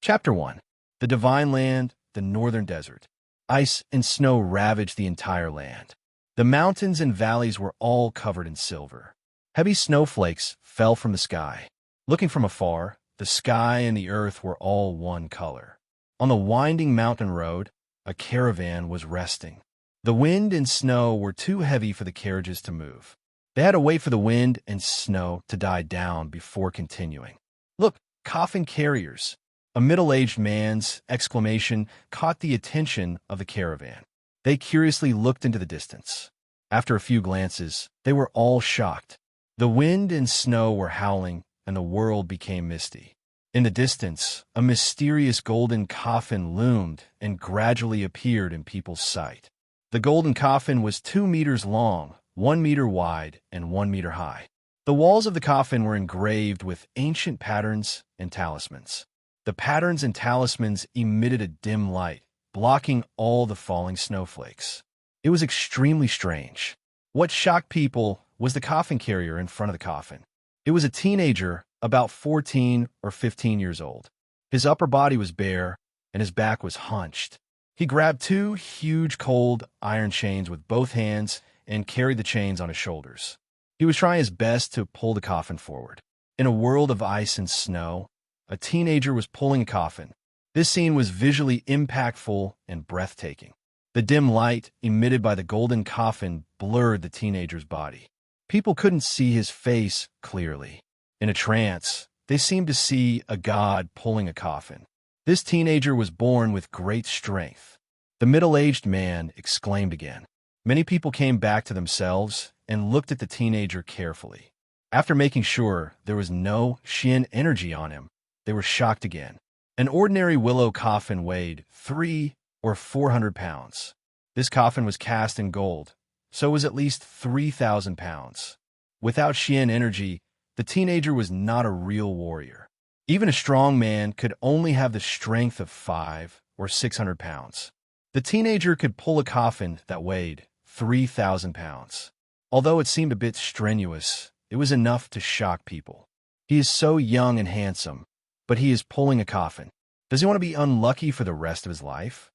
Chapter 1. The Divine Land, the Northern Desert. Ice and snow ravaged the entire land. The mountains and valleys were all covered in silver. Heavy snowflakes fell from the sky. Looking from afar, the sky and the earth were all one color. On the winding mountain road, a caravan was resting. The wind and snow were too heavy for the carriages to move. They had to wait for the wind and snow to die down before continuing. "Look, coffin carriers!" A middle-aged man's exclamation caught the attention of the caravan. They curiously looked into the distance. After a few glances, they were all shocked. The wind and snow were howling, and the world became misty. In the distance, a mysterious golden coffin loomed and gradually appeared in people's sight. The golden coffin was 2 meters long, 1 meter wide, and 1 meter high. The walls of the coffin were engraved with ancient patterns and talismans. The patterns and talismans emitted a dim light, blocking all the falling snowflakes. It was extremely strange. What shocked people was the coffin carrier in front of the coffin. It was a teenager, about 14 or 15 years old. His upper body was bare, and his back was hunched. He grabbed 2 huge cold iron chains with both hands and carried the chains on his shoulders. He was trying his best to pull the coffin forward. In a world of ice and snow, a teenager was pulling a coffin. This scene was visually impactful and breathtaking. The dim light emitted by the golden coffin blurred the teenager's body. People couldn't see his face clearly. In a trance, they seemed to see a god pulling a coffin. This teenager was born with great strength. The middle-aged man exclaimed again. Many people came back to themselves and looked at the teenager carefully. After making sure there was no Xian energy on him, they were shocked again. An ordinary willow coffin weighed 300 or 400 pounds. This coffin was cast in gold, so it was at least 3,000 pounds. Without Xian energy, the teenager was not a real warrior. Even a strong man could only have the strength of 500 or 600 pounds. The teenager could pull a coffin that weighed 3,000 pounds. Although it seemed a bit strenuous, it was enough to shock people. He is so young and handsome, but he is pulling a coffin. Does he want to be unlucky for the rest of his life?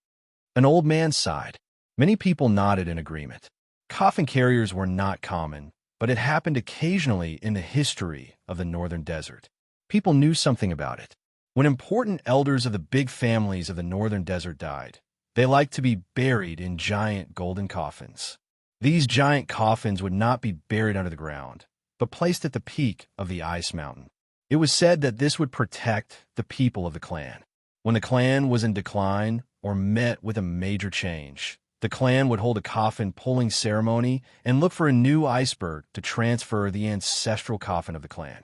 An old man sighed. Many people nodded in agreement. Coffin carriers were not common, but it happened occasionally in the history of the northern desert. People knew something about it. When important elders of the big families of the northern desert died, they liked to be buried in giant golden coffins. These giant coffins would not be buried under the ground, but placed at the peak of the ice mountain. It was said that this would protect the people of the clan. When the clan was in decline or met with a major change, the clan would hold a coffin-pulling ceremony and look for a new iceberg to transfer the ancestral coffin of the clan.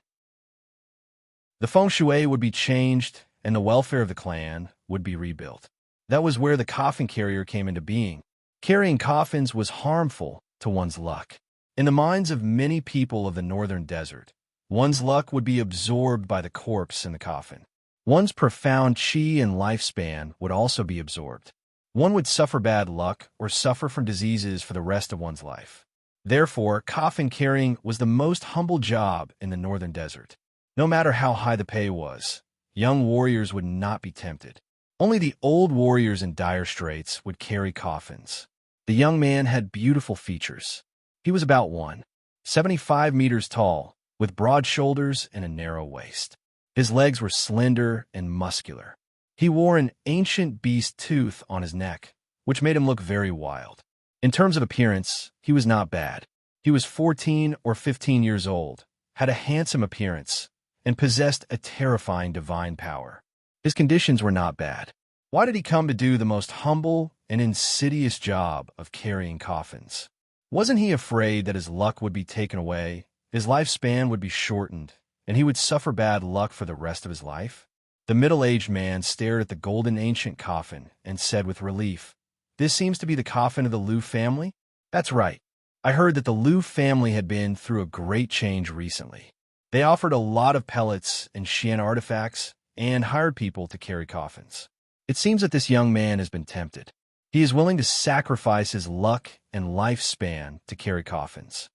The feng shui would be changed, and the welfare of the clan would be rebuilt. That was where the coffin carrier came into being. Carrying coffins was harmful to one's luck. In the minds of many people of the northern desert, one's luck would be absorbed by the corpse in the coffin. One's profound qi and lifespan would also be absorbed. One would suffer bad luck or suffer from diseases for the rest of one's life. Therefore, coffin carrying was the most humble job in the northern desert. No matter how high the pay was, young warriors would not be tempted. Only the old warriors in dire straits would carry coffins. The young man had beautiful features. He was about 175 meters tall, with broad shoulders and a narrow waist. His legs were slender and muscular. He wore an ancient beast tooth on his neck, which made him look very wild. In terms of appearance, he was not bad. He was 14 or 15 years old, had a handsome appearance, and possessed a terrifying divine power. His conditions were not bad. Why did he come to do the most humble and insidious job of carrying coffins? Wasn't he afraid that his luck would be taken away, his lifespan would be shortened, and he would suffer bad luck for the rest of his life? The middle-aged man stared at the golden ancient coffin and said with relief, "This seems to be the coffin of the Liu family?" "That's right. I heard that the Liu family had been through a great change recently. They offered a lot of pellets and Xian artifacts and hired people to carry coffins. It seems that this young man has been tempted. He is willing to sacrifice his luck and lifespan to carry coffins."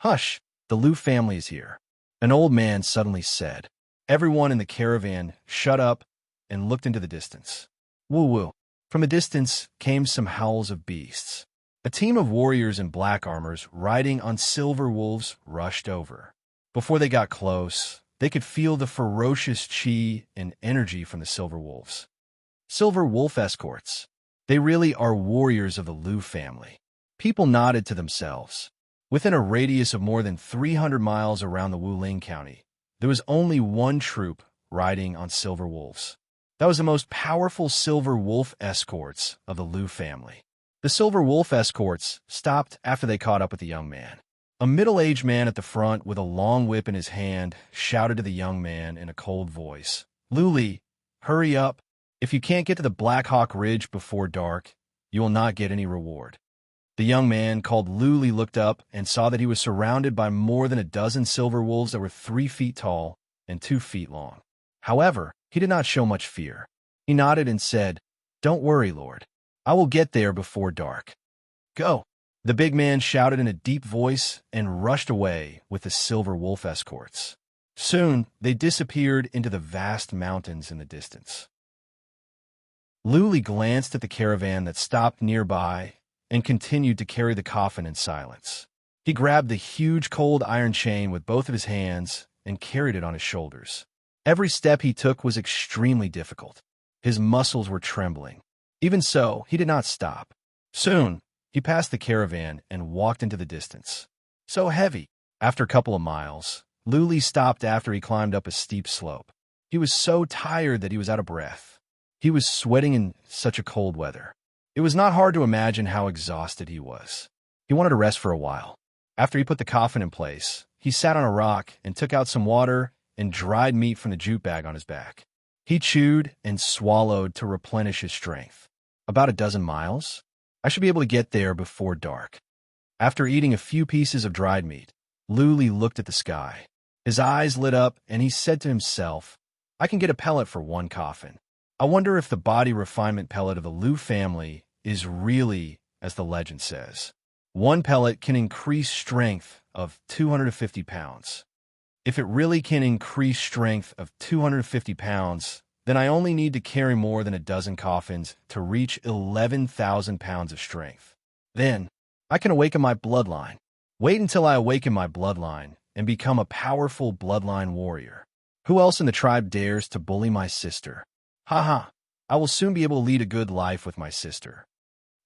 "Hush, the Liu family is here," an old man suddenly said. Everyone in the caravan shut up and looked into the distance. Woo-woo. From a distance came some howls of beasts. A team of warriors in black armors riding on silver wolves rushed over. Before they got close, they could feel the ferocious chi and energy from the silver wolves. Silver wolf escorts. They really are warriors of the Lu family. People nodded to themselves. Within a radius of more than 300 miles around the Wuling County, there was only one troop riding on silver wolves. That was the most powerful silver wolf escorts of the Lu family. The silver wolf escorts stopped after they caught up with the young man. A middle-aged man at the front with a long whip in his hand shouted to the young man in a cold voice, "Luli, hurry up. If you can't get to the Black Hawk Ridge before dark, you will not get any reward." The young man called Luli looked up and saw that he was surrounded by more than a dozen silver wolves that were 3 feet tall and 2 feet long. However, he did not show much fear. He nodded and said, "Don't worry, Lord. I will get there before dark. Go." The big man shouted in a deep voice and rushed away with the silver wolf escorts. Soon, they disappeared into the vast mountains in the distance. Luli glanced at the caravan that stopped nearby and continued to carry the coffin in silence. He grabbed the huge cold iron chain with both of his hands and carried it on his shoulders. Every step he took was extremely difficult. His muscles were trembling. Even so, he did not stop. Soon, he passed the caravan and walked into the distance. So heavy. After a couple of miles, Luli stopped after he climbed up a steep slope. He was so tired that he was out of breath. He was sweating in such a cold weather. It was not hard to imagine how exhausted he was. He wanted to rest for a while. After he put the coffin in place, he sat on a rock and took out some water and dried meat from the jute bag on his back. He chewed and swallowed to replenish his strength. About a dozen miles? I should be able to get there before dark. After eating a few pieces of dried meat, Luli looked at the sky. His eyes lit up and he said to himself, "I can get a pellet for 1 coffin. I wonder if the body refinement pellet of the Lu family is really as the legend says. 1 pellet can increase strength of 250 pounds. If it really can increase strength of 250 pounds, then I only need to carry more than a dozen coffins to reach 11,000 pounds of strength. Then, I can awaken my bloodline. Wait until I awaken my bloodline and become a powerful bloodline warrior. Who else in the tribe dares to bully my sister? Haha, I will soon be able to lead a good life with my sister."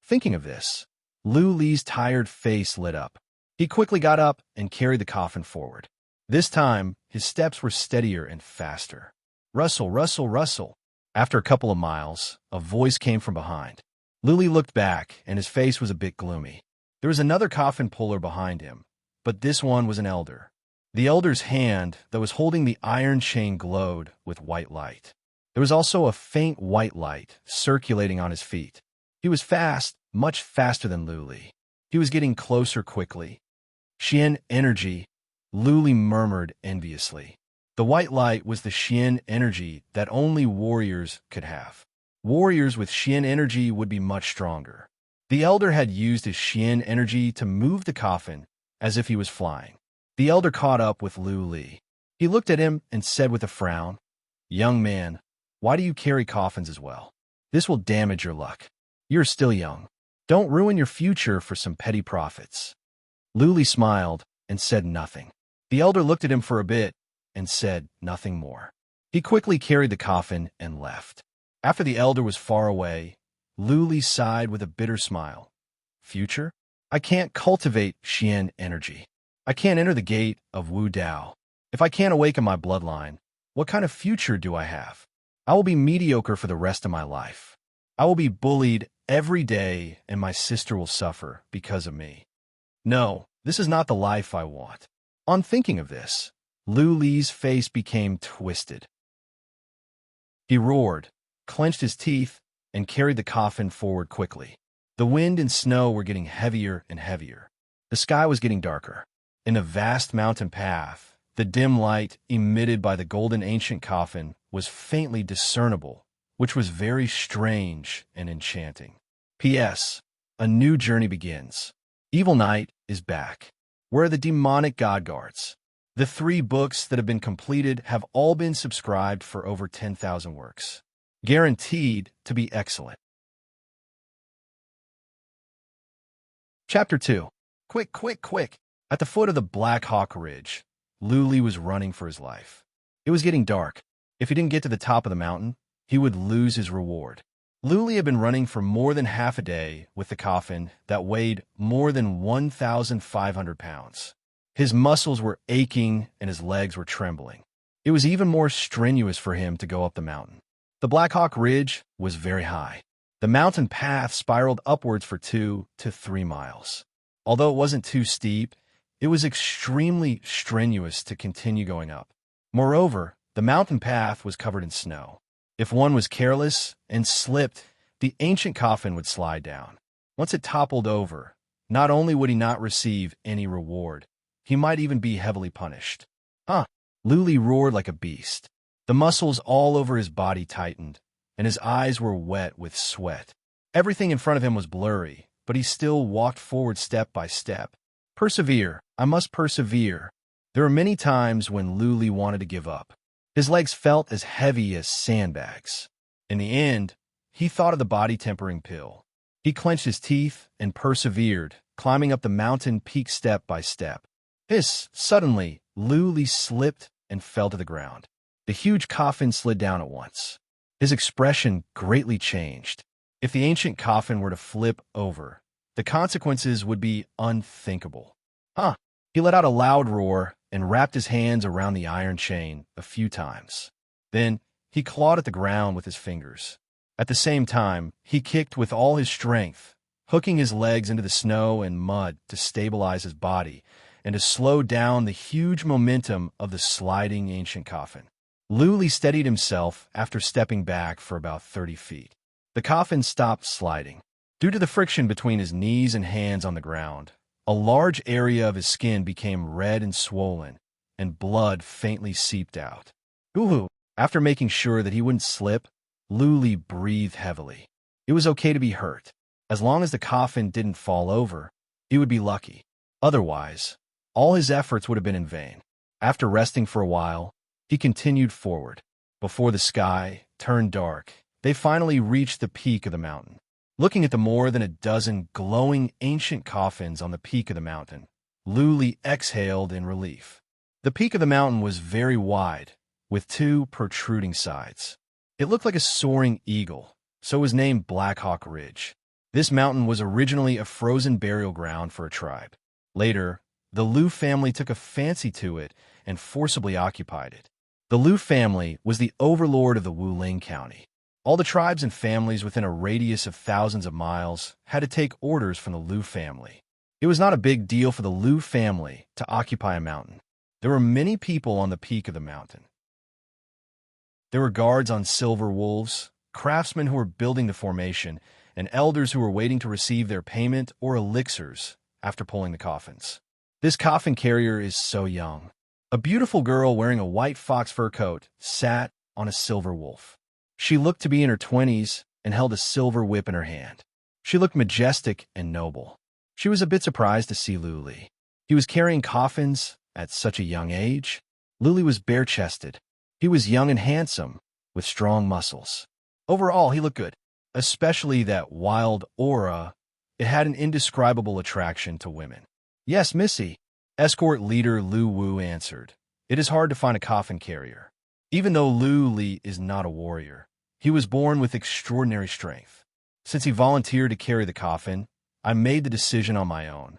Thinking of this, Luli's tired face lit up. He quickly got up and carried the coffin forward. This time, his steps were steadier and faster. Rustle, rustle, rustle. After a couple of miles, a voice came from behind. Luli looked back, and his face was a bit gloomy. There was another coffin puller behind him, but this one was an elder. The elder's hand that was holding the iron chain glowed with white light. There was also a faint white light circulating on his feet. He was fast, much faster than Luli. He was getting closer quickly. "Xian energy," Luli murmured enviously. The white light was the Xian energy that only warriors could have. Warriors with Xian energy would be much stronger. The elder had used his Xian energy to move the coffin as if he was flying. The elder caught up with Luli. He looked at him and said with a frown, "Young man, why do you carry coffins as well? This will damage your luck. You're still young. Don't ruin your future for some petty profits." Luli smiled and said nothing. The elder looked at him for a bit and said nothing more. He quickly carried the coffin and left. After the elder was far away, Luli sighed with a bitter smile. "Future? I can't cultivate Xian energy. I can't enter the gate of Wu Dao. If I can't awaken my bloodline, what kind of future do I have? I will be mediocre for the rest of my life. I will be bullied every day and my sister will suffer because of me. No, this is not the life I want." On thinking of this, Luli's face became twisted. He roared, clenched his teeth, and carried the coffin forward quickly. The wind and snow were getting heavier and heavier. The sky was getting darker. In a vast mountain path, the dim light emitted by the golden ancient coffin was faintly discernible, which was very strange and enchanting. P.S. A new journey begins. Evil Knight is back. Where are the demonic god guards? The 3 books that have been completed have all been subscribed for over 10,000 works. guaranteed to be excellent. Chapter 2. Quick, quick, quick. At the foot of the Black Hawk Ridge, Luli was running for his life. It was getting dark. If he didn't get to the top of the mountain, he would lose his reward. Luli had been running for more than half a day with the coffin that weighed more than 1,500 pounds. His muscles were aching and his legs were trembling. It was even more strenuous for him to go up the mountain. The Black Hawk Ridge was very high. The mountain path spiraled upwards for 2 to 3 miles. Although it wasn't too steep, it was extremely strenuous to continue going up. Moreover, the mountain path was covered in snow. If one was careless and slipped, the ancient coffin would slide down. Once it toppled over, not only would he not receive any reward, he might even be heavily punished. Luli roared like a beast. The muscles all over his body tightened, and his eyes were wet with sweat. Everything in front of him was blurry, but he still walked forward step by step. Persevere, I must persevere. There were many times when Luli wanted to give up. His legs felt as heavy as sandbags. In the end, he thought of the body-tempering pill. He clenched his teeth and persevered, climbing up the mountain peak step by step. Suddenly, Luli slipped and fell to the ground. The huge coffin slid down at once. His expression greatly changed. If the ancient coffin were to flip over, the consequences would be unthinkable. He let out a loud roar and wrapped his hands around the iron chain a few times. Then he clawed at the ground with his fingers. At the same time, he kicked with all his strength, hooking his legs into the snow and mud to stabilize his body and to slow down the huge momentum of the sliding ancient coffin. Luli steadied himself after stepping back for about 30 feet. The coffin stopped sliding. Due to the friction between his knees and hands on the ground, a large area of his skin became red and swollen, and blood faintly seeped out. After making sure that he wouldn't slip, Luli breathed heavily. It was okay to be hurt. As long as the coffin didn't fall over, he would be lucky. Otherwise, all his efforts would have been in vain. After resting for a while, he continued forward. Before the sky turned dark, they finally reached the peak of the mountain. Looking at the more than a dozen glowing ancient coffins on the peak of the mountain, Luli exhaled in relief. The peak of the mountain was very wide, with 2 protruding sides. It looked like a soaring eagle, so it was named Black Hawk Ridge. This mountain was originally a frozen burial ground for a tribe. Later, the Liu family took a fancy to it and forcibly occupied it. The Liu family was the overlord of the Wuling County. All the tribes and families within a radius of thousands of miles had to take orders from the Liu family. It was not a big deal for the Liu family to occupy a mountain. There were many people on the peak of the mountain. There were guards on silver wolves, craftsmen who were building the formation, and elders who were waiting to receive their payment or elixirs after pulling the coffins. This coffin carrier is so young. A beautiful girl wearing a white fox fur coat sat on a silver wolf. She looked to be in her 20s and held a silver whip in her hand. She looked majestic and noble. She was a bit surprised to see Luli. He was carrying coffins at such a young age. Luli was bare-chested. He was young and handsome, with strong muscles. Overall, he looked good, especially that wild aura. It had an indescribable attraction to women. Yes, Missy, escort leader Lu Wu answered. It is hard to find a coffin carrier. Even though Lu Li is not a warrior, he was born with extraordinary strength. Since he volunteered to carry the coffin, I made the decision on my own.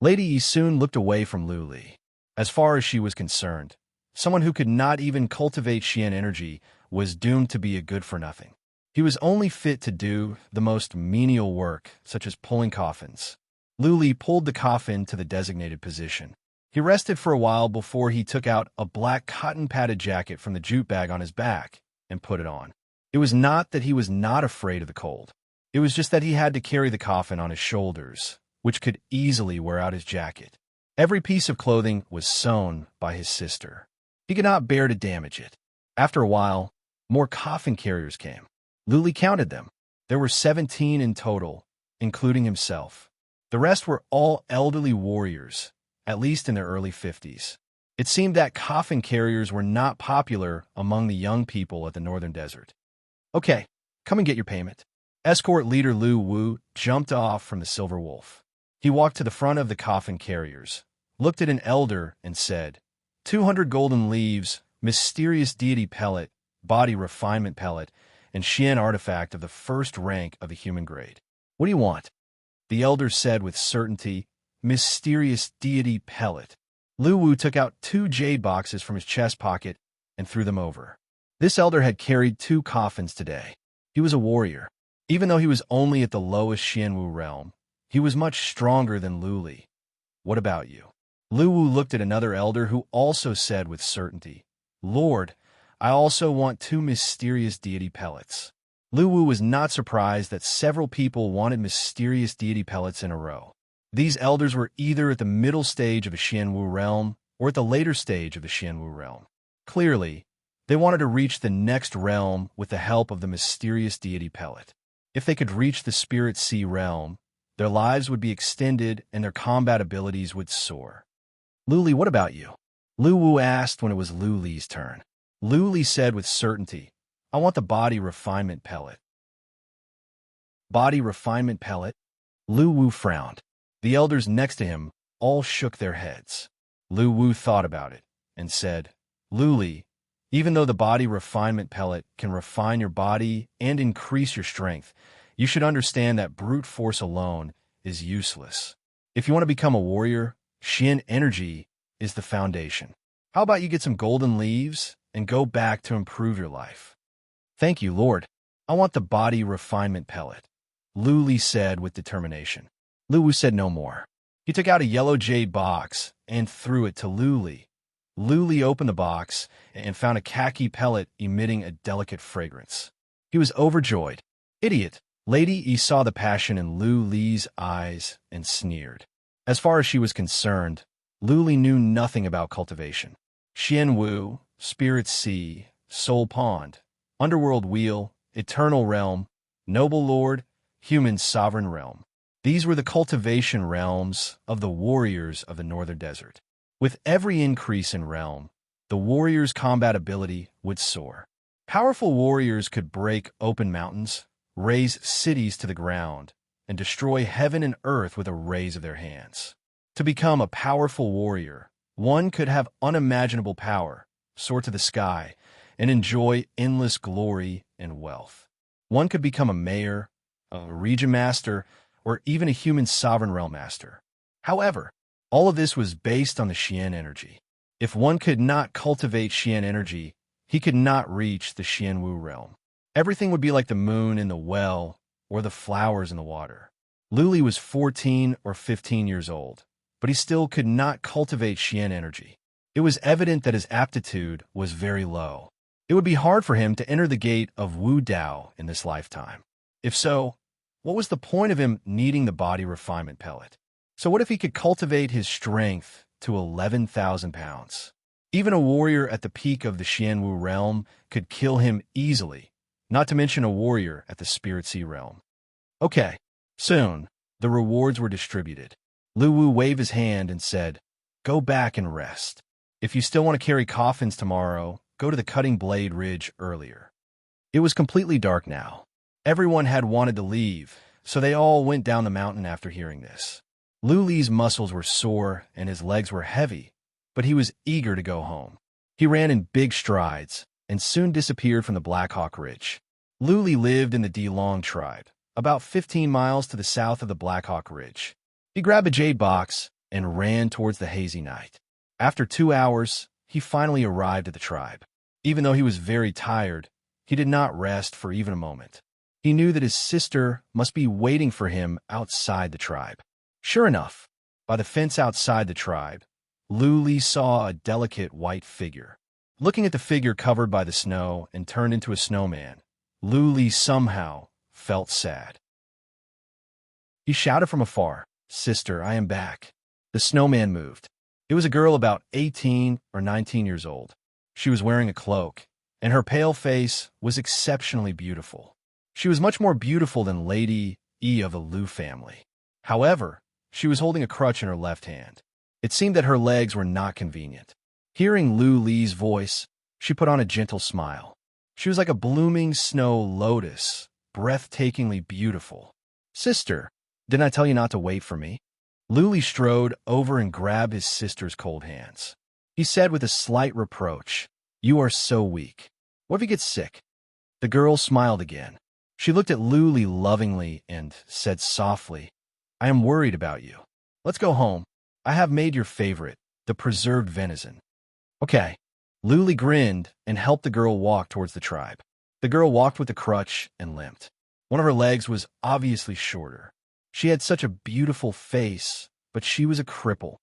Lady Yi soon looked away from Lu Li. As far as she was concerned, someone who could not even cultivate Xian energy was doomed to be a good-for-nothing. He was only fit to do the most menial work, such as pulling coffins. Luli pulled the coffin to the designated position. He rested for a while before he took out a black cotton-padded jacket from the jute bag on his back and put it on. It was not that he was not afraid of the cold. It was just that he had to carry the coffin on his shoulders, which could easily wear out his jacket. Every piece of clothing was sewn by his sister. He could not bear to damage it. After a while, more coffin carriers came. Luli counted them. There were 17 in total, including himself. The rest were all elderly warriors, at least in their early 50s. It seemed that coffin carriers were not popular among the young people at the northern desert. Okay, come and get your payment. Escort leader Lu Wu jumped off from the Silver Wolf. He walked to the front of the coffin carriers, looked at an elder, and said, 200 golden leaves, mysterious deity pellet, body refinement pellet, and Xian artifact of the first rank of the human grade. What do you want? The elder said with certainty, mysterious deity pellet. Lu Wu took out 2 jade boxes from his chest pocket and threw them over. This elder had carried 2 coffins today. He was a warrior. Even though he was only at the lowest Xianwu realm, he was much stronger than Lu Li. What about you? Lu Wu looked at another elder who also said with certainty, Lord, I also want 2 mysterious deity pellets. Lu Wu was not surprised that several people wanted mysterious deity pellets in a row. These elders were either at the middle stage of a Xianwu realm or at the later stage of the Xianwu realm. Clearly, they wanted to reach the next realm with the help of the mysterious deity pellet. If they could reach the Spirit Sea realm, their lives would be extended and their combat abilities would soar. Lu Li, what about you? Lu Wu asked when it was Lu Li's turn. Lu Li said with certainty, I want the body refinement pellet. Body refinement pellet? Lu Wu frowned. The elders next to him all shook their heads. Lu Wu thought about it and said, Lu Li, even though the body refinement pellet can refine your body and increase your strength, you should understand that brute force alone is useless. If you want to become a warrior, Xian energy is the foundation. How about you get some golden leaves and go back to improve your life? Thank you, Lord. I want the body refinement pellet, Lu Li said with determination. Lu Wu said no more. He took out a yellow jade box and threw it to Lu Li. Lu Li opened the box and found a khaki pellet emitting a delicate fragrance. He was overjoyed. Idiot! Lady Yi saw the passion in Lu Li's eyes and sneered. As far as she was concerned, Lu Li knew nothing about cultivation. Xianwu, Spirit Sea, Soul Pond, Underworld Wheel, Eternal Realm, Noble Lord, Human Sovereign Realm. These were the cultivation realms of the warriors of the Northern Desert. With every increase in realm, the warrior's combat ability would soar. Powerful warriors could break open mountains, raze cities to the ground, and destroy heaven and earth with a raise of their hands. To become a powerful warrior, one could have unimaginable power, soar to the sky, and enjoy endless glory and wealth. One could become a mayor, a region master, or even a human sovereign realm master. However, all of this was based on the Xian energy. If one could not cultivate Xian energy, he could not reach the Xianwu realm. Everything would be like the moon in the well or the flowers in the water. Lu Li was 14 or 15 years old, but he still could not cultivate Xian energy. It was evident that his aptitude was very low. It would be hard for him to enter the gate of Wu Dao in this lifetime. If so, what was the point of him needing the body refinement pellet? So what if he could cultivate his strength to 11,000 pounds? Even a warrior at the peak of the Xianwu realm could kill him easily, not to mention a warrior at the Spirit Sea realm. Okay, soon, the rewards were distributed. Lu Wu waved his hand and said, Go back and rest. If you still want to carry coffins tomorrow, go to the Cutting Blade Ridge earlier. It was completely dark now. Everyone had wanted to leave, so they all went down the mountain after hearing this. Lu Li's muscles were sore and his legs were heavy, but he was eager to go home. He ran in big strides and soon disappeared from the Black Hawk Ridge. Lu Li lived in the Delong tribe, about 15 miles to the south of the Black Hawk Ridge. He grabbed a jade box and ran towards the hazy night. After 2 hours, he finally arrived at the tribe. Even though he was very tired, he did not rest for even a moment. He knew that his sister must be waiting for him outside the tribe. Sure enough, by the fence outside the tribe, Lu Li saw a delicate white figure. Looking at the figure covered by the snow and turned into a snowman, Lu Li somehow felt sad. He shouted from afar, Sister, I am back. The snowman moved. It was a girl about 18 or 19 years old. She was wearing a cloak, and her pale face was exceptionally beautiful. She was much more beautiful than Lady Yi of the Lu family. However, she was holding a crutch in her left hand. It seemed that her legs were not convenient. Hearing Lu Li's voice, she put on a gentle smile. She was like a blooming snow lotus, breathtakingly beautiful. Sister, didn't I tell you not to wait for me? Luli strode over and grabbed his sister's cold hands. He said with a slight reproach, "You are so weak. What if you get sick?" The girl smiled again. She looked at Luli lovingly and said softly, "I am worried about you. Let's go home. I have made your favorite, the preserved venison." "Okay." Luli grinned and helped the girl walk towards the tribe. The girl walked with a crutch and limped. One of her legs was obviously shorter. She had such a beautiful face, but she was a cripple.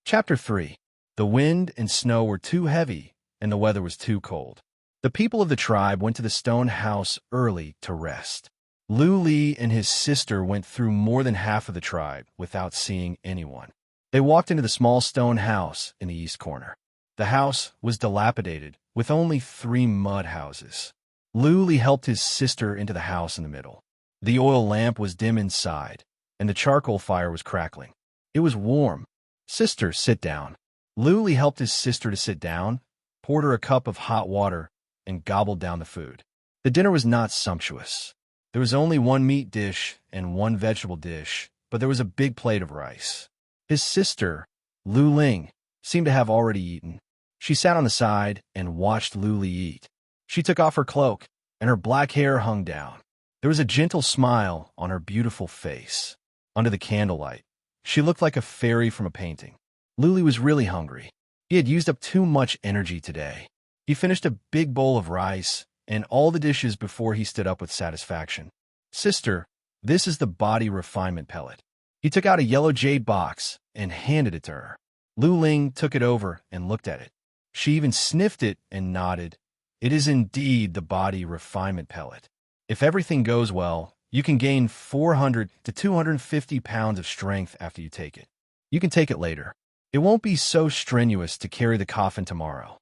Chapter 3. The wind and snow were too heavy, and the weather was too cold. The people of the tribe went to the stone house early to rest. Luli and his sister went through more than half of the tribe without seeing anyone. They walked into the small stone house in the east corner. The house was dilapidated, with only 3 mud houses. Luli helped his sister into the house in the middle. The oil lamp was dim inside, and the charcoal fire was crackling. It was warm. "Sister, sit down." Luli helped his sister to sit down, poured her a cup of hot water, and gobbled down the food. The dinner was not sumptuous. There was only 1 meat dish and 1 vegetable dish, but there was a big plate of rice. His sister, Lu Ling, seemed to have already eaten. She sat on the side and watched Luli eat. She took off her cloak, and her black hair hung down. There was a gentle smile on her beautiful face. Under the candlelight, she looked like a fairy from a painting. Luli was really hungry. He had used up too much energy today. He finished a big bowl of rice and all the dishes before he stood up with satisfaction. "Sister, this is the body refinement pellet." He took out a yellow jade box and handed it to her. Lu Ling took it over and looked at it. She even sniffed it and nodded. "It is indeed the body refinement pellet. If everything goes well, you can gain 400 to 250 pounds of strength after you take it. You can take it later. It won't be so strenuous to carry the coffin tomorrow."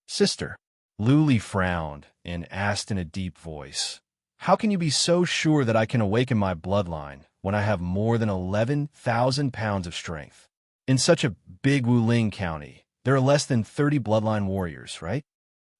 "Sister," Luli frowned and asked in a deep voice, "how can you be so sure that I can awaken my bloodline when I have more than 11,000 pounds of strength? In such a big Wuling county, there are less than 30 bloodline warriors, right?"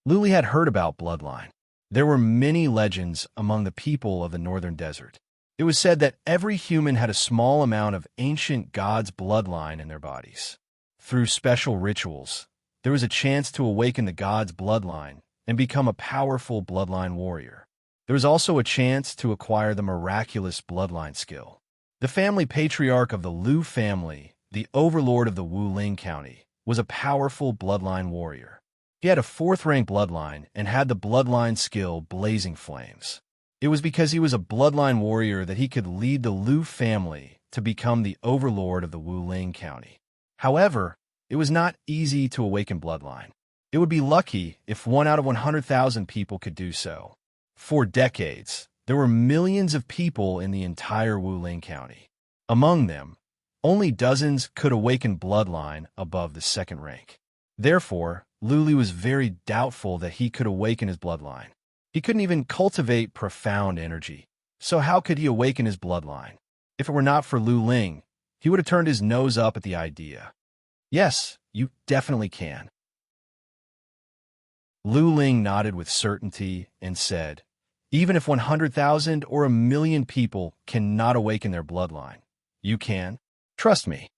Luli had heard about bloodline. There were many legends among the people of the northern desert. It was said that every human had a small amount of ancient gods' bloodline in their bodies. Through special rituals, there was a chance to awaken the gods' bloodline and become a powerful bloodline warrior. There was also a chance to acquire the miraculous bloodline skill. The family patriarch of the Lu family, the overlord of the Wuling county, was a powerful bloodline warrior. He had a 4th-rank bloodline and had the bloodline skill Blazing Flames. It was because he was a bloodline warrior that he could lead the Lu family to become the overlord of the Wuling county. However, it was not easy to awaken bloodline. It would be lucky if 1 out of 100,000 people could do so. For decades, there were millions of people in the entire Wuling county. Among them, only dozens could awaken bloodline above the 2nd rank. Therefore, Luli was very doubtful that he could awaken his bloodline. He couldn't even cultivate profound energy. So how could he awaken his bloodline? If it were not for Lu Ling, he would have turned his nose up at the idea. "Yes, you definitely can." Lu Ling nodded with certainty and said, "Even if 100,000 or 1,000,000 people cannot awaken their bloodline, you can. Trust me."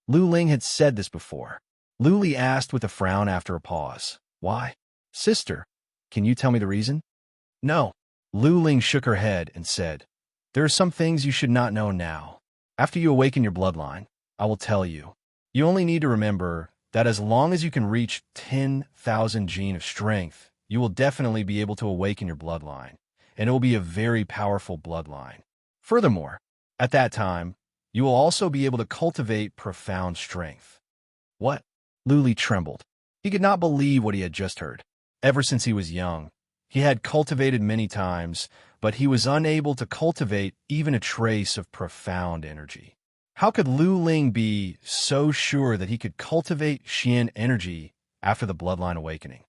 Lu Ling had said this before. Luli asked with a frown after a pause, "Why?" "Sister, can you tell me the reason?" "No." Lu Ling shook her head and said, "There are some things you should not know now. After you awaken your bloodline, I will tell you. You only need to remember that as long as you can reach 10,000 gene of strength, you will definitely be able to awaken your bloodline, and it will be a very powerful bloodline. Furthermore, at that time, you will also be able to cultivate profound strength." "What?" Luli trembled. He could not believe what he had just heard. Ever since he was young, he had cultivated many times, but he was unable to cultivate even a trace of profound energy. How could Lu Ling be so sure that he could cultivate Xian energy after the bloodline awakening?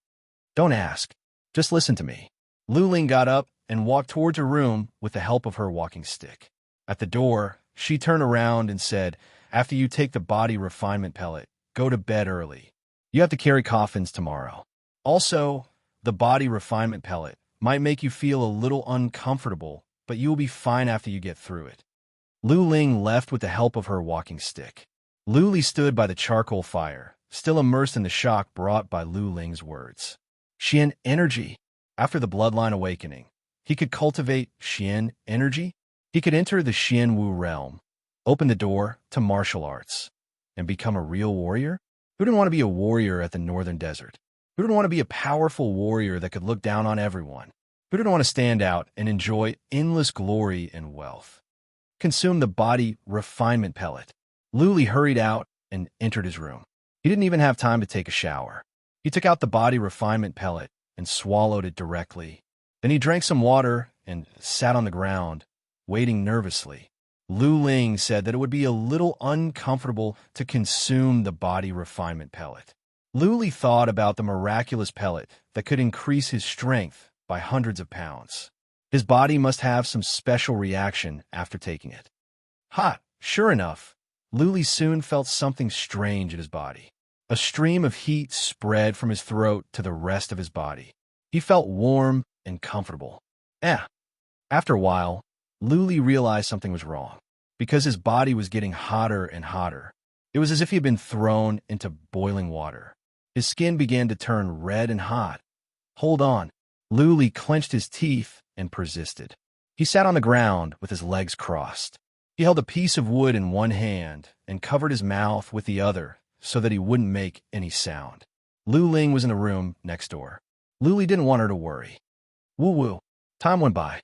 "Don't ask. Just listen to me." Lu Ling got up and walked towards her room with the help of her walking stick. At the door, she turned around and said, "After you take the body refinement pellet, go to bed early. You have to carry coffins tomorrow. Also, the body refinement pellet might make you feel a little uncomfortable, but you will be fine after you get through it. Lu Ling left with the help of her walking stick. Lu Li stood by the charcoal fire, still immersed in the shock brought by Lu Ling's words. Xian energy. After the bloodline awakening, he could cultivate Xian energy. He could enter the Xian Wu realm, open the door to martial arts, and become a real warrior? Who didn't want to be a warrior at the northern desert? Who didn't want to be a powerful warrior that could look down on everyone? Who didn't want to stand out and enjoy endless glory and wealth? Consume the body refinement pellet. Lu Li hurried out and entered his room. He didn't even have time to take a shower. He took out the body refinement pellet and swallowed it directly. Then he drank some water and sat on the ground, waiting nervously. Lu Ling said that it would be a little uncomfortable to consume the body refinement pellet. Lu Li thought about the miraculous pellet that could increase his strength by hundreds of pounds. His body must have some special reaction after taking it. Sure enough, Lu Li soon felt something strange in his body. A stream of heat spread from his throat to the rest of his body. He felt warm and comfortable. After a while, Lu Li realized something was wrong, because his body was getting hotter and hotter. It was as if he had been thrown into boiling water. His skin began to turn red and hot. Hold on. Lu Li clenched his teeth and persisted. He sat on the ground with his legs crossed. He held a piece of wood in one hand and covered his mouth with the other so that he wouldn't make any sound. Lu Ling was in the room next door. Lu Li didn't want her to worry. Woo-woo. Time went by.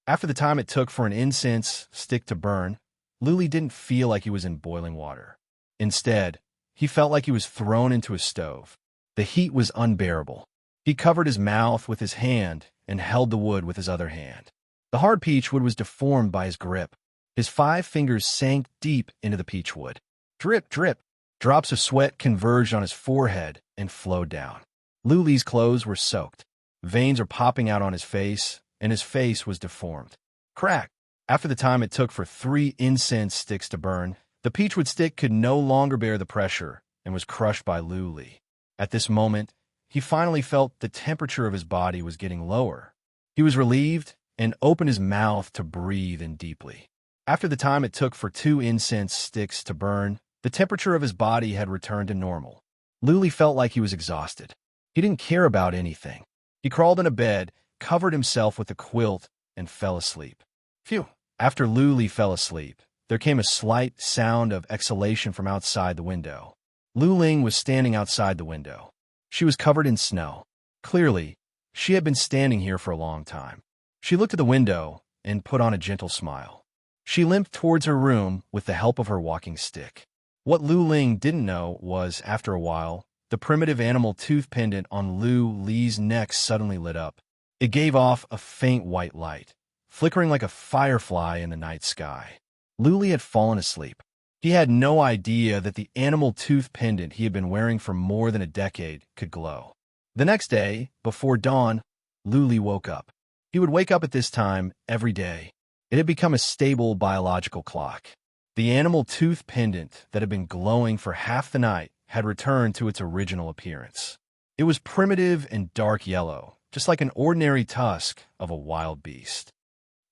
After the time it took for an incense stick to burn, Lu Li didn't feel like he was in boiling water. Instead, he felt like he was thrown into a stove. The heat was unbearable. He covered his mouth with his hand and held the wood with his other hand. The hard peach wood was deformed by his grip. His 5 fingers sank deep into the peach wood. Drip, drip. Drops of sweat converged on his forehead and flowed down. Lu Li's clothes were soaked. Veins were popping out on his face, and his face was deformed. Crack! After the time it took for 3 incense sticks to burn, the peachwood stick could no longer bear the pressure and was crushed by Lu Li. At this moment, he finally felt the temperature of his body was getting lower. He was relieved and opened his mouth to breathe in deeply. After the time it took for 2 incense sticks to burn, the temperature of his body had returned to normal. Lu Li felt like he was exhausted. He didn't care about anything. He crawled into bed, covered himself with a quilt, and fell asleep. Phew! After Lu Li fell asleep, there came a slight sound of exhalation from outside the window. Lu Ling was standing outside the window. She was covered in snow. Clearly, she had been standing here for a long time. She looked at the window and put on a gentle smile. She limped towards her room with the help of her walking stick. What Lu Ling didn't know was, after a while, the primitive animal tooth pendant on Lu Li's neck suddenly lit up. It gave off a faint white light, flickering like a firefly in the night sky. Lu Li had fallen asleep. He had no idea that the animal tooth pendant he had been wearing for more than a decade could glow. The next day, before dawn, Lu Li woke up. He would wake up at this time every day. It had become a stable biological clock. The animal tooth pendant that had been glowing for half the night had returned to its original appearance. It was primitive and dark yellow, just like an ordinary tusk of a wild beast.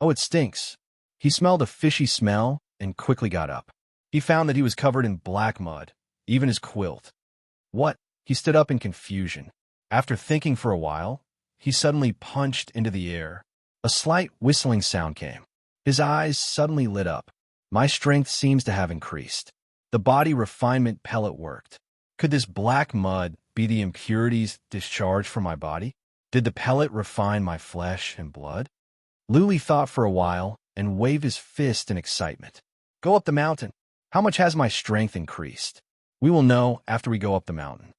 Oh, it stinks. He smelled a fishy smell and quickly got up. He found that he was covered in black mud, even his quilt. What? He stood up in confusion. After thinking for a while, he suddenly punched into the air. A slight whistling sound came. His eyes suddenly lit up. My strength seems to have increased. The body refinement pellet worked. Could this black mud be the impurities discharged from my body? Did the pellet refine my flesh and blood? Lu Li thought for a while and waved his fist in excitement. Go up the mountain. How much has my strength increased? We will know after we go up the mountain.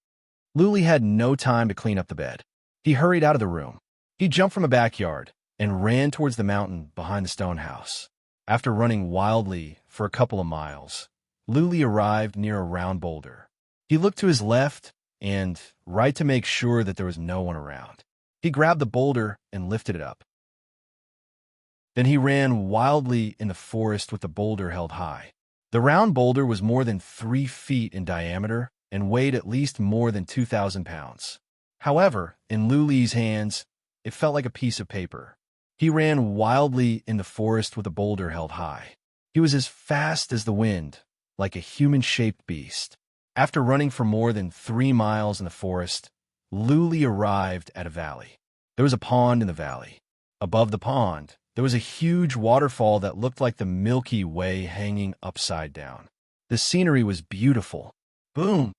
Lu Li had no time to clean up the bed. He hurried out of the room. He jumped from a backyard and ran towards the mountain behind the stone house. After running wildly for a couple of miles, Lu Li arrived near a round boulder. He looked to his left and right to make sure that there was no one around. He grabbed the boulder and lifted it up. Then he ran wildly in the forest with the boulder held high. The round boulder was more than 3 feet in diameter and weighed at least more than 2,000 pounds. However, in Luli's hands, it felt like a piece of paper. He ran wildly in the forest with a boulder held high. He was as fast as the wind, like a human-shaped beast. After running for more than 3 miles in the forest, Luli arrived at a valley. There was a pond in the valley. Above the pond, there was a huge waterfall that looked like the Milky Way hanging upside down. The scenery was beautiful. Boom!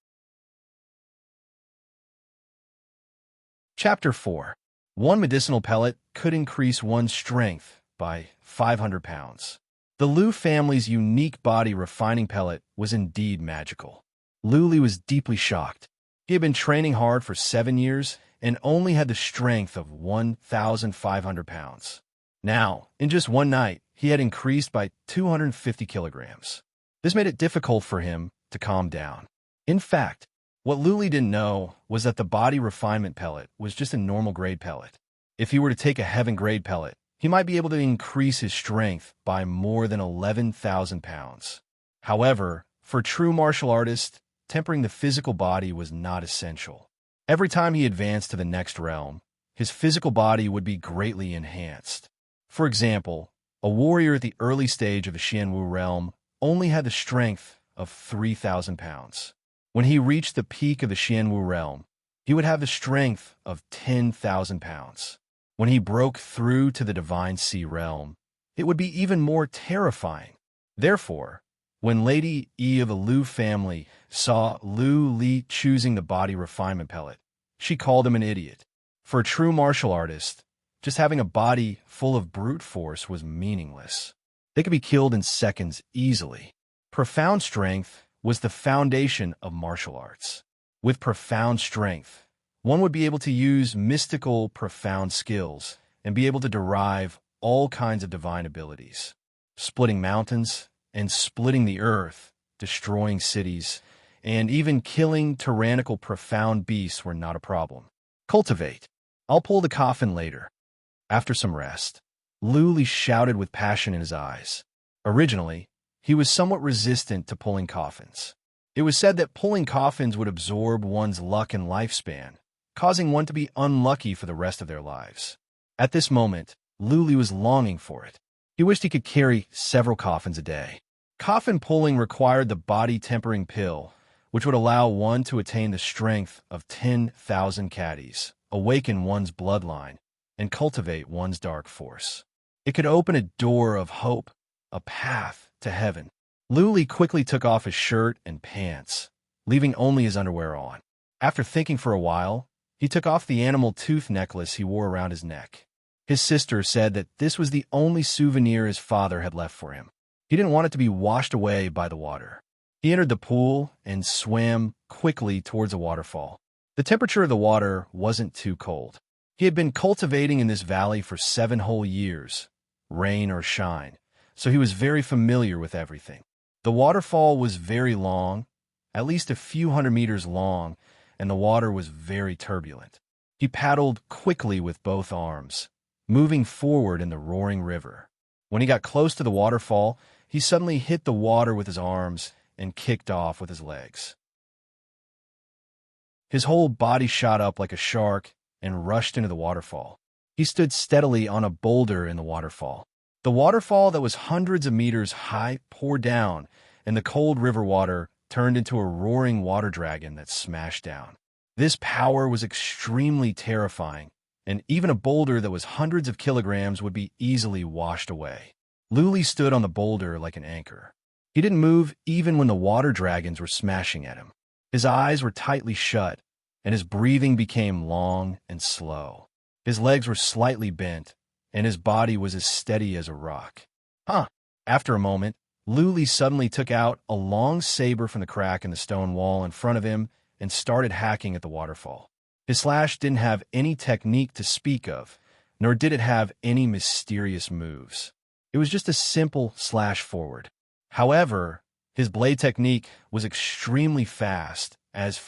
Chapter 4. One medicinal pellet could increase one's strength by 500 pounds. The Lu family's unique body refining pellet was indeed magical. Luli was deeply shocked. He had been training hard for 7 years and only had the strength of 1,500 pounds. Now, in just one night, he had increased by 250 kilograms. This made it difficult for him to calm down. In fact, what Luli didn't know was that the body refinement pellet was just a normal grade pellet. If he were to take a heaven grade pellet, he might be able to increase his strength by more than 11,000 pounds. However, for a true martial artist, tempering the physical body was not essential. Every time he advanced to the next realm, his physical body would be greatly enhanced. For example, a warrior at the early stage of the Xianwu realm only had the strength of 3,000 pounds. When he reached the peak of the Xianwu realm, he would have the strength of 10,000 pounds. When he broke through to the Divine Sea realm, it would be even more terrifying. Therefore, when Lady Yi of the Lu family saw Lu Li choosing the body refinement pellet, she called him an idiot. For a true martial artist, just having a body full of brute force was meaningless. They could be killed in seconds easily. Profound strength was the foundation of martial arts. With profound strength, one would be able to use mystical, profound skills and be able to derive all kinds of divine abilities. Splitting mountains and splitting the earth, destroying cities, and even killing tyrannical profound beasts were not a problem. Cultivate. I'll pull the coffin later. After some rest, Luli shouted with passion in his eyes. Originally, he was somewhat resistant to pulling coffins. It was said that pulling coffins would absorb one's luck and lifespan, causing one to be unlucky for the rest of their lives. At this moment, Luli was longing for it. He wished he could carry several coffins a day. Coffin pulling required the body tempering pill, which would allow one to attain the strength of 10,000 caddies, awaken one's bloodline, and cultivate one's dark force. It could open a door of hope, a path to heaven. Luli quickly took off his shirt and pants, leaving only his underwear on. After thinking for a while, he took off the animal tooth necklace he wore around his neck. His sister said that this was the only souvenir his father had left for him. He didn't want it to be washed away by the water. He entered the pool and swam quickly towards a waterfall. The temperature of the water wasn't too cold. He had been cultivating in this valley for 7 whole years, rain or shine, so he was very familiar with everything. The waterfall was very long, at least a few hundred meters long, and the water was very turbulent. He paddled quickly with both arms, moving forward in the roaring river. When he got close to the waterfall, he suddenly hit the water with his arms and kicked off with his legs. His whole body shot up like a shark and rushed into the waterfall. He stood steadily on a boulder in the waterfall. The waterfall that was hundreds of meters high poured down, and the cold river water turned into a roaring water dragon that smashed down. This power was extremely terrifying, and even a boulder that was hundreds of kilograms would be easily washed away. Luli stood on the boulder like an anchor. He didn't move even when the water dragons were smashing at him. His eyes were tightly shut, and his breathing became long and slow. His legs were slightly bent, and his body was as steady as a rock. After a moment, Luli suddenly took out a long saber from the crack in the stone wall in front of him and started hacking at the waterfall. His slash didn't have any technique to speak of, nor did it have any mysterious moves. It was just a simple slash forward. However, his blade technique was extremely fast as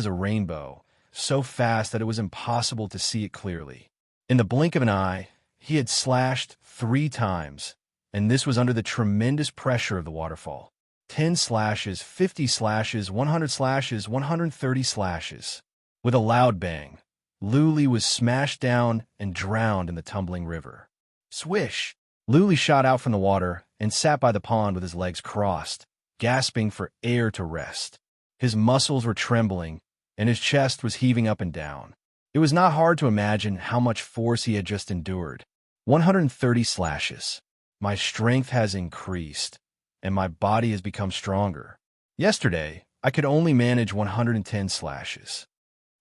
a rainbow, so fast that it was impossible to see it clearly. In the blink of an eye, he had slashed 3 times, and this was under the tremendous pressure of the waterfall. 10 slashes, 50 slashes, 100 slashes, 130 slashes. With a loud bang, Luli was smashed down and drowned in the tumbling river. Swish! Luli shot out from the water and sat by the pond with his legs crossed, gasping for air to rest. His muscles were trembling, and his chest was heaving up and down. It was not hard to imagine how much force he had just endured. 130 slashes. My strength has increased, and my body has become stronger. Yesterday, I could only manage 110 slashes.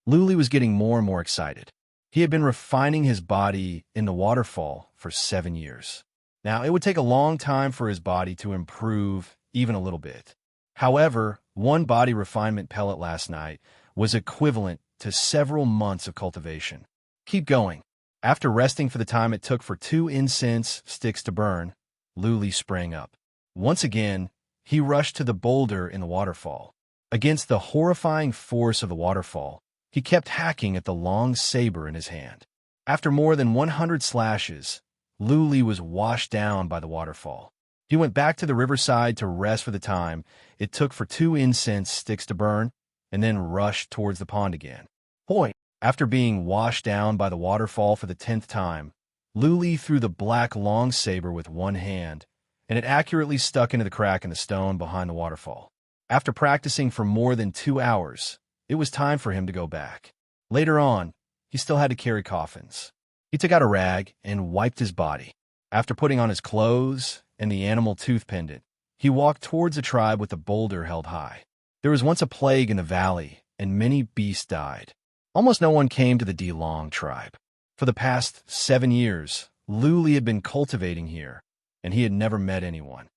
Luli was getting more and more excited. He had been refining his body in the waterfall for 7 years. Now, it would take a long time for his body to improve even a little bit. However, one body refinement pellet last night was equivalent to several months of cultivation. Keep going. After resting for the time it took for 2 incense sticks to burn, Luli sprang up. Once again, he rushed to the boulder in the waterfall. Against the horrifying force of the waterfall, he kept hacking at the long saber in his hand. After more than 100 slashes, Luli was washed down by the waterfall. He went back to the riverside to rest for the time it took for 2 incense sticks to burn, and then rushed towards the pond again. Hoi! After being washed down by the waterfall for the 10th time, Luli threw the black long saber with one hand, and it accurately stuck into the crack in the stone behind the waterfall. After practicing for more than 2 hours, it was time for him to go back. Later on, he still had to carry coffins. He took out a rag and wiped his body. After putting on his clothes and the animal tooth pendant, he walked towards a tribe with a boulder held high. There was once a plague in the valley, and many beasts died. Almost no one came to the Delong tribe. For the past 7 years, Luli had been cultivating here, and he had never met anyone.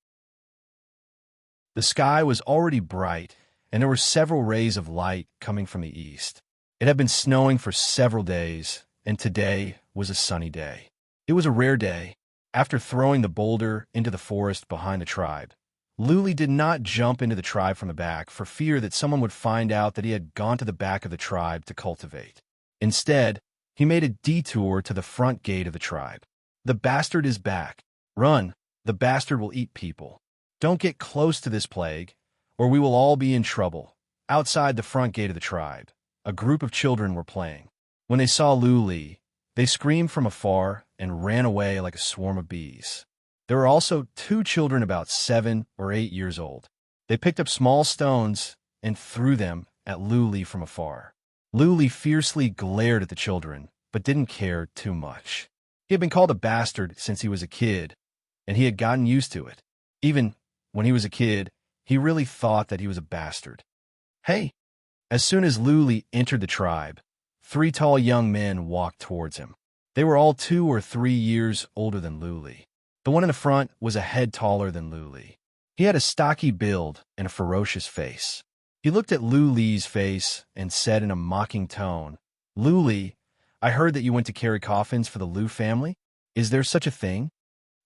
The sky was already bright, and there were several rays of light coming from the east. It had been snowing for several days, and today was a sunny day. It was a rare day. After throwing the boulder into the forest behind the tribe, Luli did not jump into the tribe from the back for fear that someone would find out that he had gone to the back of the tribe to cultivate. Instead, he made a detour to the front gate of the tribe. The bastard is back. Run, the bastard will eat people. Don't get close to this plague, or we will all be in trouble. Outside the front gate of the tribe, a group of children were playing. When they saw Luli, they screamed from afar and ran away like a swarm of bees. There were also 2 children about 7 or 8 years old. They picked up small stones and threw them at Luli from afar. Luli fiercely glared at the children, but didn't care too much. He had been called a bastard since he was a kid, and he had gotten used to it. Even when he was a kid, he really thought that he was a bastard. Hey! As soon as Luli entered the tribe, 3 tall young men walked towards him. They were all 2 or 3 years older than Luli. The one in the front was a head taller than Luli. He had a stocky build and a ferocious face. He looked at Luli's face and said in a mocking tone, "Luli, I heard that you went to carry coffins for the Lu family. Is there such a thing?"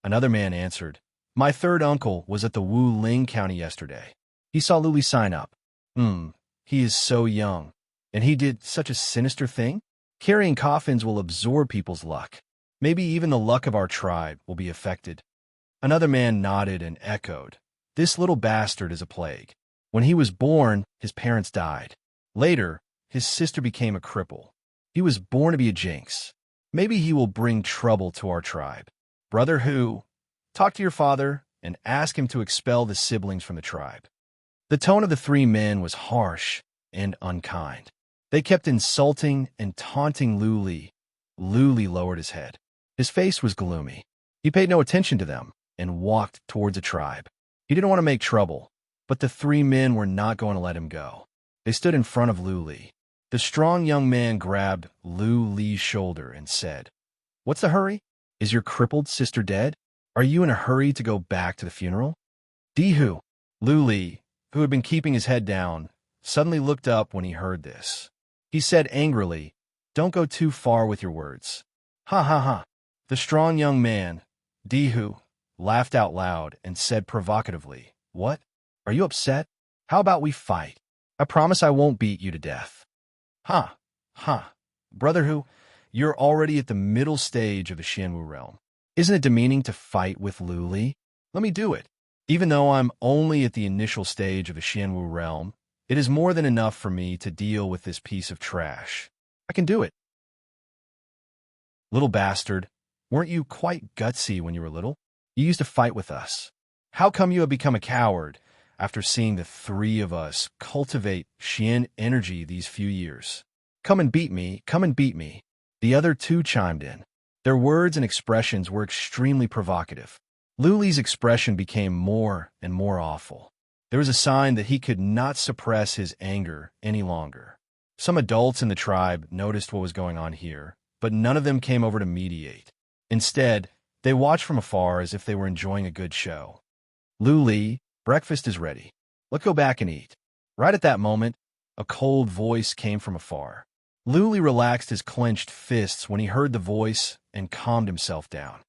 Another man answered, "My third uncle was at the Wu Ling County yesterday. He saw Luli sign up. He is so young. And he did such a sinister thing? Carrying coffins will absorb people's luck. Maybe even the luck of our tribe will be affected." Another man nodded and echoed, "This little bastard is a plague. When he was born, his parents died. Later, his sister became a cripple. He was born to be a jinx. Maybe he will bring trouble to our tribe. Brother Hu, talk to your father and ask him to expel the siblings from the tribe." The tone of the 3 men was harsh and unkind. They kept insulting and taunting Luli. Luli lowered his head. His face was gloomy. He paid no attention to them and walked towards the tribe. He didn't want to make trouble, but the 3 men were not going to let him go. They stood in front of Luli. The strong young man grabbed Luli's shoulder and said, "What's the hurry? Is your crippled sister dead? Are you in a hurry to go back to the funeral?" Dihu. Luli, who had been keeping his head down, suddenly looked up when he heard this. He said angrily, "Don't go too far with your words." "Ha ha ha." The strong young man, Dihu, laughed out loud and said provocatively, "What? Are you upset? How about we fight? I promise I won't beat you to death." "Ha, ha. Brother Hu, you're already at the middle stage of the Xianwu realm. Isn't it demeaning to fight with Luli? Let me do it. Even though I'm only at the initial stage of the Xianwu realm, it is more than enough for me to deal with this piece of trash. I can do it. Little bastard, weren't you quite gutsy when you were little? You used to fight with us. How come you have become a coward after seeing the three of us cultivate Xian energy these few years? Come and beat me, come and beat me. The other two chimed in. Their words and expressions were extremely provocative. Lu Li's expression became more and more awful. There was a sign that he could not suppress his anger any longer. Some adults in the tribe noticed what was going on here, but none of them came over to mediate. Instead, they watched from afar as if they were enjoying a good show. Lu Li, breakfast is ready. Let's go back and eat. Right at that moment, a cold voice came from afar. Lu Li relaxed his clenched fists when he heard the voice and calmed himself down.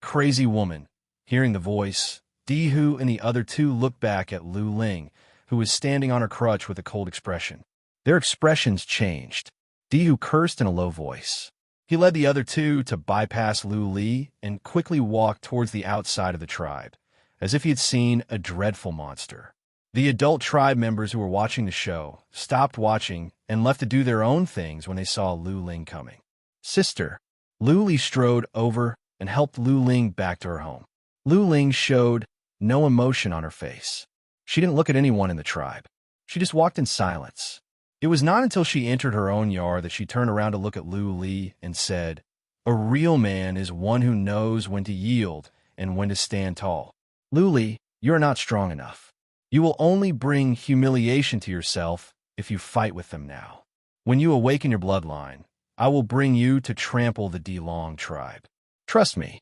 Crazy woman. Hearing the voice, Dihu and the other two looked back at Lu Ling, who was standing on her crutch with a cold expression. Their expressions changed. Dihu cursed in a low voice. He led the other two to bypass Lu Li and quickly walked towards the outside of the tribe, as if he had seen a dreadful monster. The adult tribe members who were watching the show stopped watching and left to do their own things when they saw Lu Ling coming. Sister, Lu Li strode over and helped Lu Ling back to her home. Lu Ling showed no emotion on her face. She didn't look at anyone in the tribe. She just walked in silence. It was not until she entered her own yard that she turned around to look at Lu Li and said, "A real man is one who knows when to yield and when to stand tall. Lu Li, you are not strong enough. You will only bring humiliation to yourself if you fight with them now. When you awaken your bloodline, I will bring you to trample the Delong tribe. Trust me."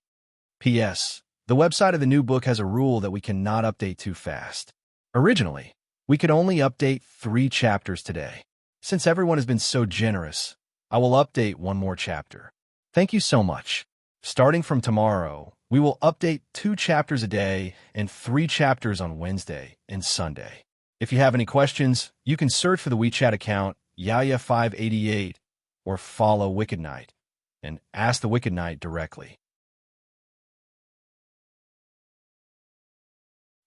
P.S. The website of the new book has a rule that we cannot update too fast. Originally, we could only update 3 chapters today. Since everyone has been so generous, I will update 1 more chapter. Thank you so much. Starting from tomorrow, we will update 2 chapters a day and 3 chapters on Wednesday and Sunday. If you have any questions, you can search for the WeChat account Yaya588 or follow Wicked Knight and ask the Wicked Knight directly.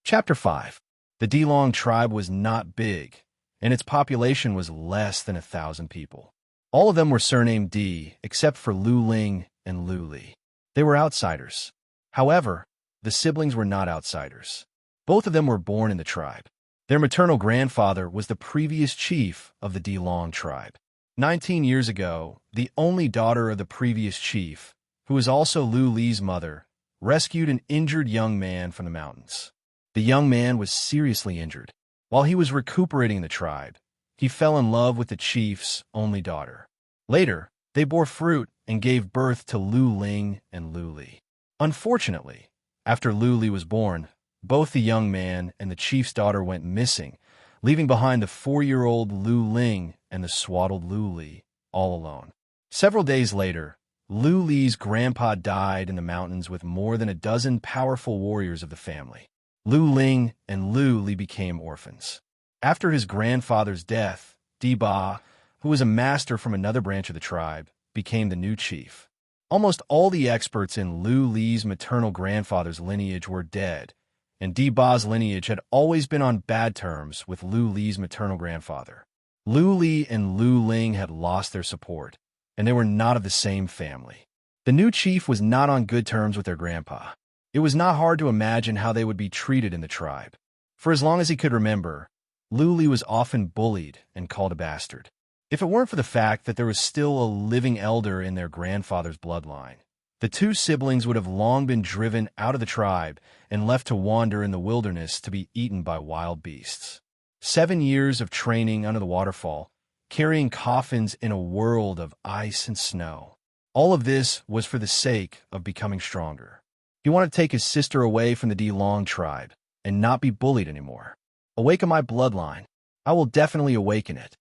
Chapter 5. The Delong tribe was not big, and its population was less than 1,000 people. All of them were surnamed D, except for Lu Ling and Lu Li. They were outsiders. However, the siblings were not outsiders. Both of them were born in the tribe. Their maternal grandfather was the previous chief of the Delong tribe. 19 years ago, the only daughter of the previous chief, who was also Lu Li's mother, rescued an injured young man from the mountains. The young man was seriously injured. While he was recuperating in the tribe, he fell in love with the chief's only daughter. Later, they bore fruit and gave birth to Lu Ling and Lu Li. Unfortunately, after Lu Li was born, both the young man and the chief's daughter went missing, leaving behind the 4-year-old Lu Ling and the swaddled Lu Li all alone. Several days later, Lu Li's grandpa died in the mountains with more than a dozen powerful warriors of the family. Lu Ling and Lu Li became orphans. After his grandfather's death, Ba, who was a master from another branch of the tribe, became the new chief. Almost all the experts in Lu Li's maternal grandfather's lineage were dead, and Ba's lineage had always been on bad terms with Lu Li's maternal grandfather. Lu Li and Lu Ling had lost their support, and they were not of the same family. The new chief was not on good terms with their grandpa. It was not hard to imagine how they would be treated in the tribe. For as long as he could remember, Lu Li was often bullied and called a bastard. If it weren't for the fact that there was still a living elder in their grandfather's bloodline, the 2 siblings would have long been driven out of the tribe and left to wander in the wilderness to be eaten by wild beasts. 7 years of training under the waterfall, carrying coffins in a world of ice and snow. All of this was for the sake of becoming stronger. He wanted to take his sister away from the Delong tribe and not be bullied anymore. Awaken my bloodline. I will definitely awaken it.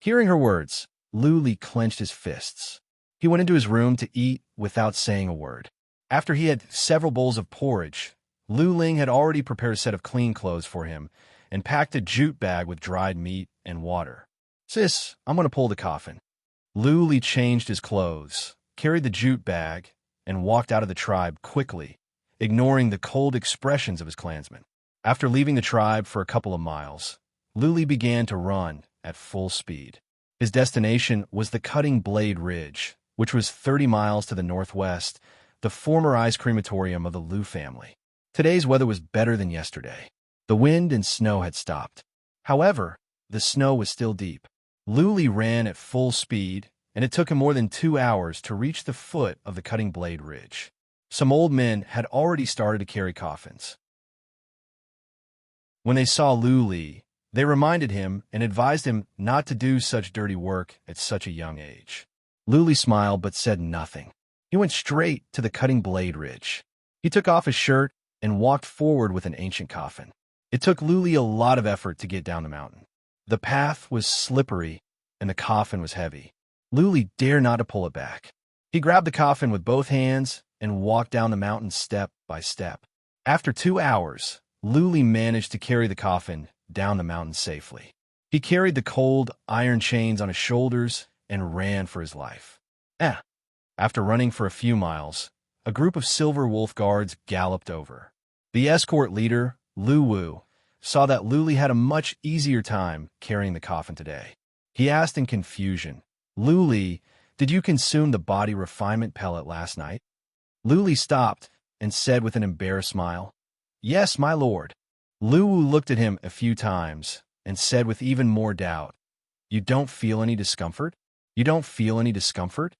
Hearing her words, Lu Li clenched his fists. He went into his room to eat without saying a word. After he had several bowls of porridge, Lu Ling had already prepared a set of clean clothes for him and packed a jute bag with dried meat and water. "Sis, I'm going to pull the coffin." Lu Li changed his clothes, carried the jute bag, and walked out of the tribe quickly, ignoring the cold expressions of his clansmen. After leaving the tribe for a couple of miles, Luli began to run at full speed. His destination was the Cutting Blade Ridge, which was 30 miles to the northwest, the former ice crematorium of the Liu family. Today's weather was better than yesterday. The wind and snow had stopped. However, the snow was still deep. Luli ran at full speed, and it took him more than 2 hours to reach the foot of the Cutting Blade Ridge. Some old men had already started to carry coffins. When they saw Luli, they reminded him and advised him not to do such dirty work at such a young age. Luli smiled but said nothing. He went straight to the Cutting Blade Ridge. He took off his shirt and walked forward with an ancient coffin. It took Luli a lot of effort to get down the mountain. The path was slippery and the coffin was heavy. Luli dared not to pull it back. He grabbed the coffin with both hands and walked down the mountain step by step. After 2 hours, Luli managed to carry the coffin down the mountain safely. He carried the cold iron chains on his shoulders and ran for his life. After running for a few miles, a group of silver wolf guards galloped over. The escort leader, Lu Wu, saw that Luli had a much easier time carrying the coffin today. He asked in confusion, "Luli, did you consume the body refinement pellet last night?" Luli stopped and said with an embarrassed smile, "Yes, my lord." Lu Wu looked at him a few times and said with even more doubt, "You don't feel any discomfort? You don't feel any discomfort?"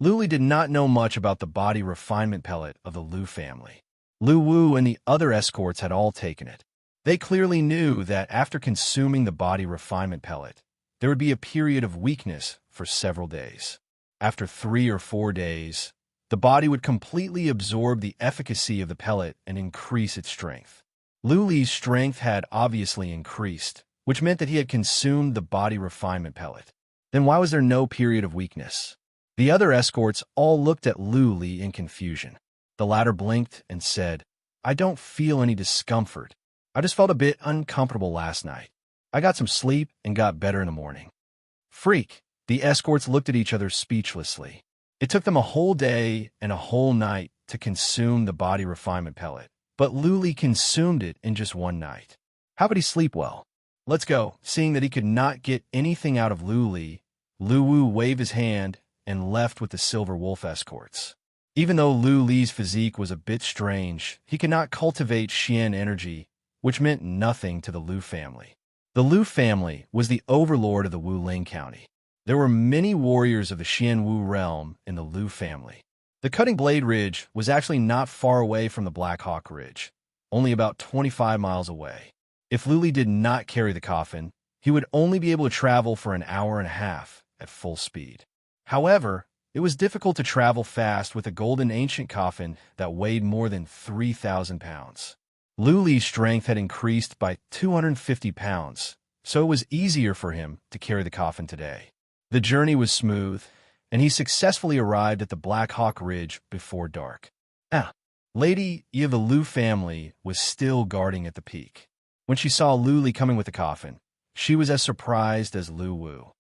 Luli did not know much about the body refinement pellet of the Liu family. Lu Wu and the other escorts had all taken it. They clearly knew that after consuming the body refinement pellet, there would be a period of weakness for several days. After 3 or 4 days, the body would completely absorb the efficacy of the pellet and increase its strength. Luli's strength had obviously increased, which meant that he had consumed the body refinement pellet. Then why was there no period of weakness? The other escorts all looked at Luli in confusion. The latter blinked and said, "I don't feel any discomfort. I just felt a bit uncomfortable last night. I got some sleep and got better in the morning." Freak! The escorts looked at each other speechlessly. It took them a whole day and a whole night to consume the body refinement pellet, but Luli consumed it in just one night. How could he sleep well? "Let's go." Seeing that he could not get anything out of Luli, Lu Wu waved his hand and left with the silver wolf escorts. Even though Luli's physique was a bit strange, he could not cultivate Xian energy, which meant nothing to the Liu family. The Liu family was the overlord of the Wuling County. There were many warriors of the Xian Wu realm in the Liu family. The Cutting Blade Ridge was actually not far away from the Black Hawk Ridge, only about 25 miles away. If Luli did not carry the coffin, he would only be able to travel for an hour and a half at full speed. However, it was difficult to travel fast with a golden ancient coffin that weighed more than 3,000 pounds. Luli's strength had increased by 250 pounds, so it was easier for him to carry the coffin today. The journey was smooth, and he successfully arrived at the Black Hawk Ridge before dark. Lady Yi of the Liu family was still guarding at the peak. When she saw Luli coming with the coffin, she was as surprised as Lu Wu.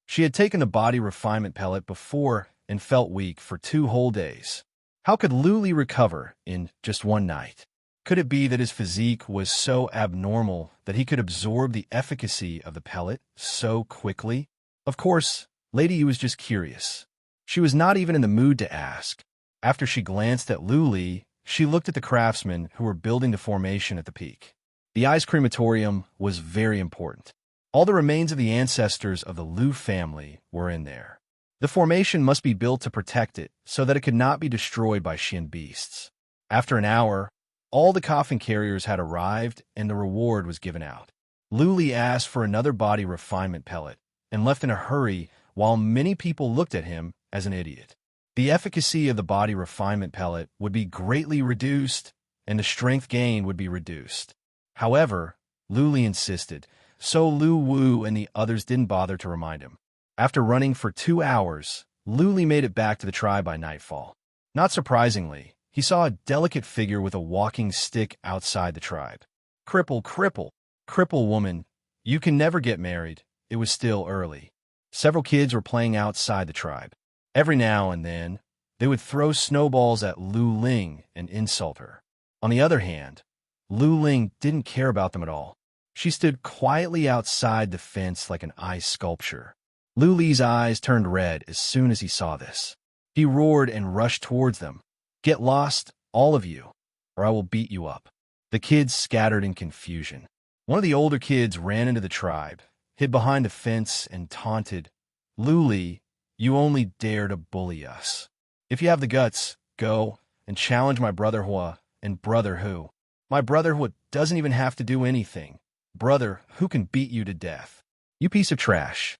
She had taken the body refinement pellet before and felt weak for 2 whole days. How could Luli recover in just one night? Could it be that his physique was so abnormal that he could absorb the efficacy of the pellet so quickly? Of course, Lady Yu was just curious. She was not even in the mood to ask. After she glanced at Luli, she looked at the craftsmen who were building the formation at the peak. The ice crematorium was very important. All the remains of the ancestors of the Liu family were in there. The formation must be built to protect it so that it could not be destroyed by Xian beasts. After an hour, all the coffin carriers had arrived and the reward was given out. Luli asked for another body refinement pellet and left in a hurry while many people looked at him as an idiot. The efficacy of the body refinement pellet would be greatly reduced and the strength gain would be reduced. However, Luli insisted, so Lu Wu and the others didn't bother to remind him. After running for 2 hours, Luli made it back to the tribe by nightfall. Not surprisingly, he saw a delicate figure with a walking stick outside the tribe. "Cripple, cripple, cripple woman, you can never get married." It was still early. Several kids were playing outside the tribe. Every now and then, they would throw snowballs at Lu Ling and insult her. On the other hand, Lu Ling didn't care about them at all. She stood quietly outside the fence like an ice sculpture. Lu Li's eyes turned red as soon as he saw this. He roared and rushed towards them. "Get lost, all of you, or I will beat you up." The kids scattered in confusion. One of the older kids ran into the tribe, hid behind the fence, and taunted, "Lu Li, you only dare to bully us. If you have the guts, go and challenge my brother Hua and brother Hu. My brother Hua doesn't even have to do anything. Brother Hu can beat you to death. You piece of trash."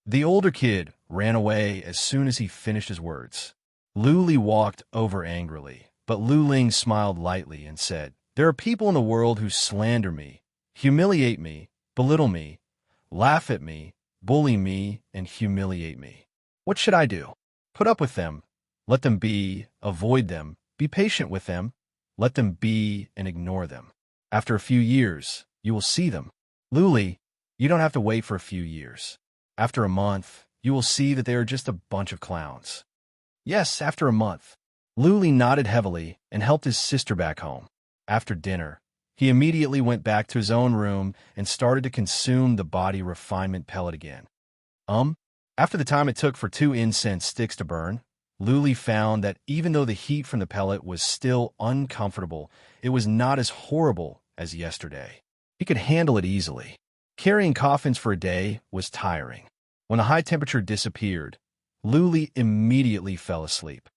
The older kid ran away as soon as he finished his words. Lu Li walked over angrily, but Lu Ling smiled lightly and said, "There are people in the world who slander me, humiliate me, belittle me, laugh at me, bully me, and humiliate me. What should I do? Put up with them, let them be, avoid them, be patient with them, let them be, and ignore them. After a few years, you will see them. Lu Li, you don't have to wait for a few years. After a month, you will see that they are just a bunch of clowns." Yes, after a month. Lu Li nodded heavily and helped his sister back home. After dinner, he immediately went back to his own room and started to consume the body refinement pellet again. After the time it took for 2 incense sticks to burn, Lu Li found that even though the heat from the pellet was still uncomfortable, it was not as horrible as yesterday. He could handle it easily. Carrying coffins for a day was tiring. When the high temperature disappeared, Lu Li immediately fell asleep.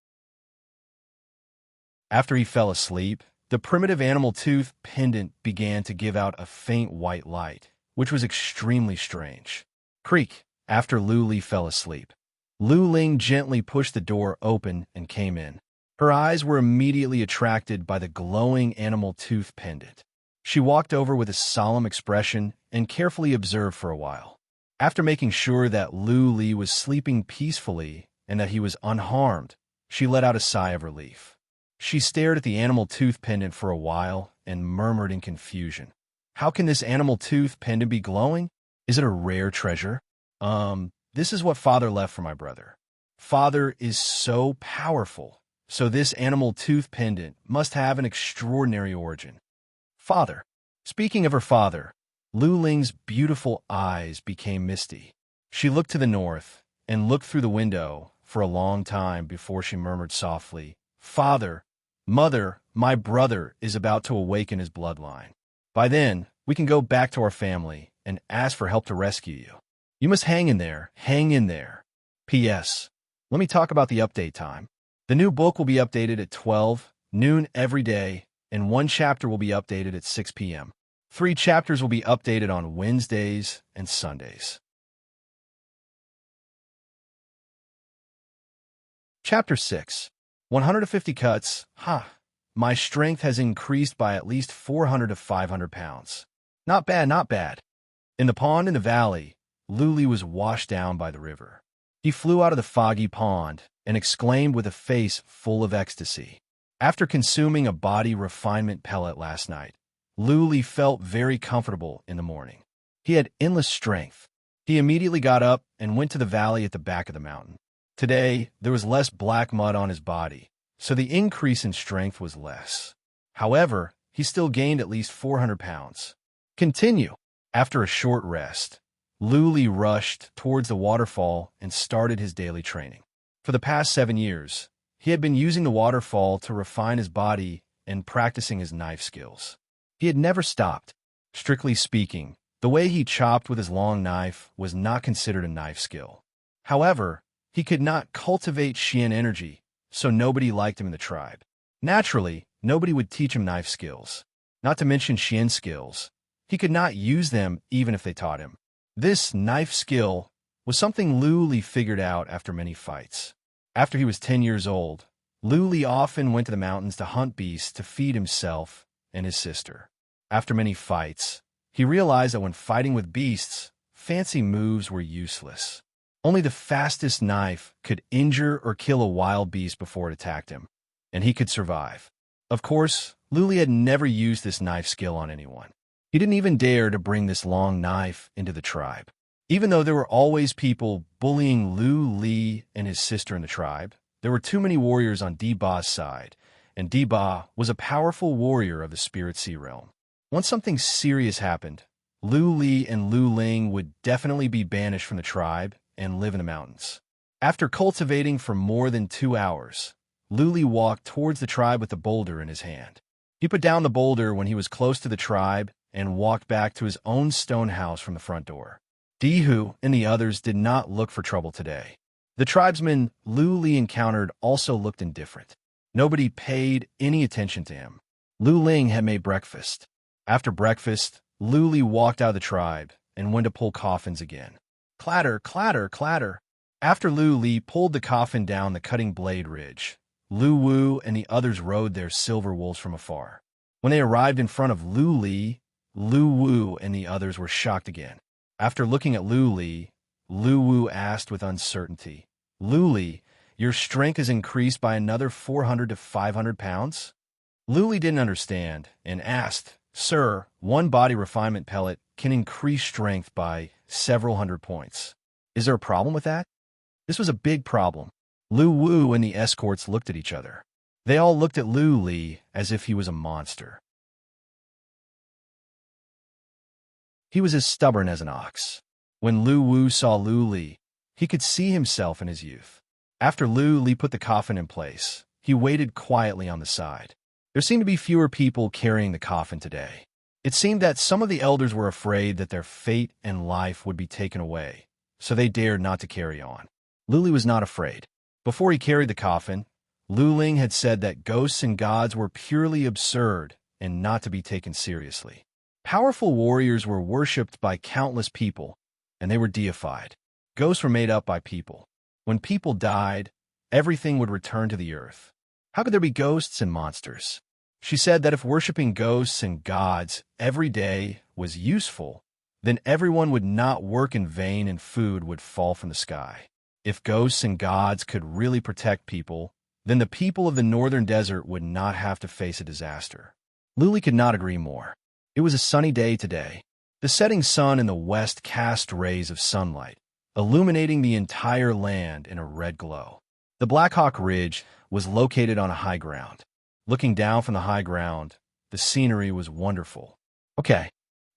After he fell asleep, the primitive animal tooth pendant began to give out a faint white light, which was extremely strange. Creak! After Lu Li fell asleep, Lu Ling gently pushed the door open and came in. Her eyes were immediately attracted by the glowing animal tooth pendant. She walked over with a solemn expression and carefully observed for a while. After making sure that Lu Li was sleeping peacefully and that he was unharmed, she let out a sigh of relief. She stared at the animal tooth pendant for a while and murmured in confusion, "How can this animal tooth pendant be glowing? Is it a rare treasure? This is what Father left for my brother. Father is so powerful, so this animal tooth pendant must have an extraordinary origin." Father. Speaking of her father, Lu Ling's beautiful eyes became misty. She looked to the north and looked through the window for a long time before she murmured softly, "Father, Mother, my brother is about to awaken his bloodline. By then, we can go back to our family and ask for help to rescue you. You must hang in there, hang in there. P.S. Let me talk about the update time. The new book will be updated at 12 noon every day, and 1 chapter will be updated at 6 p.m. 3 chapters will be updated on Wednesdays and Sundays. Chapter 6. 150 cuts. My strength has increased by at least 400 to 500 pounds. Not bad, not bad. In the pond in the valley, Lu Li was washed down by the river. He flew out of the foggy pond and exclaimed with a face full of ecstasy. After consuming a body refinement pellet last night, Lu Li felt very comfortable in the morning. He had endless strength. He immediately got up and went to the valley at the back of the mountain. Today, there was less black mud on his body, so the increase in strength was less. However, he still gained at least 400 pounds. Continue. After a short rest, Lu Li rushed towards the waterfall and started his daily training. For the past 7 years, he had been using the waterfall to refine his body and practicing his knife skills. He had never stopped. Strictly speaking, the way he chopped with his long knife was not considered a knife skill. However, he could not cultivate Xian energy, so nobody liked him in the tribe. Naturally, nobody would teach him knife skills. Not to mention Xian skills. He could not use them even if they taught him. This knife skill was something Lu Li figured out after many fights. After he was 10 years old, Lu Li often went to the mountains to hunt beasts to feed himself and his sister. After many fights, he realized that when fighting with beasts, fancy moves were useless. Only the fastest knife could injure or kill a wild beast before it attacked him, and he could survive. Of course, Lu Li had never used this knife skill on anyone. He didn't even dare to bring this long knife into the tribe. Even though there were always people bullying Lu Li and his sister in the tribe, there were too many warriors on Di Ba's side, and Deba was a powerful warrior of the spirit sea realm. Once something serious happened, Lu Li and Lu Ling would definitely be banished from the tribe and live in the mountains. After cultivating for more than 2 hours, Lu Li walked towards the tribe with a boulder in his hand. He put down the boulder when he was close to the tribe and walked back to his own stone house from the front door. Dihu and the others did not look for trouble today. The tribesmen Lu Li encountered also looked indifferent. Nobody paid any attention to him. Lu Ling had made breakfast. After breakfast, Lu Li walked out of the tribe and went to pull coffins again. Clatter, clatter, clatter. After Lu Li pulled the coffin down the cutting blade ridge, Lu Wu and the others rode their silver wolves from afar. When they arrived in front of Lu Li, Lu Wu and the others were shocked again. After looking at Lu Li, Lu Wu asked with uncertainty, "Lu Li, your strength has increased by another 400 to 500 pounds?" Lu Li didn't understand and asked, "Sir, one body refinement pellet can increase strength by several hundred points. Is there a problem with that?" This was a big problem. Lu Wu and the escorts looked at each other. They all looked at Lu Li as if he was a monster. He was as stubborn as an ox. When Lu Wu saw Lu Li, he could see himself in his youth. After Lu Li put the coffin in place, he waited quietly on the side. There seemed to be fewer people carrying the coffin today. It seemed that some of the elders were afraid that their fate and life would be taken away, so they dared not to carry on. Lu Li was not afraid. Before he carried the coffin, Lu Ling had said that ghosts and gods were purely absurd and not to be taken seriously. Powerful warriors were worshipped by countless people, and they were deified. Ghosts were made up by people. When people died, everything would return to the earth. How could there be ghosts and monsters? She said that if worshipping ghosts and gods every day was useful, then everyone would not work in vain and food would fall from the sky. If ghosts and gods could really protect people, then the people of the northern desert would not have to face a disaster. Lu Li could not agree more. It was a sunny day today. The setting sun in the west cast rays of sunlight, illuminating the entire land in a red glow. The Black Hawk Ridge was located on a high ground. Looking down from the high ground, the scenery was wonderful. Okay.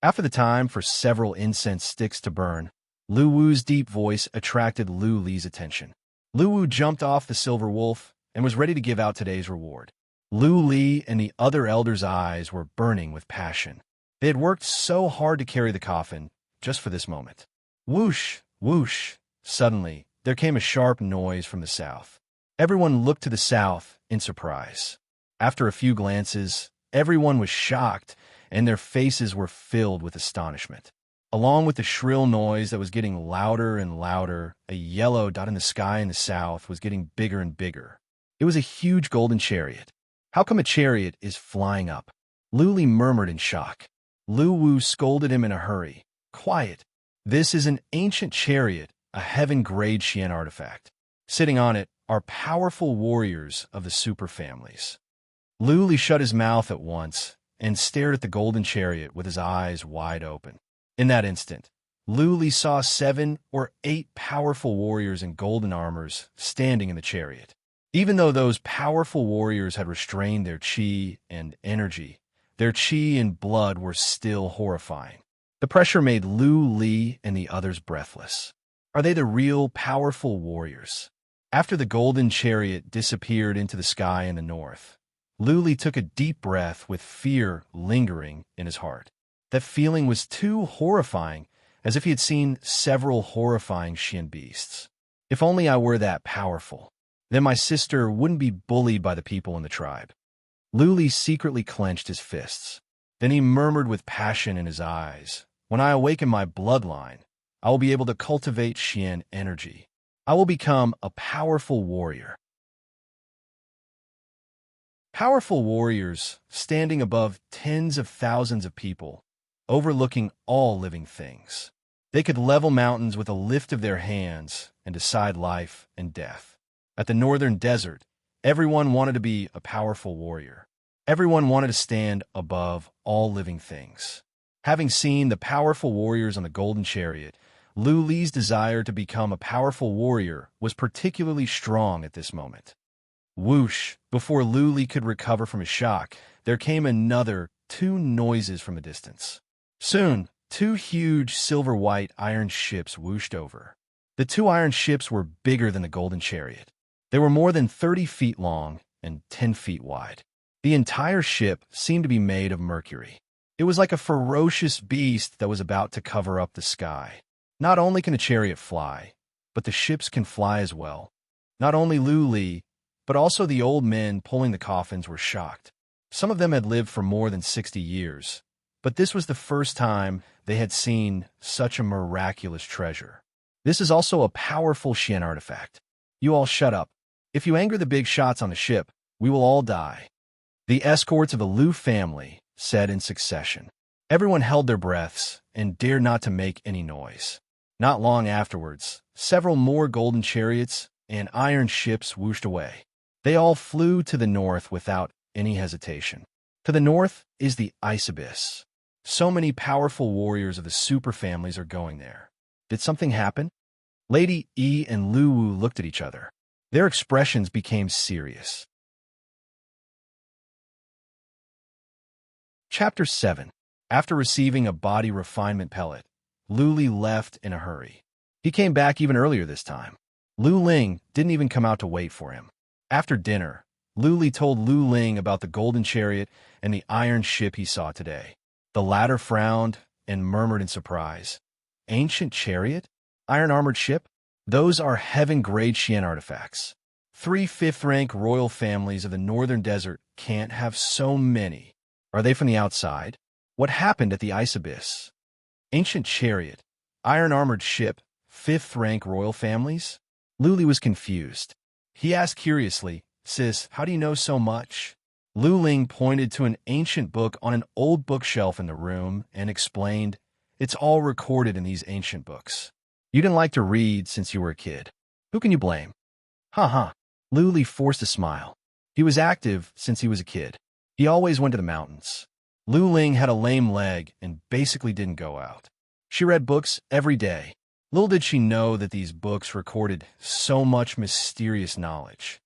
After the time for several incense sticks to burn, Lu Wu's deep voice attracted Lu Li's attention. Lu Wu jumped off the silver wolf and was ready to give out today's reward. Lu Li and the other elders' eyes were burning with passion. They had worked so hard to carry the coffin just for this moment. Whoosh, whoosh. Suddenly, there came a sharp noise from the south. Everyone looked to the south in surprise. After a few glances, everyone was shocked, and their faces were filled with astonishment. Along with the shrill noise that was getting louder and louder, a yellow dot in the sky in the south was getting bigger and bigger. It was a huge golden chariot. How come a chariot is flying up? Lu Li murmured in shock. Lu Wu scolded him in a hurry. Quiet. This is an ancient chariot, a heaven-grade Xian artifact. Sitting on it are powerful warriors of the super families. Lu Li shut his mouth at once and stared at the golden chariot with his eyes wide open. In that instant, Lu Li saw 7 or 8 powerful warriors in golden armors standing in the chariot. Even though those powerful warriors had restrained their qi and energy, their qi and blood were still horrifying. The pressure made Lu Li and the others breathless. Are they the real powerful warriors? After the golden chariot disappeared into the sky in the north, Lu Li took a deep breath with fear lingering in his heart. That feeling was too horrifying, as if he had seen several horrifying Xian beasts. If only I were that powerful. Then my sister wouldn't be bullied by the people in the tribe. Lu Li secretly clenched his fists. Then he murmured with passion in his eyes, "When I awaken my bloodline, I will be able to cultivate Xian energy. I will become a powerful warrior." Powerful warriors standing above tens of thousands of people, overlooking all living things. They could level mountains with a lift of their hands and decide life and death. At the northern desert, everyone wanted to be a powerful warrior. Everyone wanted to stand above all living things. Having seen the powerful warriors on the golden chariot, Lu Li's desire to become a powerful warrior was particularly strong at this moment. Whoosh! Before Luli could recover from his shock, there came another two noises from a distance. Soon, two huge silver-white iron ships whooshed over. The two iron ships were bigger than the golden chariot. They were more than 30 feet long and 10 feet wide. The entire ship seemed to be made of mercury. It was like a ferocious beast that was about to cover up the sky. Not only can a chariot fly, but the ships can fly as well. Not only Luli, but also the old men pulling the coffins were shocked. Some of them had lived for more than 60 years, but this was the first time they had seen such a miraculous treasure. This is also a powerful Xian artifact. You all shut up. If you anger the big shots on the ship, we will all die. The escorts of the Lu family said in succession. Everyone held their breaths and dared not to make any noise. Not long afterwards, several more golden chariots and iron ships whooshed away. They all flew to the north without any hesitation. To the north is the ice abyss. So many powerful warriors of the super families are going there. Did something happen? Lady Yi and Lu Wu looked at each other. Their expressions became serious. Chapter 7. After receiving a body refinement pellet, Lu Li left in a hurry. He came back even earlier this time. Lu Ling didn't even come out to wait for him. After dinner, Lu Li told Lu Ling about the golden chariot and the iron ship he saw today. The latter frowned and murmured in surprise. Ancient chariot? Iron-armored ship? Those are heaven-grade Xian artifacts. 3 fifth-rank royal families of the northern desert can't have so many. Are they from the outside? What happened at the ice abyss? Ancient chariot, iron-armored ship, 5th-rank royal families? Lu Li was confused. He asked curiously, Sis, how do you know so much? Lu Ling pointed to an ancient book on an old bookshelf in the room and explained, It's all recorded in these ancient books. You didn't like to read since you were a kid. Who can you blame? Ha. Lu Li forced a smile. He was active since he was a kid. He always went to the mountains. Lu Ling had a lame leg and basically didn't go out. She read books every day. Little did she know that these books recorded so much mysterious knowledge.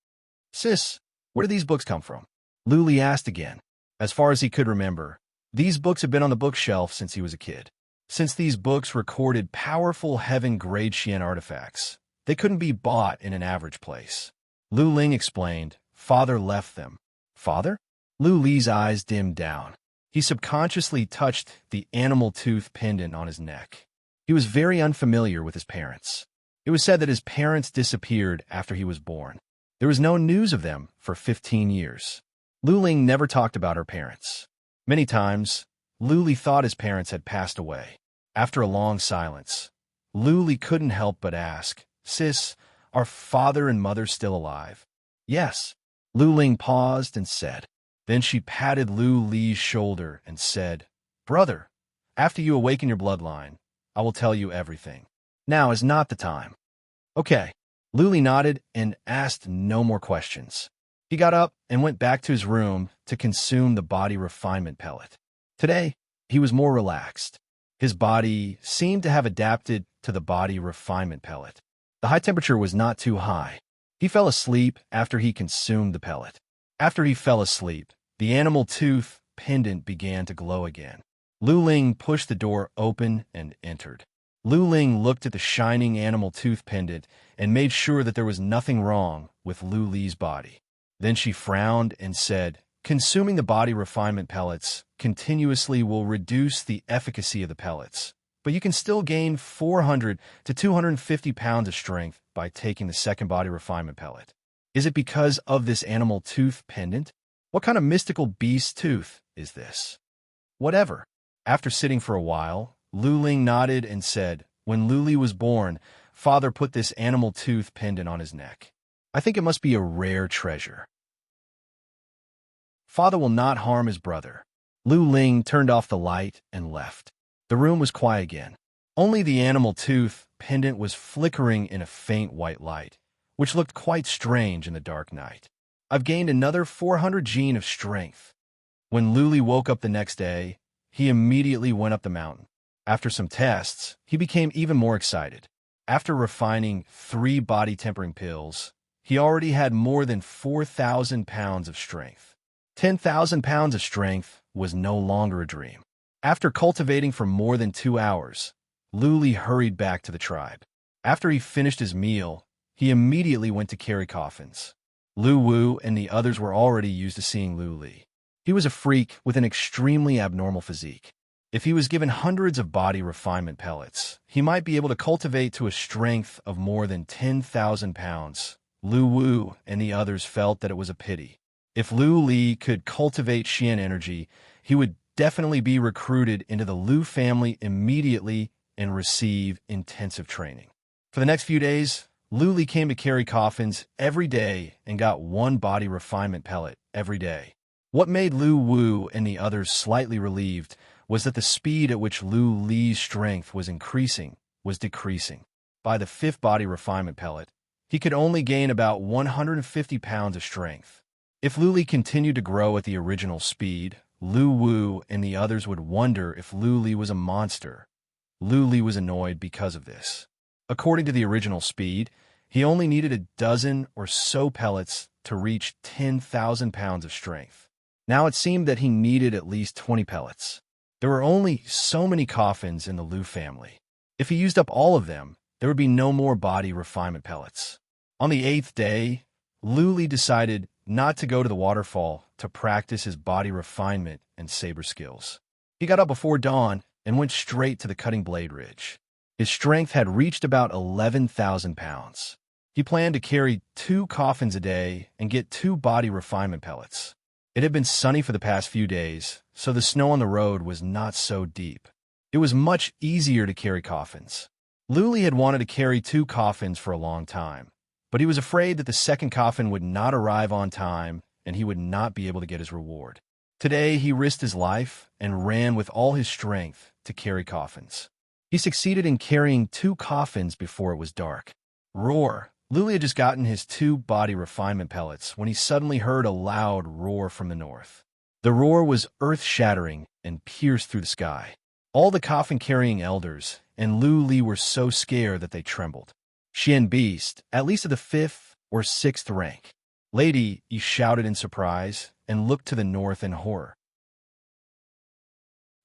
Sis, where did these books come from? Lu Li asked again. As far as he could remember, these books had been on the bookshelf since he was a kid. Since these books recorded powerful heaven-grade Xian artifacts, they couldn't be bought in an average place. Lu Ling explained, Father left them. Father? Lu Li's eyes dimmed down. He subconsciously touched the animal tooth pendant on his neck. He was very unfamiliar with his parents. It was said that his parents disappeared after he was born. There was no news of them for 15 years. Lu Ling never talked about her parents. Many times, Lu Li thought his parents had passed away. After a long silence, Lu Li couldn't help but ask, Sis, are father and mother still alive? Yes. Lu Ling paused and said. Then she patted Lu Li's shoulder and said, Brother, after you awaken your bloodline, I will tell you everything. Now is not the time. Okay. Lu Li nodded and asked no more questions. He got up and went back to his room to consume the body refinement pellet. Today, he was more relaxed. His body seemed to have adapted to the body refinement pellet. The high temperature was not too high. He fell asleep after he consumed the pellet. After he fell asleep, the animal tooth pendant began to glow again. Lu Ling pushed the door open and entered. Lu Ling looked at the shining animal tooth pendant and made sure that there was nothing wrong with Lu Li's body. Then she frowned and said, Consuming the body refinement pellets continuously will reduce the efficacy of the pellets, but you can still gain 400 to 250 pounds of strength by taking the second body refinement pellet. Is it because of this animal tooth pendant? What kind of mystical beast tooth is this? Whatever. After sitting for a while, Lu Ling nodded and said, When Lu Li was born, Father put this animal tooth pendant on his neck. I think it must be a rare treasure. Father will not harm his brother. Lu Ling turned off the light and left. The room was quiet again. Only the animal tooth pendant was flickering in a faint white light, which looked quite strange in the dark night. I've gained another 400 gene of strength. When Lu Li woke up the next day, he immediately went up the mountain. After some tests, he became even more excited. After refining 3 body tempering pills, he already had more than 4,000 pounds of strength. 10,000 pounds of strength was no longer a dream. After cultivating for more than 2 hours, Luli hurried back to the tribe. After he finished his meal, he immediately went to carry coffins. Lu Wu and the others were already used to seeing Luli. He was a freak with an extremely abnormal physique. If he was given hundreds of body refinement pellets, he might be able to cultivate to a strength of more than 10,000 pounds. Lu Wu and the others felt that it was a pity. If Lu Li could cultivate Xian energy, he would definitely be recruited into the Lu family immediately and receive intensive training. For the next few days, Lu Li came to carry coffins every day and got 1 body refinement pellet every day. What made Lu Wu and the others slightly relieved was that the speed at which Lu Li's strength was increasing was decreasing. By the 5th body refinement pellet, he could only gain about 150 pounds of strength. If Lu Li continued to grow at the original speed, Lu Wu and the others would wonder if Lu Li was a monster. Lu Li was annoyed because of this. According to the original speed, he only needed a dozen or so pellets to reach 10,000 pounds of strength. Now it seemed that he needed at least 20 pellets. There were only so many coffins in the Lu family. If he used up all of them, there would be no more body refinement pellets. On the 8th day, Lu Li decided not to go to the waterfall to practice his body refinement and saber skills. He got up before dawn and went straight to the cutting blade ridge. His strength had reached about 11,000 pounds. He planned to carry 2 coffins a day and get 2 body refinement pellets. It had been sunny for the past few days, so the snow on the road was not so deep. It was much easier to carry coffins. Lu Li had wanted to carry 2 coffins for a long time, but he was afraid that the second coffin would not arrive on time and he would not be able to get his reward. Today, he risked his life and ran with all his strength to carry coffins. He succeeded in carrying 2 coffins before it was dark. Roar! Lu Li had just gotten his 2 body refinement pellets when he suddenly heard a loud roar from the north. The roar was earth-shattering and pierced through the sky. All the coffin-carrying elders and Lu Li were so scared that they trembled. Xian Beast, at least of the 5th or 6th rank. Lady, he shouted in surprise and looked to the north in horror.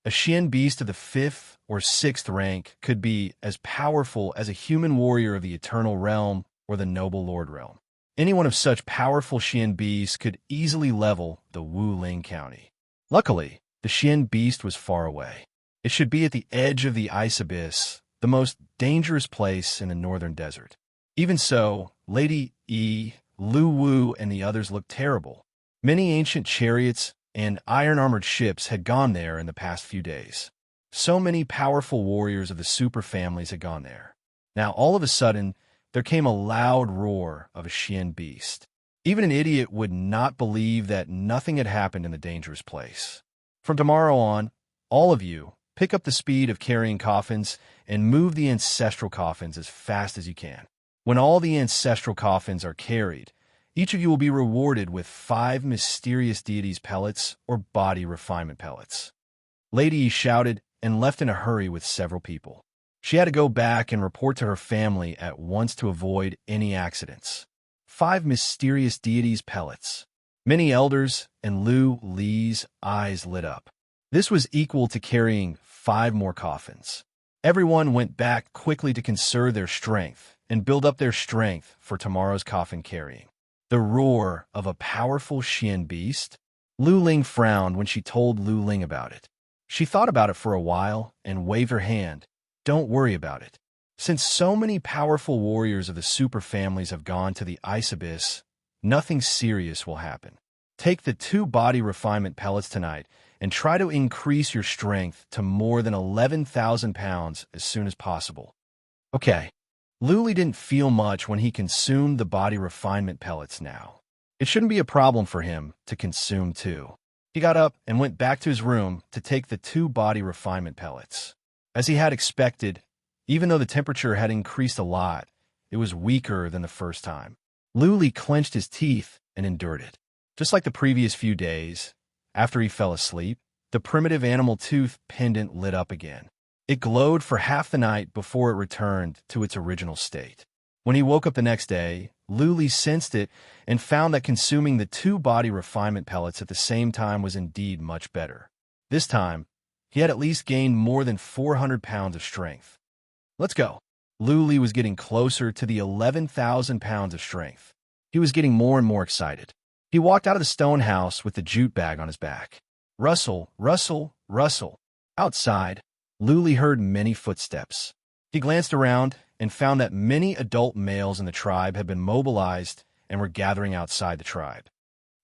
A Xian Beast of the 5th or 6th rank could be as powerful as a human warrior of the Eternal Realm or the Noble Lord Realm. Anyone of such powerful Xian Beasts could easily level the Wuling County. Luckily, the Xian Beast was far away. It should be at the edge of the ice abyss, the most dangerous place in the northern desert. Even so, Lady Yi, Lu Wu, and the others looked terrible. Many ancient chariots and iron-armored ships had gone there in the past few days. So many powerful warriors of the super families had gone there. Now, all of a sudden, there came a loud roar of a Xian Beast. Even an idiot would not believe that nothing had happened in the dangerous place. From tomorrow on, all of you, pick up the speed of carrying coffins and move the ancestral coffins as fast as you can. When all the ancestral coffins are carried, each of you will be rewarded with 5 mysterious deities pellets or body refinement pellets. Lady shouted and left in a hurry with several people. She had to go back and report to her family at once to avoid any accidents. 5 mysterious deities pellets. Many elders and Lu Li's eyes lit up. This was equal to carrying 5 more coffins. Everyone went back quickly to conserve their strength and build up their strength for tomorrow's coffin carrying. The roar of a powerful Xian Beast? Lu Ling frowned when she told Lu Ling about it. She thought about it for a while and waved her hand. Don't worry about it. Since so many powerful warriors of the super families have gone to the ice abyss, nothing serious will happen. Take the 2 body refinement pellets tonight and try to increase your strength to more than 11,000 pounds as soon as possible. Okay. Lu Li didn't feel much when he consumed the body refinement pellets now. It shouldn't be a problem for him to consume 2. He got up and went back to his room to take the 2 body refinement pellets. As he had expected, even though the temperature had increased a lot, it was weaker than the first time. Lu Li clenched his teeth and endured it. Just like the previous few days, after he fell asleep, the primitive animal tooth pendant lit up again. It glowed for half the night before it returned to its original state. When he woke up the next day, Luli sensed it and found that consuming the 2 body refinement pellets at the same time was indeed much better. This time, he had at least gained more than 400 pounds of strength. Let's go. Luli was getting closer to the 11,000 pounds of strength. He was getting more and more excited. He walked out of the stone house with the jute bag on his back. Rustle, rustle, rustle. Outside, Luli heard many footsteps. He glanced around and found that many adult males in the tribe had been mobilized and were gathering outside the tribe.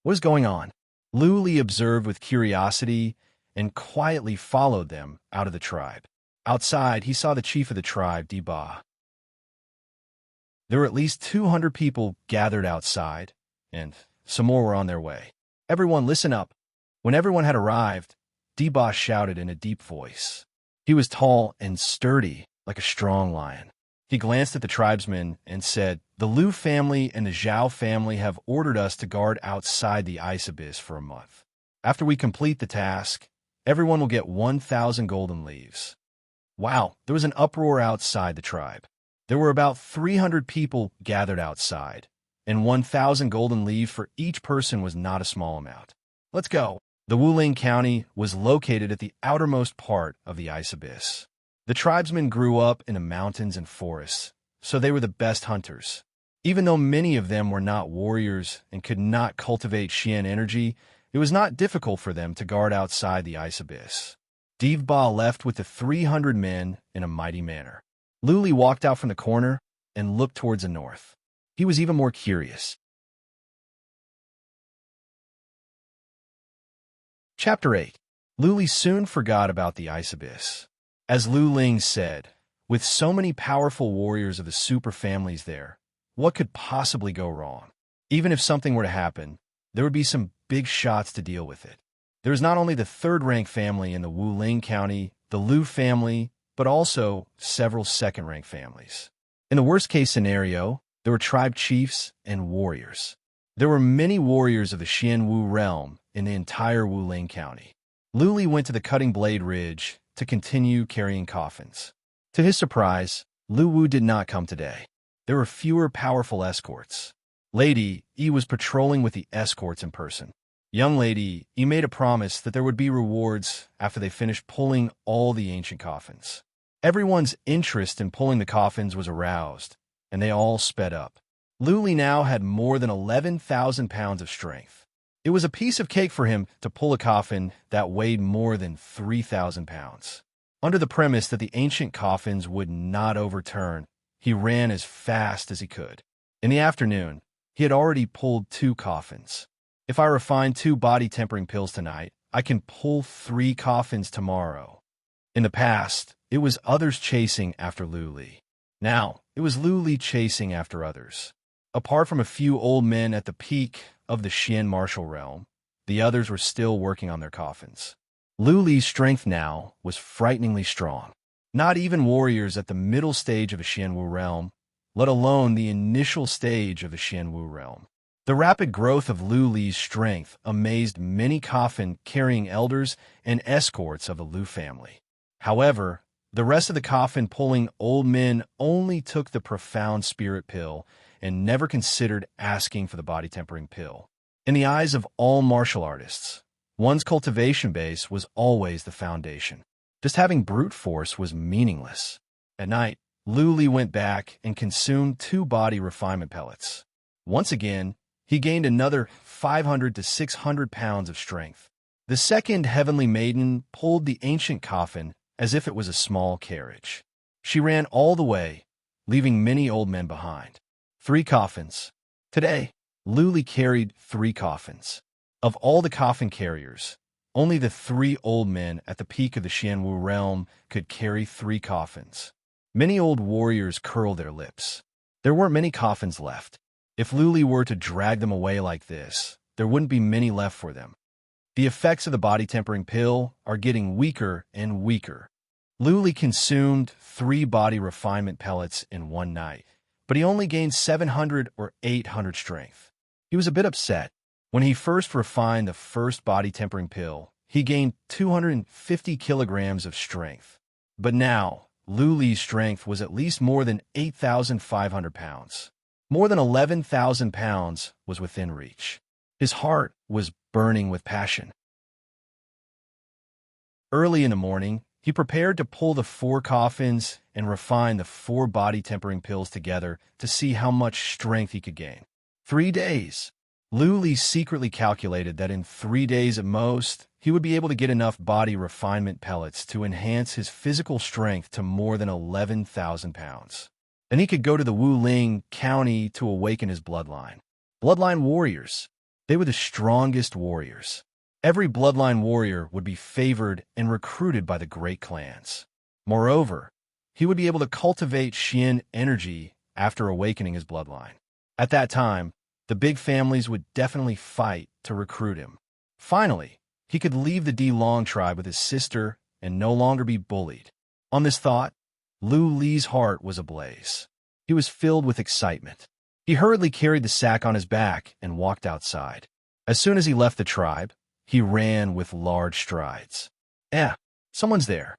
What is going on? Luli observed with curiosity and quietly followed them out of the tribe. Outside, he saw the chief of the tribe, Deba. There were at least 200 people gathered outside, and some more were on their way. Everyone, listen up. When everyone had arrived, Deba shouted in a deep voice. He was tall and sturdy, like a strong lion. He glanced at the tribesmen and said, "The Lu family and the Zhao family have ordered us to guard outside the ice abyss for a month. After we complete the task, everyone will get 1,000 golden leaves." Wow, there was an uproar outside the tribe. There were about 300 people gathered outside, and 1,000 golden leaves for each person was not a small amount. Let's go. The Wuling County was located at the outermost part of the ice abyss. The tribesmen grew up in the mountains and forests, so they were the best hunters. Even though many of them were not warriors and could not cultivate Xian energy, it was not difficult for them to guard outside the ice abyss. Devba left with the 300 men in a mighty manner. Luli walked out from the corner and looked towards the north. He was even more curious. Chapter 8. Luli soon forgot about the ice abyss. As Lu Ling said, with so many powerful warriors of the super families there, what could possibly go wrong? Even if something were to happen, there would be some big shots to deal with it. There is not only the third-rank family in the Wuling County, the Lu family, but also several second-rank families. In the worst-case scenario, there were tribe chiefs and warriors. There were many warriors of the Xianwu realm in the entire Wuling County. Luli went to the Cutting Blade Ridge to continue carrying coffins. To his surprise, Lu Wu did not come today. There were fewer powerful escorts. Lady Yi was patrolling with the escorts in person. Young Lady Yi made a promise that there would be rewards after they finished pulling all the ancient coffins. Everyone's interest in pulling the coffins was aroused, and they all sped up. Luli now had more than 11,000 pounds of strength. It was a piece of cake for him to pull a coffin that weighed more than 3,000 pounds. Under the premise that the ancient coffins would not overturn, he ran as fast as he could. In the afternoon, he had already pulled 2 coffins. If I refine 2 body-tempering pills tonight, I can pull 3 coffins tomorrow. In the past, it was others chasing after Luli. Now, it was Luli chasing after others. Apart from a few old men at the peak of the Xian martial realm, the others were still working on their coffins. Luli's strength now was frighteningly strong. Not even warriors at the middle stage of the Xianwu realm, let alone the initial stage of the Xianwu realm. The rapid growth of Luli's strength amazed many coffin-carrying elders and escorts of the Lu family. However, the rest of the coffin-pulling old men only took the profound spirit pill and never considered asking for the body-tempering pill. In the eyes of all martial artists, one's cultivation base was always the foundation. Just having brute force was meaningless. At night, Luli went back and consumed 2 body refinement pellets. Once again, he gained another 500 to 600 pounds of strength. The second heavenly maiden pulled the ancient coffin as if it was a small carriage. She ran all the way, leaving many old men behind. 3 coffins. Today, Luli carried 3 coffins. Of all the coffin carriers, only the 3 old men at the peak of the Xianwu realm could carry 3 coffins. Many old warriors curled their lips. There weren't many coffins left. If Luli were to drag them away like this, there wouldn't be many left for them. The effects of the body-tempering pill are getting weaker and weaker. Luli consumed 3 body refinement pellets in one night, but he only gained 700 or 800 strength. He was a bit upset. When he first refined the first body-tempering pill, he gained 250 kilograms of strength. But now, Lu Li's strength was at least more than 8,500 pounds. More than 11,000 pounds was within reach. His heart was burning with passion. Early in the morning, he prepared to pull the 4 coffins and refine the 4 body-tempering pills together to see how much strength he could gain. 3 days. Lu Li secretly calculated that in 3 days at most, he would be able to get enough body refinement pellets to enhance his physical strength to more than 11,000 pounds. Then he could go to the Wuling County to awaken his bloodline. Bloodline warriors. They were the strongest warriors. Every bloodline warrior would be favored and recruited by the great clans. Moreover, he would be able to cultivate Xian energy after awakening his bloodline. At that time, the big families would definitely fight to recruit him. Finally, he could leave the Long tribe with his sister and no longer be bullied. On this thought, Lu Li's heart was ablaze. He was filled with excitement. He hurriedly carried the sack on his back and walked outside. As soon as he left the tribe, he ran with large strides. Someone's there.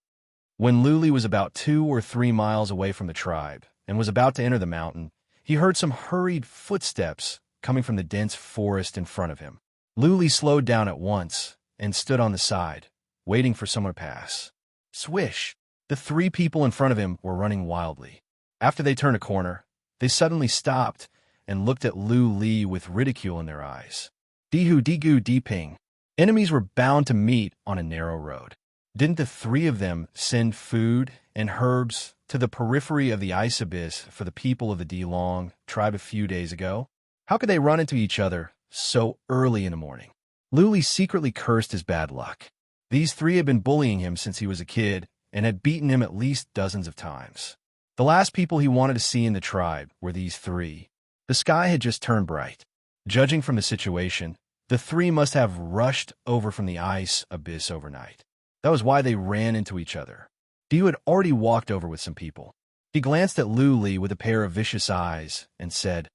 When Lu Li was about 2 or 3 miles away from the tribe and was about to enter the mountain, he heard some hurried footsteps coming from the dense forest in front of him. Lu Li slowed down at once and stood on the side, waiting for someone to pass. Swish! The 3 people in front of him were running wildly. After they turned a corner, they suddenly stopped and looked at Lu Li with ridicule in their eyes. Dihu Digu Diping. Enemies were bound to meet on a narrow road. Didn't the 3 of them send food and herbs to the periphery of the ice abyss for the people of the Long tribe a few days ago? How could they run into each other so early in the morning? Lu Li secretly cursed his bad luck. These 3 had been bullying him since he was a kid and had beaten him at least dozens of times. The last people he wanted to see in the tribe were these 3. The sky had just turned bright. Judging from the situation, the 3 must have rushed over from the ice abyss overnight. That was why they ran into each other. Diu had already walked over with some people. He glanced at Lu Li with a pair of vicious eyes and said,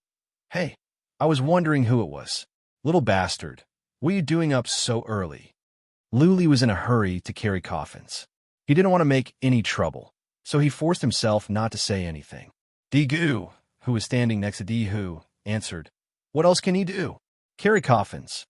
"Hey, I was wondering who it was. Little bastard, what are you doing up so early?" Lu Li was in a hurry to carry coffins. He didn't want to make any trouble, so he forced himself not to say anything. Digu, who was standing next to Dihu, answered, "What else can he do? Carry coffins."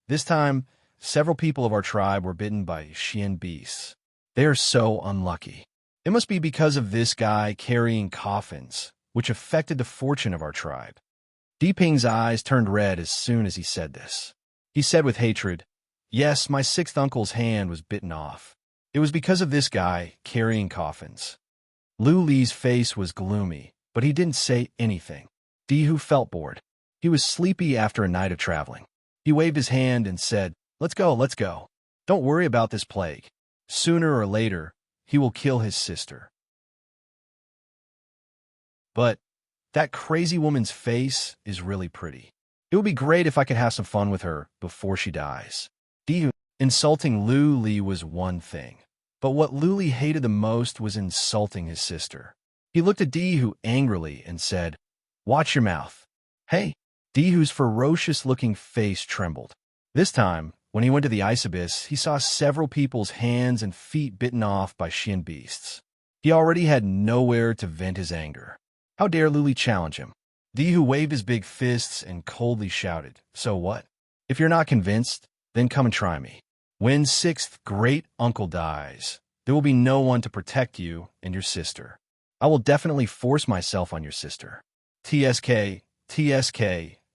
This time, several people of our tribe were bitten by Xian beasts. They are so unlucky. It must be because of this guy carrying coffins, which affected the fortune of our tribe. Diping's eyes turned red as soon as he said this. He said with hatred, "Yes, my 6th uncle's hand was bitten off. It was because of this guy carrying coffins." Lu Li's face was gloomy, but he didn't say anything. Dihu felt bored. He was sleepy after a night of traveling. He waved his hand and said, let's go. Don't worry about this plague. Sooner or later, he will kill his sister." But that crazy woman's face is really pretty. It would be great if I could have some fun with her before she dies. Dihu, insulting Lu Li was one thing, but what Lu Li hated the most was insulting his sister. He looked at Dihu angrily and said, "Watch your mouth." "Hey." Dihu's ferocious-looking face trembled. This time, when he went to the ice abyss, he saw several people's hands and feet bitten off by Xian beasts. He already had nowhere to vent his anger. How dare Lu Li challenge him? Dihu waved his big fists and coldly shouted, "So what? If you're not convinced, then come and try me. When 6th great uncle dies, there will be no one to protect you and your sister. I will definitely force myself on your sister. TSK,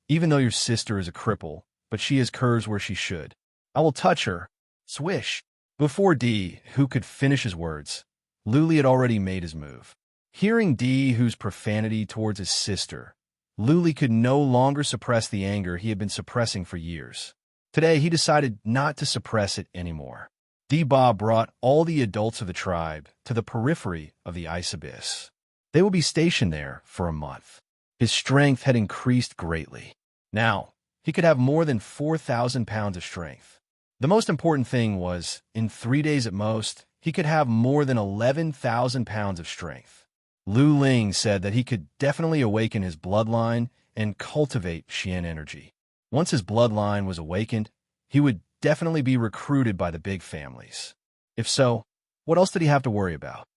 even though your sister is a cripple, but she has curves where she should. I will touch her." Swish! Before Dihu could finish his words, Lu Li had already made his move. Hearing Dihu's profanity towards his sister, Lu Li could no longer suppress the anger he had been suppressing for years. Today, he decided not to suppress it anymore. Ba brought all the adults of the tribe to the periphery of the ice abyss. They would be stationed there for a month. His strength had increased greatly. Now, he could have more than 4,000 pounds of strength. The most important thing was, in 3 days at most, he could have more than 11,000 pounds of strength. Lu Ling said that he could definitely awaken his bloodline and cultivate Xian energy. Once his bloodline was awakened, he would definitely be recruited by the big families. If so, what else did he have to worry about?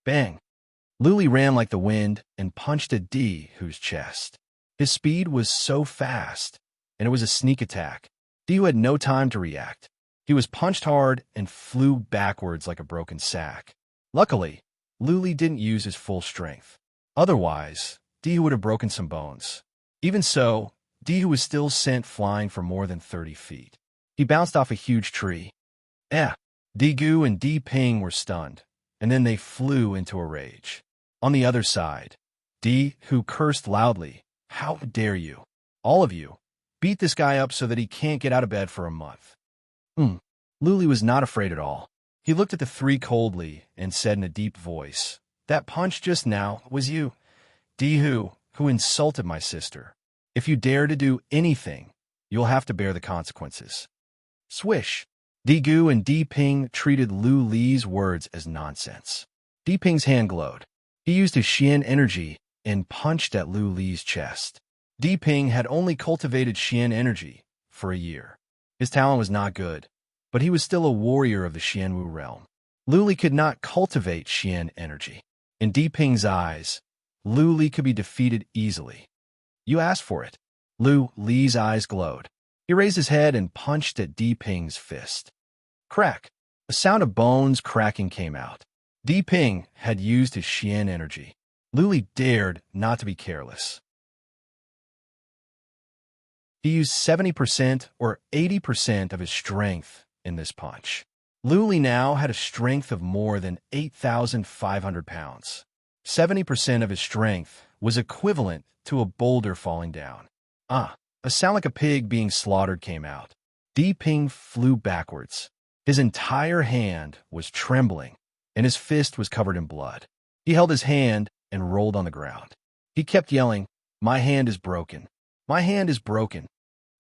Bang! Luli ran like the wind and punched at Di-Hu's chest. His speed was so fast, and it was a sneak attack. Di-Hu had no time to react. He was punched hard and flew backwards like a broken sack. Luckily, Luli didn't use his full strength. Otherwise, Di-Hu would have broken some bones. Even so, Di-Hu was still sent flying for more than 30 feet. He bounced off a huge tree. Di-Gu and Di-Ping were stunned, and then they flew into a rage. On the other side, Di-Hu cursed loudly. How dare you? All of you. Beat this guy up so that he can't get out of bed for a month. Luli was not afraid at all. He looked at the three coldly and said in a deep voice, "That punch just now was you, Di-Hu, who insulted my sister. If you dare to do anything, you'll have to bear the consequences." Swish! Di-Gu and Di-Ping treated Luli's words as nonsense. Di-Ping's hand glowed. He used his Xian energy and punched at Luli's chest. Di-Ping had only cultivated Xian energy for a year. His talent was not good, but he was still a warrior of the Xianwu realm. Luli could not cultivate Xian energy. In Di-Ping's eyes, Luli could be defeated easily. You asked for it. Luli's eyes glowed. He raised his head and punched at Di-Ping's fist. Crack! A sound of bones cracking came out. Di-Ping had used his Xian energy. Luli dared not to be careless. He used 70% or 80% of his strength in this punch. Luli now had a strength of more than 8,500 pounds. 70% of his strength was equivalent to a boulder falling down. A sound like a pig being slaughtered came out. Di-Ping flew backwards. His entire hand was trembling, and his fist was covered in blood. He held his hand and rolled on the ground. He kept yelling, "My hand is broken. My hand is broken."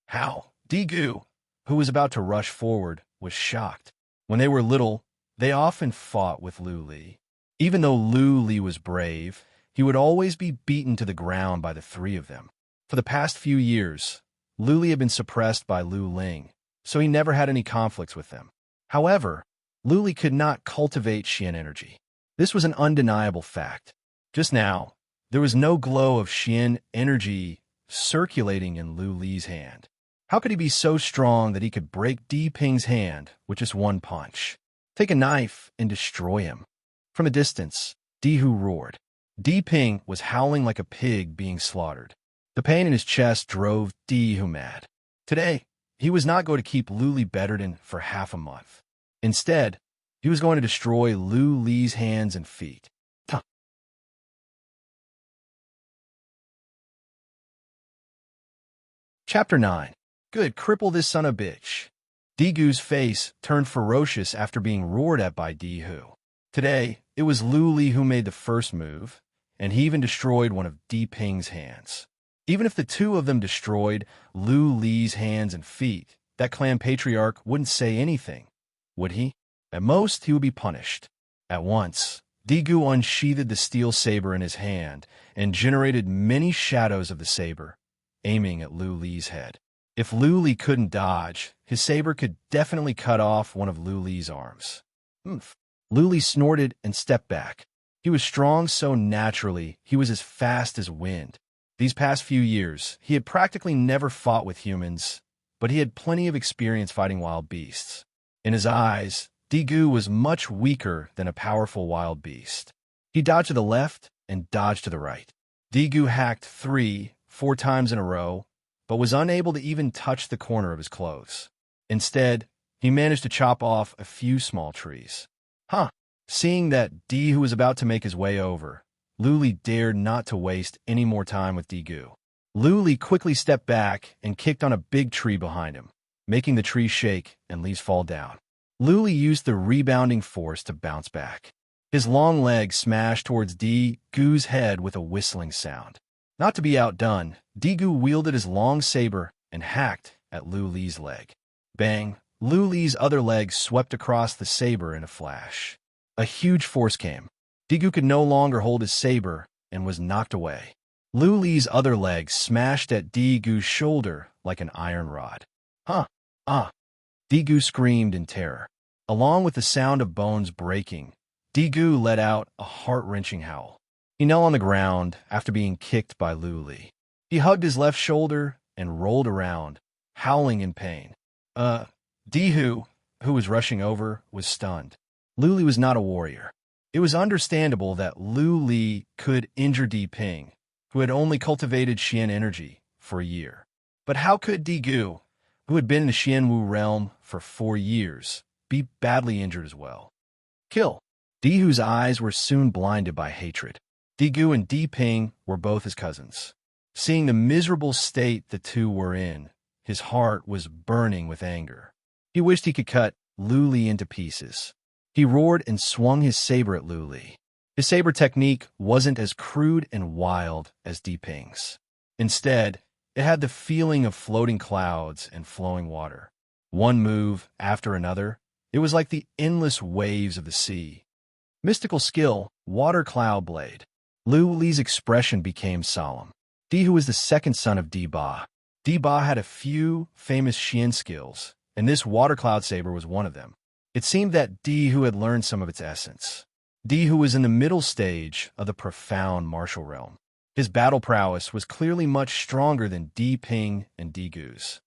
How? Di-Gu, who was about to rush forward, was shocked. When they were little, they often fought with Luli. Even though Luli was brave, he would always be beaten to the ground by the three of them. For the past few years, Luli had been suppressed by Lu Ling, so he never had any conflicts with them. However, Luli could not cultivate Xian energy. This was an undeniable fact. Just now, there was no glow of Xian energy circulating in Luli's hand. How could he be so strong that he could break Di-Ping's hand with just one punch? Take a knife and destroy him. From a distance, Di-Hu roared. Di-Ping was howling like a pig being slaughtered. The pain in his chest drove Di-Hu mad. Today, he was not going to keep Luli bedridden for half a month. Instead, he was going to destroy Luli's hands and feet. Chapter 9. Good, cripple this son of a bitch. Di-Gu's face turned ferocious after being roared at by Di-Hu. Today, it was Luli who made the first move, and he even destroyed one of Di-Ping's hands. Even if the two of them destroyed Luli's hands and feet, that clan patriarch wouldn't say anything, would he? At most, he would be punished. At once, Di-Gu unsheathed the steel saber in his hand and generated many shadows of the saber, aiming at Luli's head. If Luli couldn't dodge, his saber could definitely cut off one of Luli's arms. Luli snorted and stepped back. He was strong so naturally, he was as fast as wind. These past few years, he had practically never fought with humans, but he had plenty of experience fighting wild beasts. In his eyes, Di-Gu was much weaker than a powerful wild beast. He dodged to the left and dodged to the right. Di-Gu hacked 3-4 times in a row, but was unable to even touch the corner of his clothes. Instead, he managed to chop off a few small trees. Seeing that Di-Hu was about to make his way over, Luli dared not to waste any more time with Di-Gu. Luli quickly stepped back and kicked on a big tree behind him, making the tree shake and leaves fall down. Luli used the rebounding force to bounce back. His long legs smashed towards Di-Gu's head with a whistling sound. Not to be outdone, Di-Gu wielded his long saber and hacked at Luli's leg. Bang! Luli's other leg swept across the saber in a flash. A huge force came. Di-Gu could no longer hold his saber and was knocked away. Luli's other leg smashed at Di-Gu's shoulder like an iron rod. Di-Gu screamed in terror. Along with the sound of bones breaking, Digu let out a heart-wrenching howl. He knelt on the ground after being kicked by Lu Li. He hugged his left shoulder and rolled around, howling in pain. Dihu, who was rushing over, was stunned. Lu Li was not a warrior. It was understandable that Lu Li could injure Di Ping, who had only cultivated Xian energy for a year. But how could Digu, who had been in the Xianwu realm for 4 years, be badly injured as well? Kill! Dihu's eyes were soon blinded by hatred. Digu and Di Ping were both his cousins. Seeing the miserable state the two were in, his heart was burning with anger. He wished he could cut Lu Li into pieces. He roared and swung his saber at Lu Li. His saber technique wasn't as crude and wild as Di Ping's. Instead, it had the feeling of floating clouds and flowing water. One move after another, it was like the endless waves of the sea. Mystical skill, water cloud blade. Lu Li's expression became solemn. Dihu was the second son of Di Ba. Di Ba had a few famous Xian skills, and this water cloud saber was one of them. It seemed that Dihu had learned some of its essence. Dihu was in the middle stage of the profound martial realm. His battle prowess was clearly much stronger than Di Ping and Digu's.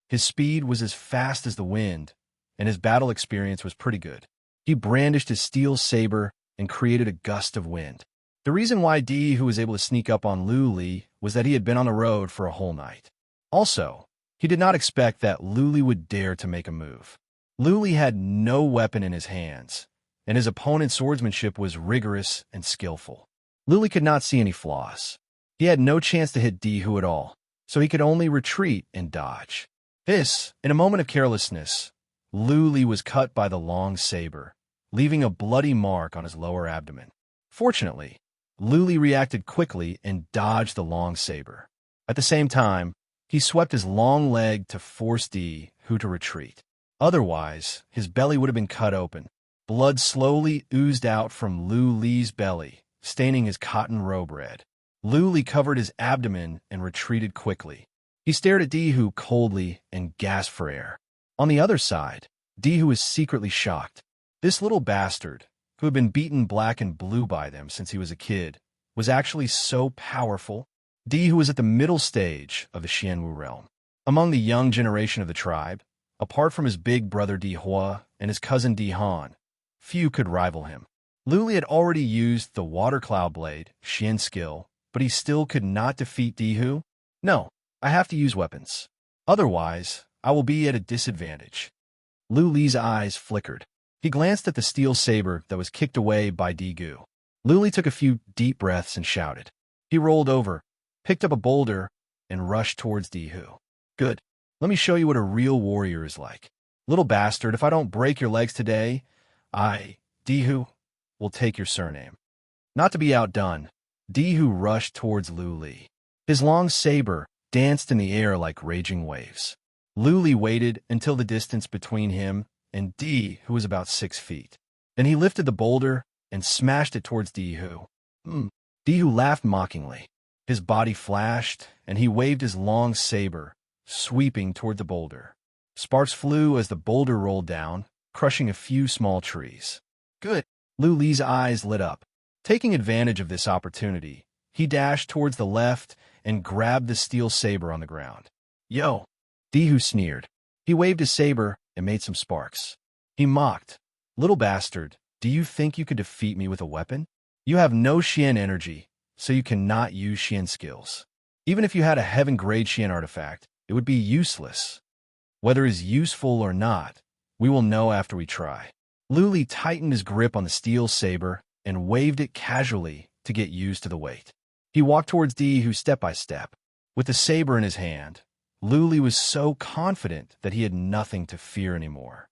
His speed was as fast as the wind, and his battle experience was pretty good. He brandished his steel saber and created a gust of wind. The reason why Dihu was able to sneak up on Lu Li was that he had been on the road for a whole night. Also, he did not expect that Lu Li would dare to make a move. Lu Li had no weapon in his hands, and his opponent's swordsmanship was rigorous and skillful. Lu Li could not see any flaws. He had no chance to hit Dihu at all, so he could only retreat and dodge. In a moment of carelessness, Lu Li was cut by the long saber, leaving a bloody mark on his lower abdomen. Fortunately, Lu Li reacted quickly and dodged the long saber. At the same time, he swept his long leg to force Dihu to retreat. Otherwise, his belly would have been cut open. Blood slowly oozed out from Lu Li's belly, staining his cotton robe red. Lu Li covered his abdomen and retreated quickly. He stared at Dihu coldly and gasped for air. On the other side, Dihu was secretly shocked. This little bastard, who had been beaten black and blue by them since he was a kid, was actually so powerful. Dihu was at the middle stage of the Xianwu realm. Among the young generation of the tribe, apart from his big brother Dihua and his cousin Dihan, few could rival him. Lu Li had already used the water cloud blade, Xian skill, but he still could not defeat Dihu. No, I have to use weapons. Otherwise, I will be at a disadvantage. Lu Li's eyes flickered. He glanced at the steel saber that was kicked away by Digu. Lu Li took a few deep breaths and shouted. He rolled over, picked up a boulder, and rushed towards Dihu. Good. Let me show you what a real warrior is like. Little bastard, if I don't break your legs today, Dihu, will take your surname. Not to be outdone, Dihu rushed towards Lu Li. His long saber danced in the air like raging waves. Lu Li waited until the distance between him and Di, who was about 6 feet. Then he lifted the boulder and smashed it towards Dihu. Dihu laughed mockingly. His body flashed, and he waved his long saber, sweeping toward the boulder. Sparks flew as the boulder rolled down, crushing a few small trees. Good. Lu Li's eyes lit up. Taking advantage of this opportunity, he dashed towards the left and grabbed the steel saber on the ground. Yo! Dihu sneered. He waved his saber and made some sparks. He mocked. Little bastard, do you think you could defeat me with a weapon? You have no Xian energy, so you cannot use Xian skills. Even if you had a heaven-grade Xian artifact, it would be useless. Whether it is useful or not, we will know after we try. Lu Li tightened his grip on the steel saber and waved it casually to get used to the weight. He walked towards Dihu step by step. With the saber in his hand, Lu Li was so confident that he had nothing to fear anymore.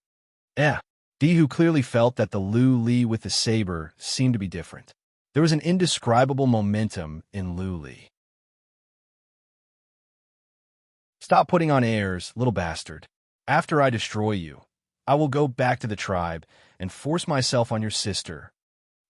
Dihu clearly felt that the Lu Li with the saber seemed to be different. There was an indescribable momentum in Lu Li. Stop putting on airs, little bastard. After I destroy you, I will go back to the tribe and force myself on your sister.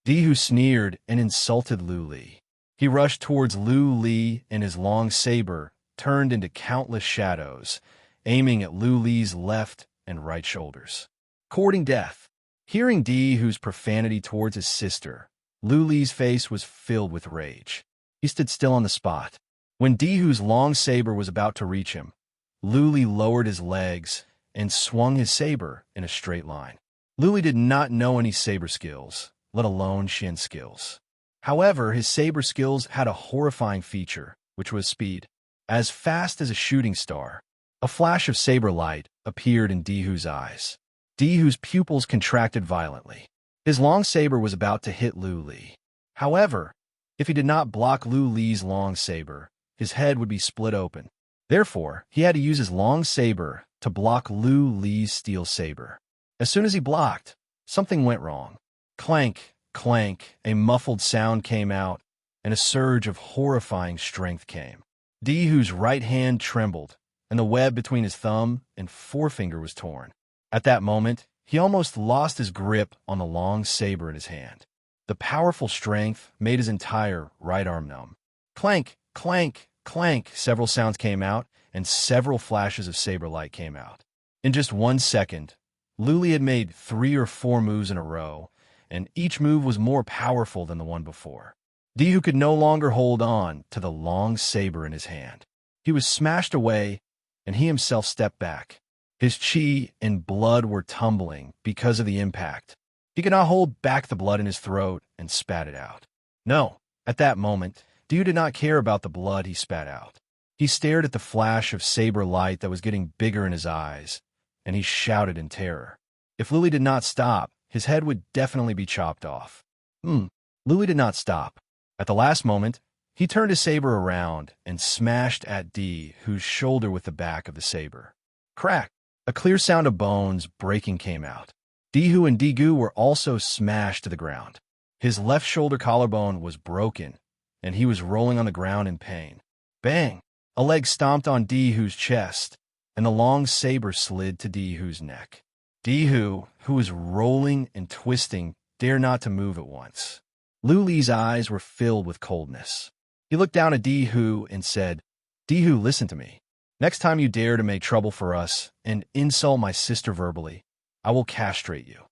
Dihu sneered and insulted Lu Li. He rushed towards Lu Li, and his long saber turned into countless shadows, aiming at Lu Li's left and right shoulders. Courting death, Hearing Dihu's profanity towards his sister, Lu Li's face was filled with rage. He stood still on the spot. When Dihu's long saber was about to reach him, Lu Li lowered his legs and swung his saber in a straight line. Lu Li did not know any saber skills, let alone Shin skills. However, his saber skills had a horrifying feature, which was speed. As fast as a shooting star, a flash of saber light appeared in Dihu's eyes. Dihu's pupils contracted violently. His long saber was about to hit Lu Li. However, if he did not block Lu Li's long saber, his head would be split open. Therefore, he had to use his long saber to block Lu Li's steel saber. As soon as he blocked, something went wrong. Clank, clank, a muffled sound came out, and a surge of horrifying strength came. Dihu's right hand trembled, and the web between his thumb and forefinger was torn. At that moment, he almost lost his grip on the long saber in his hand. The powerful strength made his entire right arm numb. Clank, clank, clank, several sounds came out, and several flashes of saber light came out. In just 1 second, Lu Li had made 3 or 4 moves in a row, and each move was more powerful than the one before. Dihu could no longer hold on to the long saber in his hand. He was smashed away, and he himself stepped back. His chi and blood were tumbling because of the impact. He could not hold back the blood in his throat and spat it out. No, at that moment, Dihu did not care about the blood he spat out. He stared at the flash of saber light that was getting bigger in his eyes, and he shouted in terror. If Lu Li did not stop, his head would definitely be chopped off. Lu Li did not stop. At the last moment, he turned his saber around and smashed at Dihu's shoulder with the back of the saber. Crack! A clear sound of bones breaking came out. Dihu and Digu were also smashed to the ground. His left shoulder collarbone was broken, and he was rolling on the ground in pain. Bang! A leg stomped on Dihu's chest, and the long saber slid to Dihu's neck. Dihu, who was rolling and twisting, dared not to move at once. Lu Li's eyes were filled with coldness. He looked down at Dihu and said, "Dihu, listen to me. Next time you dare to make trouble for us and insult my sister verbally, I will castrate you."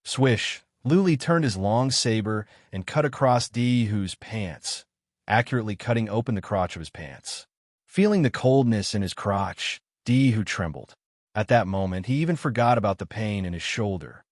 Swish! Lu Li turned his long saber and cut across Dihu's pants, accurately cutting open the crotch of his pants. Feeling the coldness in his crotch, Dihu trembled. At that moment, he even forgot about the pain in his shoulder.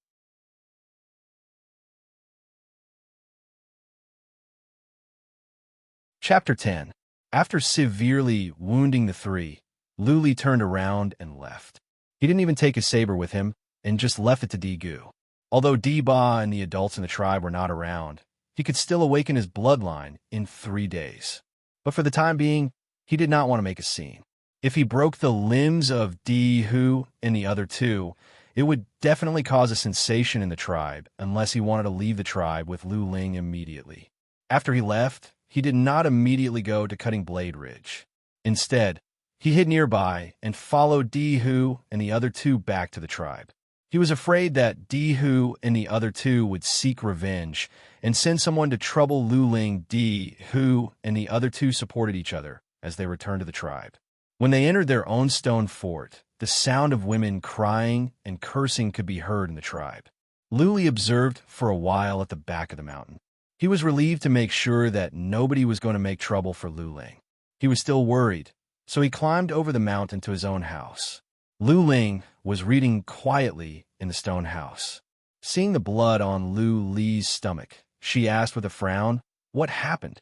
Chapter 10. After severely wounding the 3, Lu Li turned around and left. He didn't even take his saber with him and just left it to Digu. Although Ba and the adults in the tribe were not around, he could still awaken his bloodline in 3 days. But for the time being, he did not want to make a scene. If he broke the limbs of Dihu and the other 2, it would definitely cause a sensation in the tribe unless he wanted to leave the tribe with Lu Ling immediately. After he left, he did not immediately go to Cutting Blade Ridge. Instead, he hid nearby and followed Dihu and the other 2 back to the tribe. He was afraid that Dihu and the other 2 would seek revenge and send someone to trouble Lu Ling. Dihu and the other 2 supported each other as they returned to the tribe. When they entered their own stone fort, the sound of women crying and cursing could be heard in the tribe. Lu Li observed for a while at the back of the mountain. He was relieved to make sure that nobody was going to make trouble for Lu Ling. He was still worried, so he climbed over the mountain to his own house. Lu Ling was reading quietly in the stone house. Seeing the blood on Lu Li's stomach, she asked with a frown, "What happened?"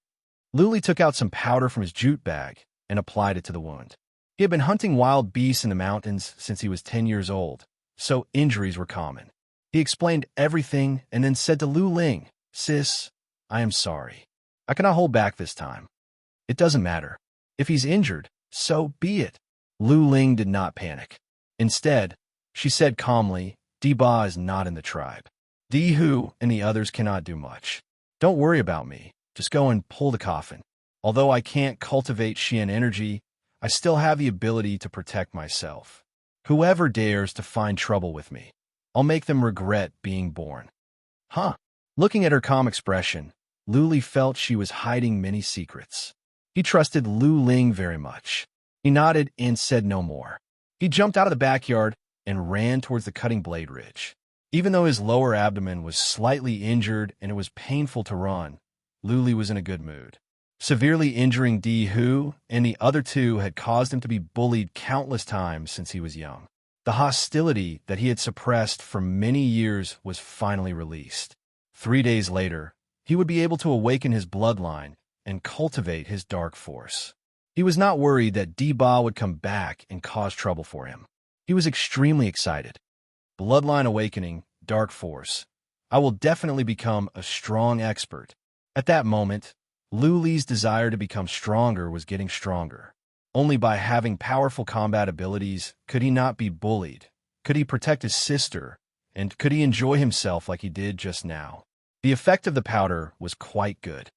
Lu Li took out some powder from his jute bag and applied it to the wound. He had been hunting wild beasts in the mountains since he was 10 years old, so injuries were common. He explained everything and then said to Lu Ling, "Sis, I am sorry. I cannot hold back this time. It doesn't matter. If he's injured, so be it." Lu Ling did not panic. Instead, she said calmly, "Ba is not in the tribe. Dihu and the others cannot do much. Don't worry about me. Just go and pull the coffin. Although I can't cultivate Xian energy, I still have the ability to protect myself. Whoever dares to find trouble with me, I'll make them regret being born." Huh. Looking at her calm expression, Lu Li felt she was hiding many secrets. He trusted Lu Ling very much. He nodded and said no more. He jumped out of the backyard and ran towards the Cutting Blade Ridge. Even though his lower abdomen was slightly injured and it was painful to run, Luli was in a good mood. Severely injuring Di Hu and the other two had caused him to be bullied countless times since he was young. The hostility that he had suppressed for many years was finally released. 3 days later, he would be able to awaken his bloodline and cultivate his dark force. He was not worried that Di Ba would come back and cause trouble for him. He was extremely excited. Bloodline awakening, dark force. I will definitely become a strong expert. At that moment, Lu Li's desire to become stronger was getting stronger. Only by having powerful combat abilities could he not be bullied, could he protect his sister, and could he enjoy himself like he did just now. The effect of the powder was quite good.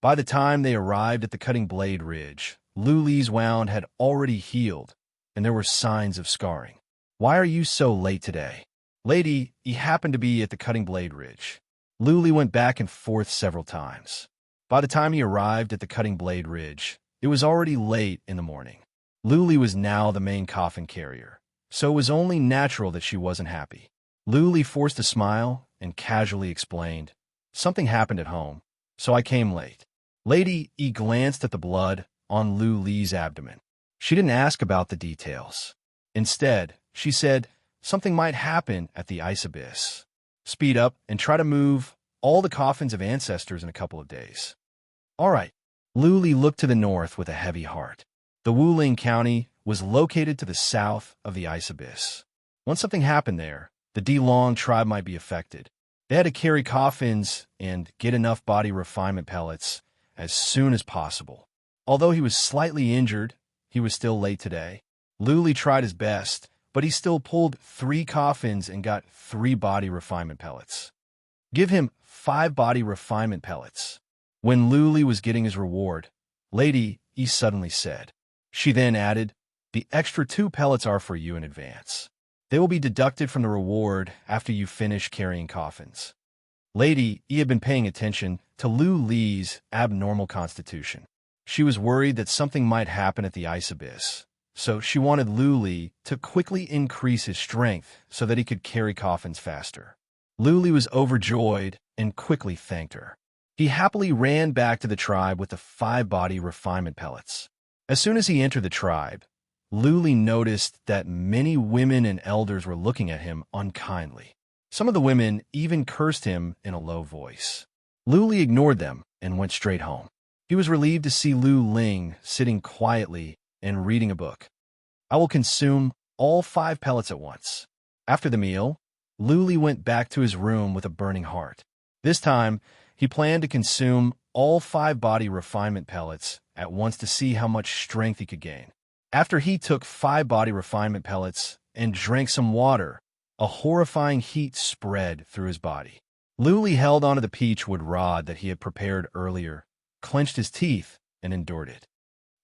By the time they arrived at the cutting blade ridge, Lu Li's wound had already healed, and there were signs of scarring. "Why are you so late today?" "Lady, he happened to be at the cutting blade ridge." Lu Li went back and forth several times. By the time he arrived at the cutting blade ridge, it was already late in the morning. Lu Li was now the main coffin carrier, so it was only natural that she wasn't happy. Lu Li forced a smile and casually explained, "Something happened at home, so I came late." Lady E glanced at the blood on Lu Li's abdomen. She didn't ask about the details. Instead, she said, "Something might happen at the ice abyss. Speed up and try to move all the coffins of ancestors in a couple of days." "All right." Lu Li looked to the north with a heavy heart. The Wuling County was located to the south of the ice abyss. Once something happened there, the Dilong tribe might be affected. They had to carry coffins and get enough body refinement pellets as soon as possible. Although he was slightly injured, he was still late today. Lu Li tried his best, but he still pulled 3 coffins and got 3 body refinement pellets. "Give him 5 body refinement pellets." When Lu Li was getting his reward, Lady E suddenly said. She then added, "The extra 2 pellets are for you in advance. They will be deducted from the reward after you finish carrying coffins." Lady E had been paying attention to Lu Li's abnormal constitution. She was worried that something might happen at the ice abyss, so she wanted Lu Li to quickly increase his strength so that he could carry coffins faster. Lu Li was overjoyed and quickly thanked her. He happily ran back to the tribe with the 5 body refinement pellets. As soon as he entered the tribe, Lu Li noticed that many women and elders were looking at him unkindly. Some of the women even cursed him in a low voice. Lu Li ignored them and went straight home. He was relieved to see Lu Ling sitting quietly and reading a book. "I will consume all 5 pellets at once." After the meal, Lu Li went back to his room with a burning heart. This time, he planned to consume all 5 body refinement pellets at once to see how much strength he could gain. After he took 5 body refinement pellets and drank some water, a horrifying heat spread through his body. Lu Li held onto the peachwood rod that he had prepared earlier, clenched his teeth, and endured it.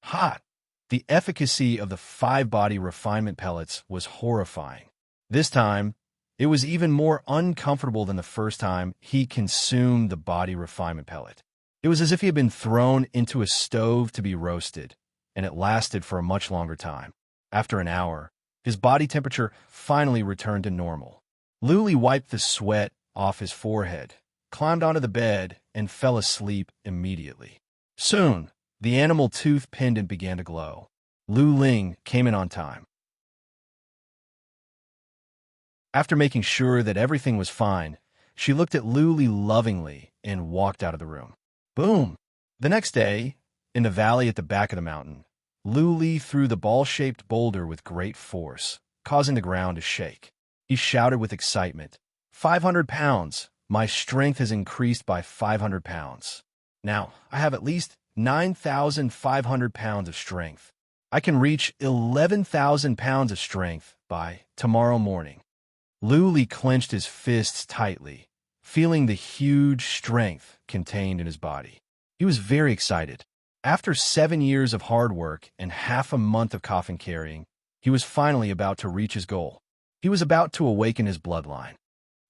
Hot! The efficacy of the 5 body refinement pellets was horrifying. This time, it was even more uncomfortable than the first time he consumed the body refinement pellet. It was as if he had been thrown into a stove to be roasted, and it lasted for a much longer time. After an hour, his body temperature finally returned to normal. Lu Li wiped the sweat off his forehead, climbed onto the bed, and fell asleep immediately. Soon, the animal tooth pendant began to glow. Lu Ling came in on time. After making sure that everything was fine, she looked at Lu Li lovingly and walked out of the room. Boom! The next day, in the valley at the back of the mountain, Lu Li threw the ball-shaped boulder with great force, causing the ground to shake. He shouted with excitement, 500 pounds! My strength has increased by 500 pounds. Now, I have at least 9,500 pounds of strength. I can reach 11,000 pounds of strength by tomorrow morning. Lu Li clenched his fists tightly, feeling the huge strength contained in his body. He was very excited. After 7 years of hard work and half a month of coffin carrying, he was finally about to reach his goal. He was about to awaken his bloodline.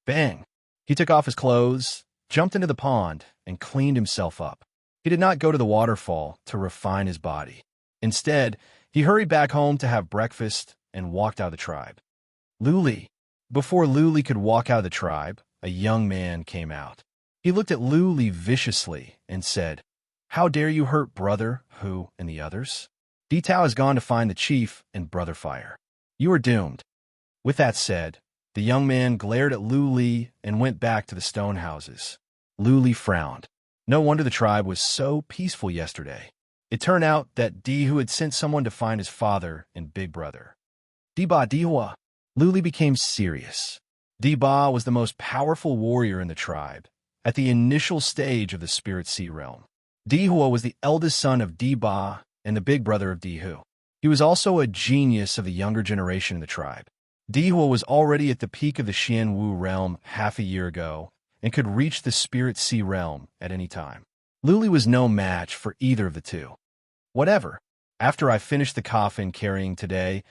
Bang! He took off his clothes, jumped into the pond, and cleaned himself up. He did not go to the waterfall to refine his body. Instead, he hurried back home to have breakfast and walked out of the tribe. Li. Before Li could walk out of the tribe, a young man came out. He looked at Li viciously and said, "How dare you hurt Brother Hu and the others? Tao has gone to find the chief and Brother Fire. You are doomed." With that said, the young man glared at Li and went back to the stone houses. Li frowned. No wonder the tribe was so peaceful yesterday. It turned out that Hu had sent someone to find his father and big brother. Ba Dihua. Li became serious. Ba was the most powerful warrior in the tribe, at the initial stage of the Spirit Sea realm. Dihua was the eldest son of Ba and the big brother of Hu. He was also a genius of the younger generation in the tribe. Dihua was already at the peak of the Xianwu realm half a year ago and could reach the Spirit Sea realm at any time. Li was no match for either of the two. Whatever. After I finish the coffin carrying today,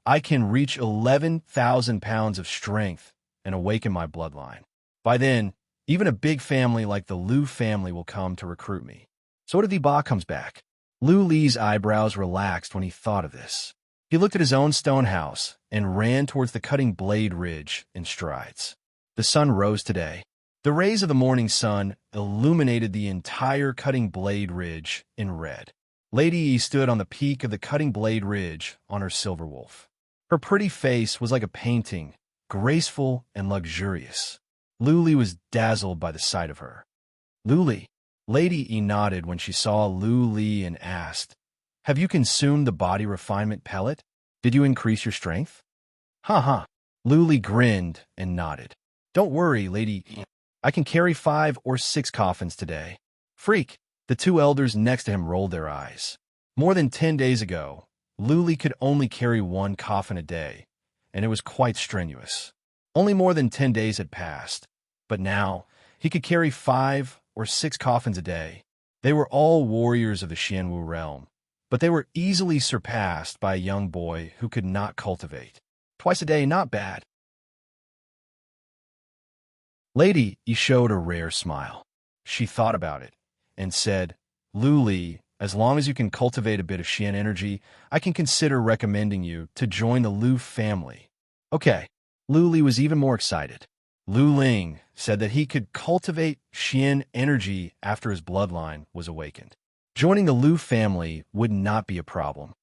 I can reach 11,000 pounds of strength and awaken my bloodline. By then, even a big family like the Liu family will come to recruit me. So what if Ba comes back? Li's eyebrows relaxed when he thought of this. He looked at his own stone house and ran towards the Cutting Blade Ridge in strides. The sun rose today. The rays of the morning sun illuminated the entire Cutting Blade Ridge in red. Lady Yi stood on the peak of the Cutting Blade Ridge on her silver wolf. Her pretty face was like a painting, graceful and luxurious. Li was dazzled by the sight of her. Li. Lady Yi nodded when she saw Li and asked, "Have you consumed the body refinement pellet? Did you increase your strength?" "Ha ha." Li grinned and nodded. "Don't worry, Lady Yi. I can carry 5 or 6 coffins today." "Freak." The two elders next to him rolled their eyes. More than 10 days ago, Li could only carry 1 coffin a day, and it was quite strenuous. Only more than 10 days had passed, but now he could carry 5 or 6 coffins a day. They were all warriors of the Xianwu realm, but they were easily surpassed by a young boy who could not cultivate. Twice a day, not bad. Lady Yi showed a rare smile. She thought about it and said, "Li, as long as you can cultivate a bit of Xian energy, I can consider recommending you to join the Liu family." Okay. Li was even more excited. Lu Ling said that he could cultivate Xian energy after his bloodline was awakened. Joining the Liu family would not be a problem.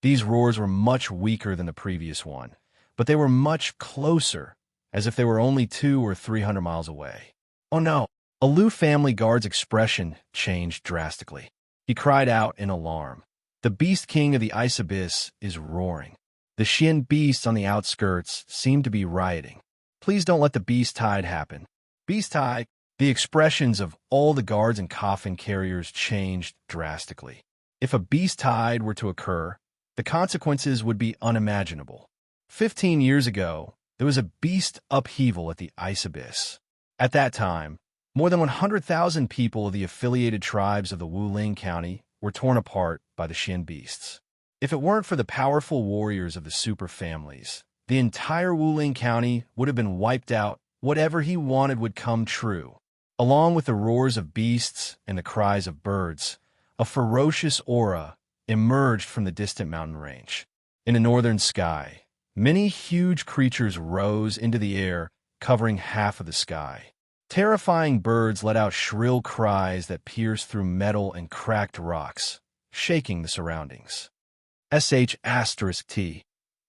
These roars were much weaker than the previous one, but they were much closer, as if they were only 200 or 300 miles away. Oh no! A Liu family guard's expression changed drastically. He cried out in alarm. The Beast King of the Ice Abyss is roaring. The Xian beasts on the outskirts seem to be rioting. Please don't let the beast tide happen. Beast tide! The expressions of all the guards and coffin carriers changed drastically. If a beast tide were to occur, the consequences would be unimaginable. 15 years ago, there was a beast upheaval at the Ice Abyss. At that time, more than 100,000 people of the affiliated tribes of the Wuling County were torn apart by the Xian beasts. If it weren't for the powerful warriors of the super families, the entire Wuling County would have been wiped out. Whatever he wanted would come true. Along with the roars of beasts and the cries of birds, a ferocious aura emerged from the distant mountain range. In the northern sky, many huge creatures rose into the air, covering half of the sky. Terrifying birds let out shrill cries that pierced through metal and cracked rocks, shaking the surroundings. *T.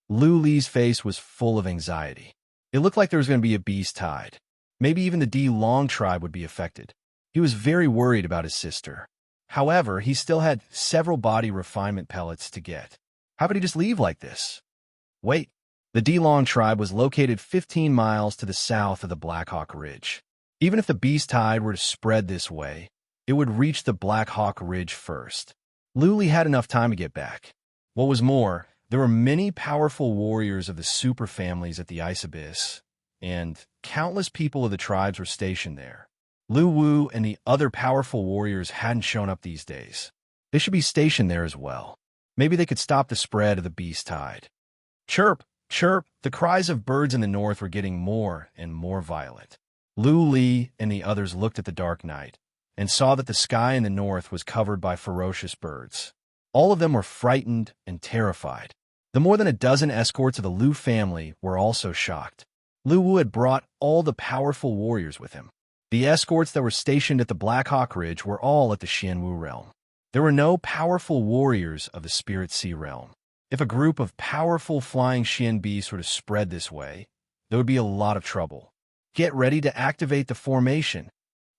Li's face was full of anxiety. It looked like there was going to be a beast tide. Maybe even the D Long tribe would be affected. He was very worried about his sister. However, he still had several body refinement pellets to get. How could he just leave like this? Wait. The D Long tribe was located 15 miles to the south of the Black Hawk Ridge. Even if the beast tide were to spread this way, it would reach the Black Hawk Ridge first. Li had enough time to get back. What was more, there were many powerful warriors of the super families at the Ice Abyss, and countless people of the tribes were stationed there. Lu Wu and the other powerful warriors hadn't shown up these days. They should be stationed there as well. Maybe they could stop the spread of the beast tide. Chirp, chirp, the cries of birds in the north were getting more and more violent. Li and the others looked at the dark night, and saw that the sky in the north was covered by ferocious birds. All of them were frightened and terrified. The more than a dozen escorts of the Lu family were also shocked. Lu Wu had brought all the powerful warriors with him. The escorts that were stationed at the Black Hawk Ridge were all at the Xianwu realm. There were no powerful warriors of the Spirit Sea realm. If a group of powerful flying Xian beasts were to spread this way, there would be a lot of trouble. Get ready to activate the formation.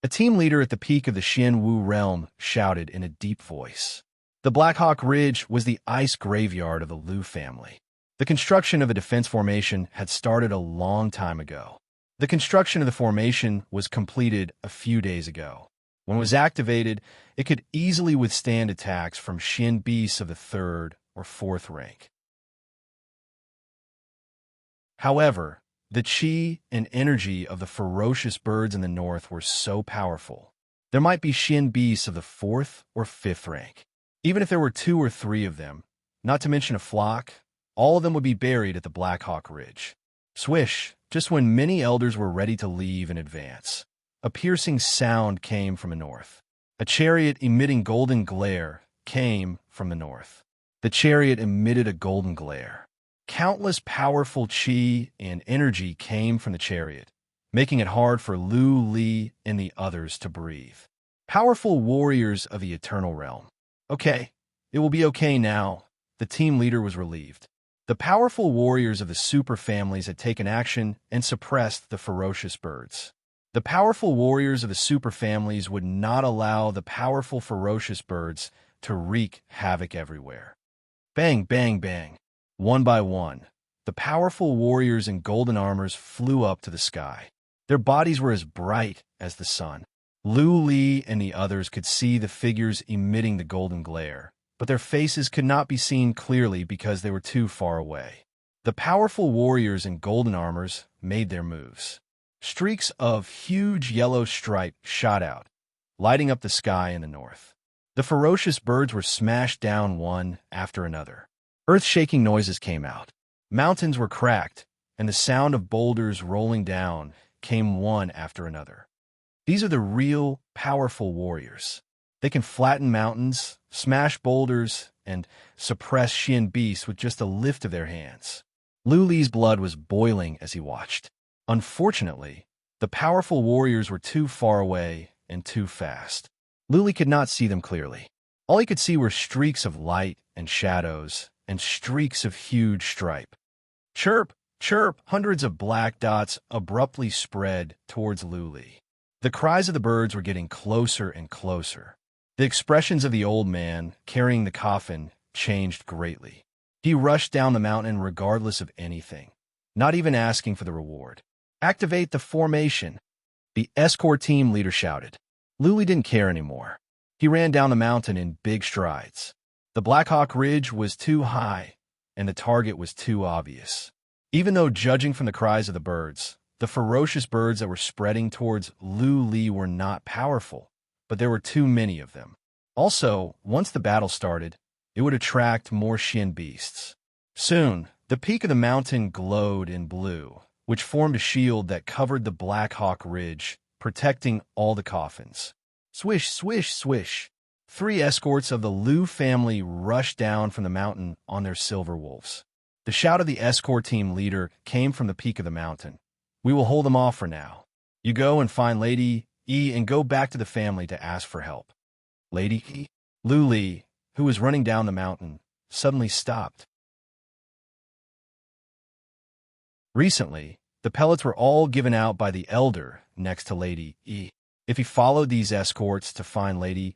A team leader at the peak of the Xianwu realm shouted in a deep voice. The Black Hawk Ridge was the ice graveyard of the Lu family. The construction of a defense formation had started a long time ago. The construction of the formation was completed a few days ago. When it was activated, it could easily withstand attacks from Xian beasts of the 3rd or 4th rank. However, the qi and energy of the ferocious birds in the north were so powerful. There might be Xian beasts of the 4th or 5th rank. Even if there were 2 or 3 of them, not to mention a flock, all of them would be buried at the Black Hawk Ridge. Swish, just when many elders were ready to leave and advance, a piercing sound came from the north. A chariot emitting golden glare came from the north. The chariot emitted a golden glare. Countless powerful qi and energy came from the chariot, making it hard for Lu Li and the others to breathe. Powerful warriors of the eternal realm. Okay, it will be okay now. The team leader was relieved. The powerful warriors of the super families had taken action and suppressed the ferocious birds. The powerful warriors of the super families would not allow the powerful ferocious birds to wreak havoc everywhere. Bang, bang, bang. One by one, the powerful warriors in golden armors flew up to the sky. Their bodies were as bright as the sun. Lu Li and the others could see the figures emitting the golden glare, but their faces could not be seen clearly because they were too far away. The powerful warriors in golden armors made their moves. Streaks of huge yellow stripe shot out, lighting up the sky in the north. The ferocious birds were smashed down one after another. Earth-shaking noises came out. Mountains were cracked, and the sound of boulders rolling down came one after another. These are the real, powerful warriors. They can flatten mountains, smash boulders, and suppress Xian beasts with just a lift of their hands. Lu Li's blood was boiling as he watched. Unfortunately, the powerful warriors were too far away and too fast. Lu Li could not see them clearly. All he could see were streaks of light and shadows and streaks of huge stripe. Chirp, chirp, hundreds of black dots abruptly spread towards Lu Li. The cries of the birds were getting closer and closer. The expressions of the old man carrying the coffin changed greatly. He rushed down the mountain regardless of anything, not even asking for the reward. Activate the formation, the escort team leader shouted. Lu Li didn't care anymore. He ran down the mountain in big strides. The Black Hawk Ridge was too high, and the target was too obvious. Even though, judging from the cries of the birds, the ferocious birds that were spreading towards Lu Li were not powerful, but there were too many of them. Also, once the battle started, it would attract more Xian beasts. Soon, the peak of the mountain glowed in blue, which formed a shield that covered the Black Hawk Ridge, protecting all the coffins. Swish, swish, swish. 3 escorts of the Lu family rushed down from the mountain on their silver wolves. The shout of the escort team leader came from the peak of the mountain. We will hold them off for now. You go and find Lady E and go back to the family to ask for help. Lady E? Lu Li, who was running down the mountain, suddenly stopped. Recently, the pellets were all given out by the elder next to Lady E. If he followed these escorts to find Lady,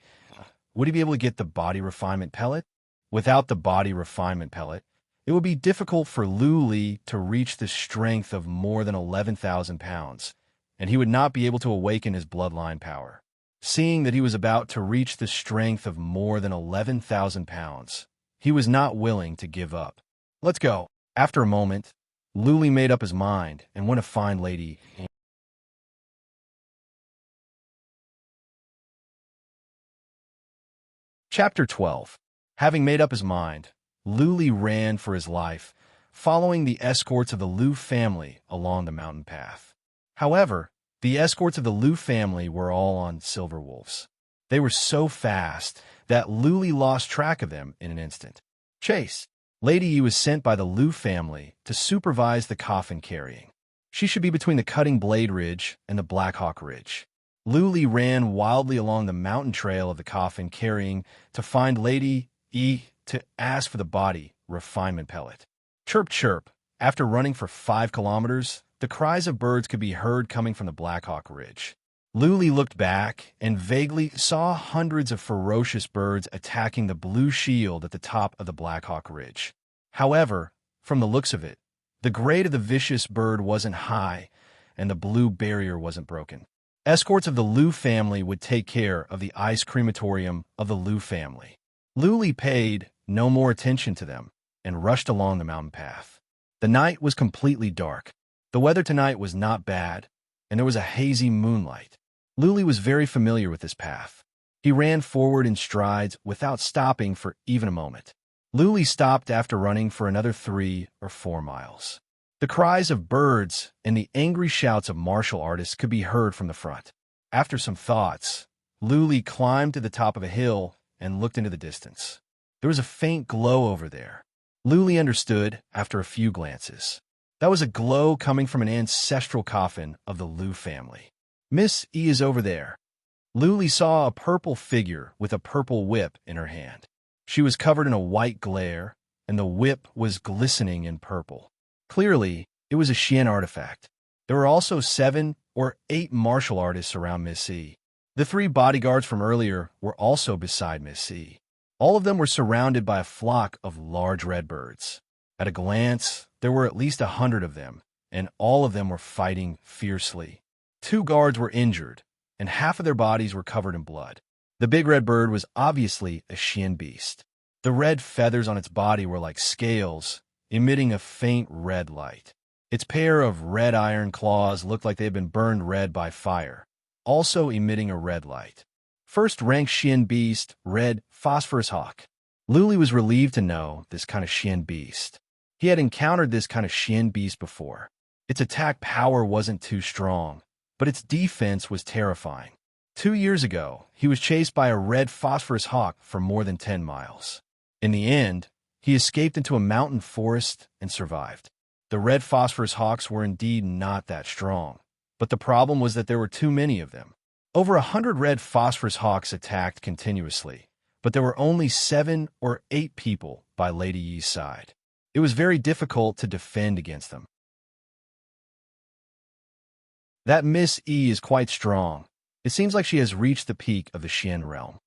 would he be able to get the body refinement pellet? Without the body refinement pellet, it would be difficult for Lu Li to reach the strength of more than 11,000 pounds, and he would not be able to awaken his bloodline power. Seeing that he was about to reach the strength of more than 11,000 pounds, he was not willing to give up. Let's go. After a moment, Lu Li made up his mind and went to find Lady E. Chapter 12. Having made up his mind, Lu Li ran for his life, following the escorts of the Lu family along the mountain path. However, The escorts of the Liu family were all on silver wolves. They were so fast that Luli lost track of them in an instant. Chase. Lady Yi was sent by the Liu family to supervise the coffin carrying. She should be between the Cutting Blade Ridge and the Black Hawk Ridge. Luli ran wildly along the mountain trail of the coffin carrying to find Lady Yi to ask for the body refinement pellet. Chirp, chirp. After running for 5 kilometers, the cries of birds could be heard coming from the Black Hawk Ridge. Luli looked back and vaguely saw hundreds of ferocious birds attacking the blue shield at the top of the Black Hawk Ridge. However, from the looks of it, the grade of the vicious bird wasn't high, and the blue barrier wasn't broken. Escorts of the Liu family would take care of the ice crematorium of the Liu family. Luli paid no more attention to them and rushed along the mountain path. The night was completely dark. The weather tonight was not bad, and there was a hazy moonlight. Luli was very familiar with this path. He ran forward in strides without stopping for even a moment. Luli stopped after running for another 3 or 4 miles. The cries of birds and the angry shouts of martial artists could be heard from the front. After some thoughts, Luli climbed to the top of a hill and looked into the distance. There was a faint glow over there. Luli understood after a few glances. That was a glow coming from an ancestral coffin of the Liu family. Miss E is over there. Luli saw a purple figure with a purple whip in her hand. She was covered in a white glare, and the whip was glistening in purple. Clearly, it was a Xian artifact. There were also 7 or 8 martial artists around Miss E. The 3 bodyguards from earlier were also beside Miss E. All of them were surrounded by a flock of large red birds. At a glance, there were at least 100 of them, and all of them were fighting fiercely. 2 guards were injured, and half of their bodies were covered in blood. The big red bird was obviously a Xian beast. The red feathers on its body were like scales, emitting a faint red light. Its pair of red iron claws looked like they had been burned red by fire, also emitting a red light. First-rank Xian beast, red phosphorus hawk. Luli was relieved to know this kind of Xian beast. He had encountered this kind of Xian beast before. Its attack power wasn't too strong, but its defense was terrifying. 2 years ago, he was chased by a red phosphorus hawk for more than 10 miles. In the end, he escaped into a mountain forest and survived. The red phosphorus hawks were indeed not that strong, but the problem was that there were too many of them. Over 100 red phosphorus hawks attacked continuously, but there were only 7 or 8 people by Lady Yi's side. It was very difficult to defend against them. That Miss E is quite strong. It seems like she has reached the peak of the Xian realm.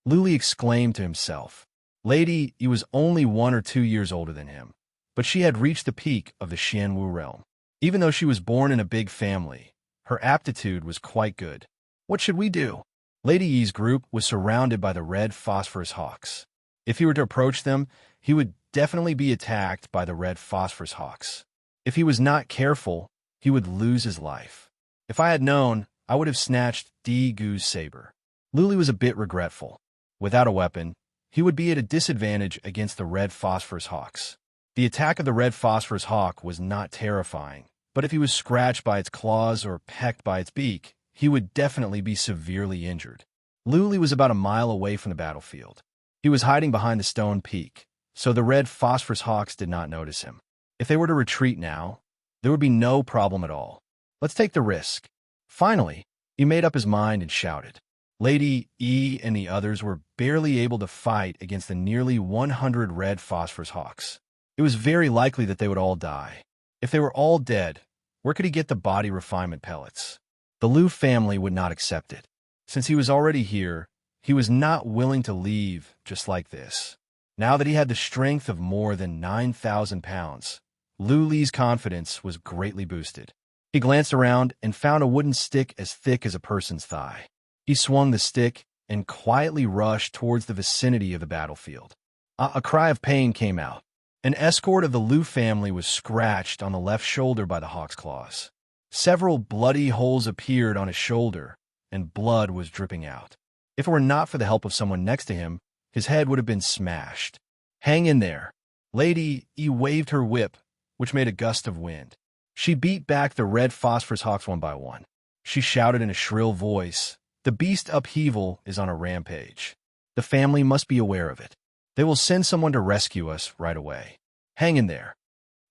Luli exclaimed to himself. Lady Yi was only 1 or 2 years older than him, but she had reached the peak of the Xianwu realm. Even though she was born in a big family, her aptitude was quite good. What should we do? Lady Yi's group was surrounded by the red phosphorus hawks. If he were to approach them, he would definitely be attacked by the red phosphorus hawks. If he was not careful, he would lose his life. If I had known, I would have snatched Di Gu's saber. Luli was a bit regretful. Without a weapon, he would be at a disadvantage against the red phosphorus hawks. The attack of the red phosphorus hawk was not terrifying, but if he was scratched by its claws or pecked by its beak, he would definitely be severely injured. Luli was about a mile away from the battlefield. He was hiding behind the stone peak, so the red phosphorus hawks did not notice him. If they were to retreat now, there would be no problem at all. Let's take the risk. Finally, he made up his mind and shouted. Lady E and the others were barely able to fight against the nearly 100 red phosphorus hawks. It was very likely that they would all die. If they were all dead, where could he get the body refinement pellets? The Liu family would not accept it. Since he was already here, he was not willing to leave just like this. Now that he had the strength of more than 9,000 pounds, Luli's confidence was greatly boosted. He glanced around and found a wooden stick as thick as a person's thigh. He swung the stick and quietly rushed towards the vicinity of the battlefield. A cry of pain came out. An escort of the Liu family was scratched on the left shoulder by the hawk's claws. Several bloody holes appeared on his shoulder, and blood was dripping out. If it were not for the help of someone next to him, his head would have been smashed. Hang in there. Lady E waved her whip, which made a gust of wind. She beat back the red phosphorus hawks one by one. she shouted in a shrill voice. The beast upheaval is on a rampage. The family must be aware of it. They will send someone to rescue us right away. Hang in there.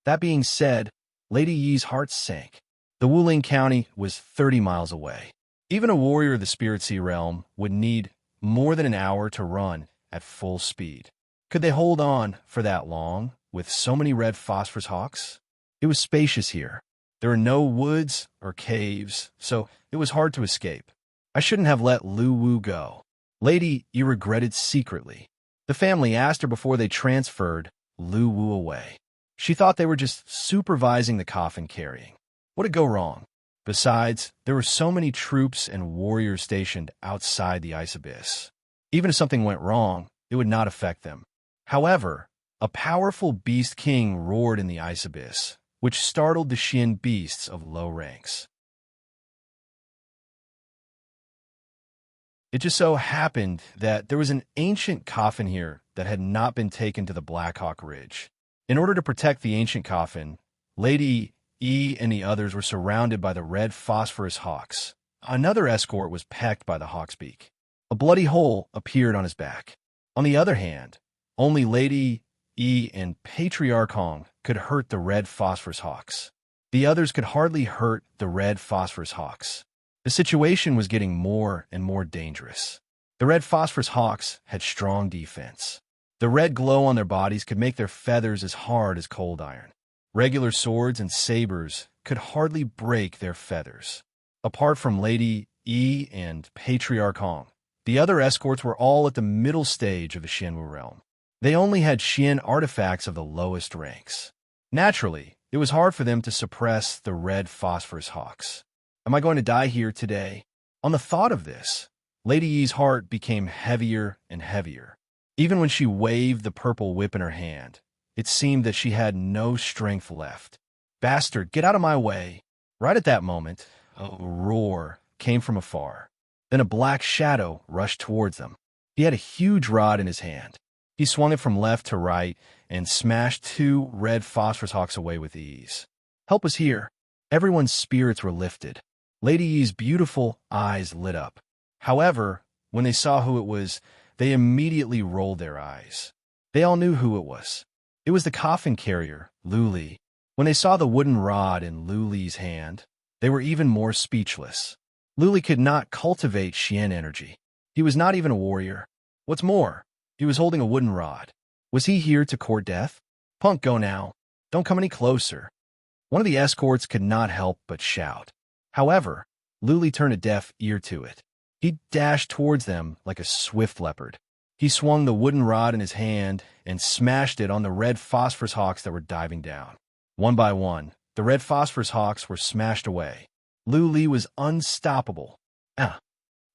That being said, Lady Yi's heart sank. The Wuling County was 30 miles away. Even a warrior of the Spirit Sea realm would need more than an hour to run at full speed. Could they hold on for that long with so many red phosphorus hawks? It was spacious here. There were no woods or caves, so it was hard to escape. I shouldn't have let Lu Wu go. Lady Yi regretted secretly. The family asked her before they transferred Lu Wu away. She thought they were just supervising the coffin carrying. What could go wrong? Besides, there were so many troops and warriors stationed outside the ice abyss. Even if something went wrong, it would not affect them. However, a powerful beast king roared in the ice abyss, which startled the Xian beasts of low ranks. It just so happened that there was an ancient coffin here that had not been taken to the Black Hawk Ridge. In order to protect the ancient coffin, Lady Yi and the others were surrounded by the red phosphorus hawks. Another escort was pecked by the hawk's beak. A bloody hole appeared on his back. On the other hand, only Lady Yi and Patriarch Hong could hurt the red phosphorus hawks. The others could hardly hurt the red phosphorus hawks. The situation was getting more and more dangerous. The red phosphorus hawks had strong defense. The red glow on their bodies could make their feathers as hard as cold iron. Regular swords and sabers could hardly break their feathers. Apart from Lady Yi and Patriarch Hong, the other escorts were all at the middle stage of the Xianwu realm. They only had Xian artifacts of the lowest ranks. Naturally, it was hard for them to suppress the red phosphorus hawks. Am I going to die here today? On the thought of this, Lady Yi's heart became heavier and heavier. Even when she waved the purple whip in her hand, it seemed that she had no strength left. Bastard, get out of my way! Right at that moment, a roar came from afar. Then a black shadow rushed towards them. He had a huge rod in his hand. He swung it from left to right and smashed two red phosphorus hawks away with ease. Help was here. Everyone's spirits were lifted. Lady Yi's beautiful eyes lit up. However, when they saw who it was, they immediately rolled their eyes. They all knew who it was. It was the coffin carrier, Lu Li. When they saw the wooden rod in Lu Li's hand, they were even more speechless. Lu Li could not cultivate Xian energy. He was not even a warrior. What's more, he was holding a wooden rod. Was he here to court death? Punk, go now. Don't come any closer. One of the escorts could not help but shout. However, Lu Li turned a deaf ear to it. He dashed towards them like a swift leopard. He swung the wooden rod in his hand and smashed it on the red phosphorus hawks that were diving down. One by one, the red phosphorus hawks were smashed away. Lu Li was unstoppable.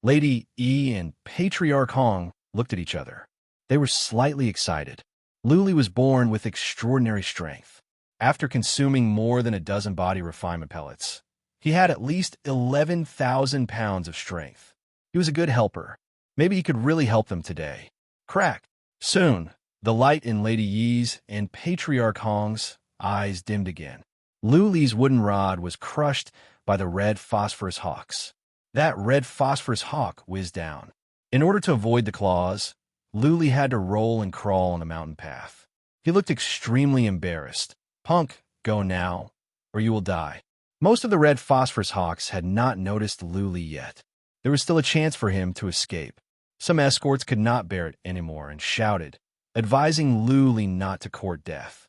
Lady Yi and Patriarch Hong looked at each other. They were slightly excited. Lu Li was born with extraordinary strength. After consuming more than a dozen body refinement pellets, he had at least 11,000 pounds of strength. He was a good helper. Maybe he could really help them today. Crack! Soon, the light in Lady Yi's and Patriarch Hong's eyes dimmed again. Lu Li's wooden rod was crushed by the red phosphorus hawks. That red phosphorus hawk whizzed down. In order to avoid the claws, Lu Li had to roll and crawl on the mountain path. He looked extremely embarrassed. Punk, go now, or you will die. Most of the red phosphorus hawks had not noticed Lu Li yet. There was still a chance for him to escape. Some escorts could not bear it anymore and shouted, advising Lu Li not to court death.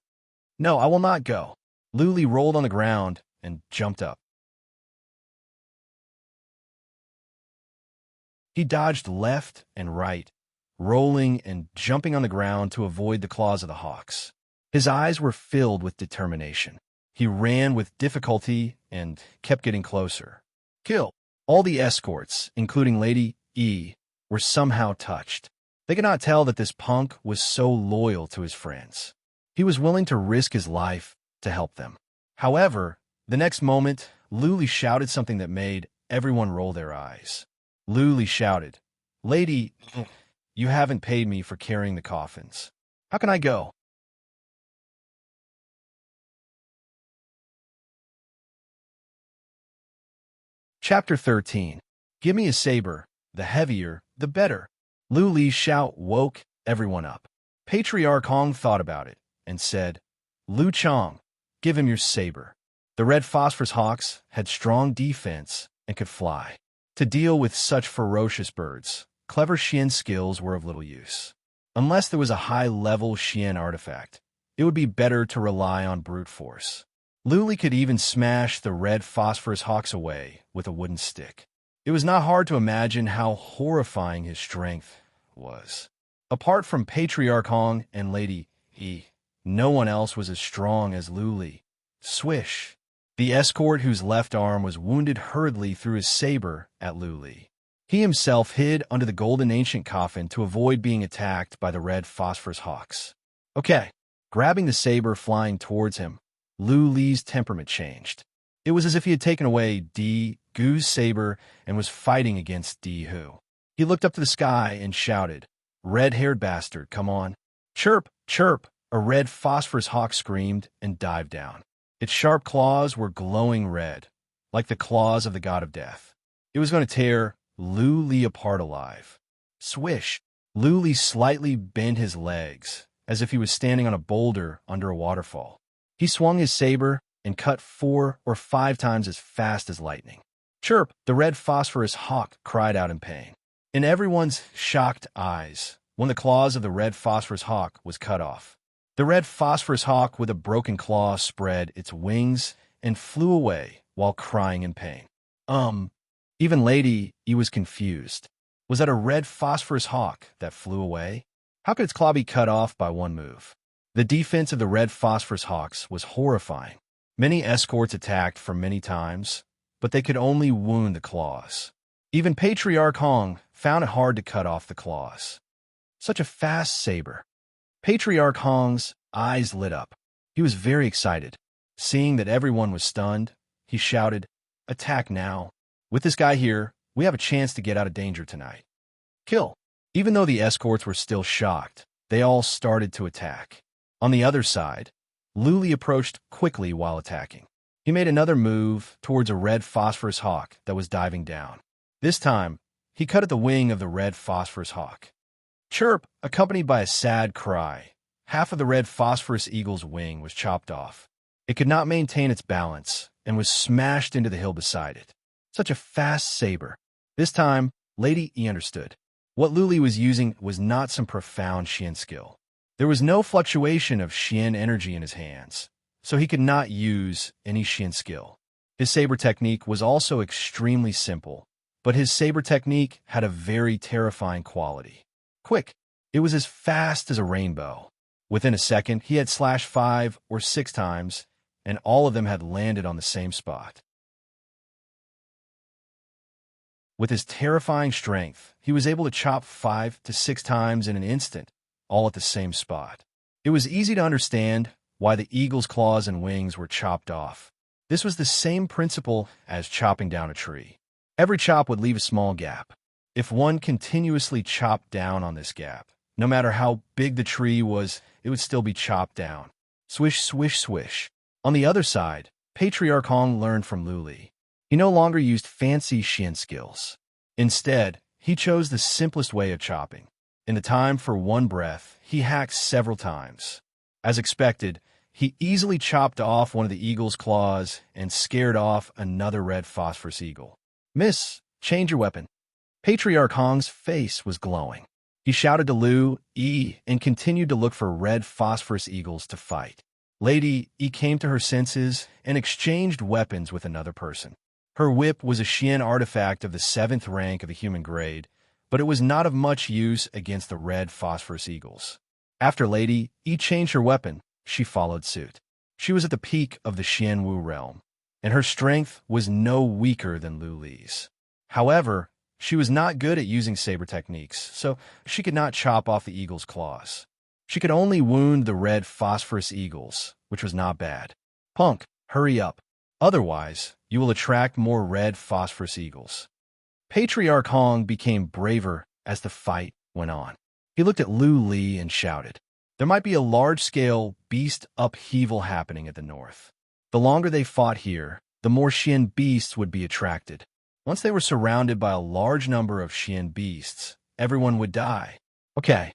No, I will not go. Lu Li rolled on the ground and jumped up. He dodged left and right, rolling and jumping on the ground to avoid the claws of the hawks. His eyes were filled with determination. He ran with difficulty and kept getting closer. Kill! All the escorts, including Lady Yi, were somehow touched. They could not tell that this punk was so loyal to his friends. He was willing to risk his life to help them. However, the next moment, Lu Li shouted something that made everyone roll their eyes. Lu Li shouted, Lady, you haven't paid me for carrying the coffins. How can I go? Chapter 13. Give me a saber. The heavier, the better. Lu Li's shout woke everyone up. Patriarch Hong thought about it and said, Lu Chong, give him your saber. The red phosphorus hawks had strong defense and could fly. To deal with such ferocious birds, clever Xian skills were of little use. Unless there was a high-level Xian artifact, it would be better to rely on brute force. Lu Li could even smash the red phosphorus hawks away with a wooden stick. It was not hard to imagine how horrifying his strength was. Apart from Patriarch Hong and Lady Yi, no one else was as strong as Lu Li. Swish! The escort whose left arm was wounded hurriedly threw his saber at Lu Li. He himself hid under the golden ancient coffin to avoid being attacked by the red phosphorus hawks. Okay. Grabbing the saber flying towards him, Lu Li's temperament changed. It was as if he had taken away Di Gu's saber and was fighting against Di Hu. He looked up to the sky and shouted, Red-haired bastard, come on. Chirp, chirp, a red phosphorus hawk screamed and dived down. Its sharp claws were glowing red, like the claws of the god of death. It was going to tear Lu Li apart alive. Swish! Lu Li slightly bent his legs, as if he was standing on a boulder under a waterfall. He swung his saber and cut 4 or 5 times as fast as lightning. Chirp! The red phosphorus hawk cried out in pain. In everyone's shocked eyes, when the claws of the red phosphorus hawk was cut off. The red phosphorus hawk with a broken claw spread its wings and flew away while crying in pain. Even Lady E was confused. Was that a red phosphorus hawk that flew away? How could its claw be cut off by one move? The defense of the red phosphorus hawks was horrifying. Many escorts attacked for many times, but they could only wound the claws. Even Patriarch Hong found it hard to cut off the claws. Such a fast saber. Patriarch Hong's eyes lit up. He was very excited. Seeing that everyone was stunned, he shouted, Attack now. With this guy here, we have a chance to get out of danger tonight. Kill. Even though the escorts were still shocked, they all started to attack. On the other side, Lu Li approached quickly while attacking. He made another move towards a red phosphorus hawk that was diving down. This time, he cut at the wing of the red phosphorus hawk. Chirp, accompanied by a sad cry. Half of the red phosphorus eagle's wing was chopped off. It could not maintain its balance and was smashed into the hill beside it. Such a fast saber. This time, Lady E understood. What Lu Li was using was not some profound Xian skill. There was no fluctuation of Xian energy in his hands, so he could not use any Xian skill. His saber technique was also extremely simple, but his saber technique had a very terrifying quality. Quick! It was as fast as a rainbow. Within a second, he had slashed 5 or 6 times, and all of them had landed on the same spot. With his terrifying strength, he was able to chop 5 to 6 times in an instant, all at the same spot. It was easy to understand why the eagle's claws and wings were chopped off. This was the same principle as chopping down a tree. Every chop would leave a small gap. If one continuously chopped down on this gap, no matter how big the tree was, it would still be chopped down. Swish, swish, swish. On the other side, Patriarch Hong learned from Lu Li. He no longer used fancy Xian skills. Instead, he chose the simplest way of chopping. In the time for one breath, he hacked several times. As expected, he easily chopped off one of the eagle's claws and scared off another red phosphorus eagle. Miss, change your weapon. Patriarch Hong's face was glowing. He shouted to Lu E and continued to look for red phosphorus eagles to fight. Lady E came to her senses and exchanged weapons with another person. Her whip was a Xian artifact of the 7th rank of the human grade, but it was not of much use against the red phosphorus eagles. After Lady E changed her weapon, she followed suit. She was at the peak of the Xian Wu realm, and her strength was no weaker than Lu Li's. However, she was not good at using saber techniques, so she could not chop off the eagle's claws. She could only wound the red phosphorus eagles, which was not bad. Punk, hurry up. Otherwise, you will attract more red phosphorus eagles. Patriarch Hong became braver as the fight went on. He looked at Lu Li and shouted. There might be a large-scale beast upheaval happening at the north. The longer they fought here, the more Xian beasts would be attracted. Once they were surrounded by a large number of Xian beasts, everyone would die. Okay,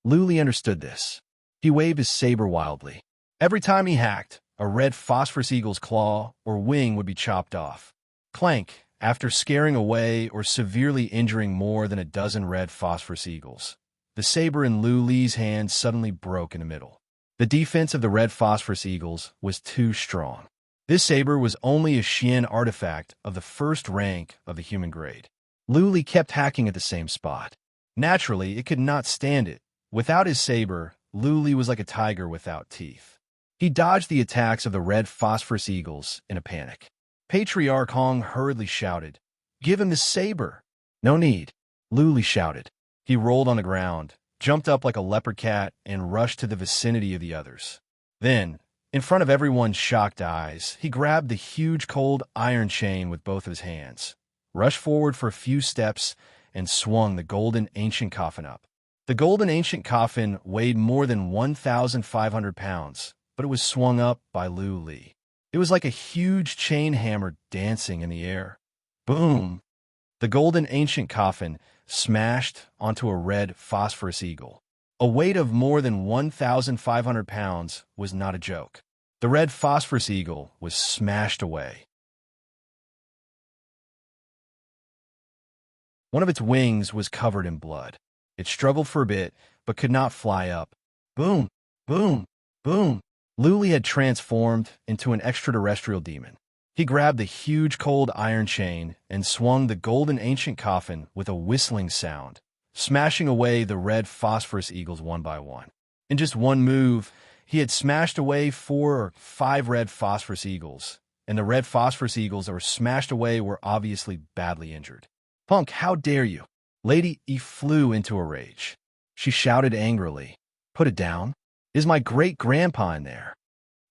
Luli understood this. He waved his saber wildly. Every time he hacked, a red phosphorus eagle's claw or wing would be chopped off. Clank, after scaring away or severely injuring more than a dozen red phosphorus eagles. The saber in Lu Li's hand suddenly broke in the middle. The defense of the red phosphorus eagles was too strong. This saber was only a Xian artifact of the first rank of the human grade. Lu Li kept hacking at the same spot. Naturally, it could not stand it. Without his saber, Lu Li was like a tiger without teeth. He dodged the attacks of the red phosphorus eagles in a panic. Patriarch Hong hurriedly shouted, "Give him the saber!" "No need," Lu Li shouted. He rolled on the ground, jumped up like a leopard cat, and rushed to the vicinity of the others. Then, in front of everyone's shocked eyes, he grabbed the huge cold iron chain with both of his hands, rushed forward for a few steps, and swung the golden ancient coffin up. The golden ancient coffin weighed more than 1,500 pounds, but it was swung up by Lu Li. It was like a huge chain hammer dancing in the air. Boom! The golden ancient coffin smashed onto a red phosphorus eagle. A weight of more than 1,500 pounds was not a joke. The red phosphorus eagle was smashed away. One of its wings was covered in blood. It struggled for a bit, but could not fly up. Boom! Boom! Boom! Lu Li had transformed into an extraterrestrial demon. He grabbed the huge cold iron chain and swung the golden ancient coffin with a whistling sound, smashing away the red phosphorus eagles one by one. In just one move, he had smashed away 4 or 5 red phosphorus eagles, and the red phosphorus eagles that were smashed away were obviously badly injured. "Punk, how dare you!" Lady E flew into a rage. She shouted angrily, "Put it down. Is my great-grandpa in there?"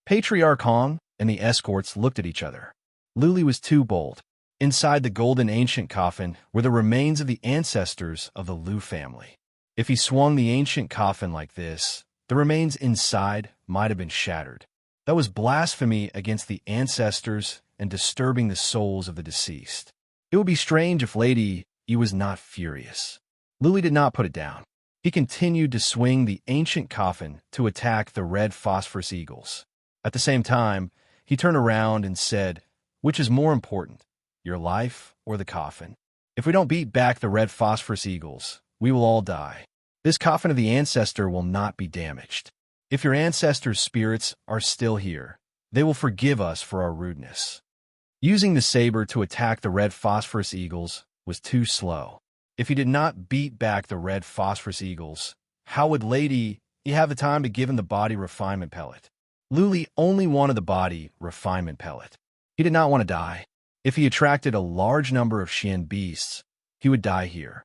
Patriarch Hong and the escorts looked at each other. Lu Li was too bold. Inside the golden ancient coffin were the remains of the ancestors of the Lu family. If he swung the ancient coffin like this, the remains inside might have been shattered. That was blasphemy against the ancestors and disturbing the souls of the deceased. It would be strange if Lady E was not furious. Lu Li did not put it down. He continued to swing the ancient coffin to attack the red phosphorus eagles. At the same time, he turned around and said, "Which is more important, your life or the coffin? If we don't beat back the red phosphorus eagles, we will all die. This coffin of the ancestor will not be damaged. If your ancestors' spirits are still here, they will forgive us for our rudeness." Using the saber to attack the red phosphorus eagles was too slow. If he did not beat back the red phosphorus eagles, how would Lady E have the time to give him the body refinement pellet? Lu Li only wanted the body refinement pellet. He did not want to die. If he attracted a large number of Xian beasts, he would die here.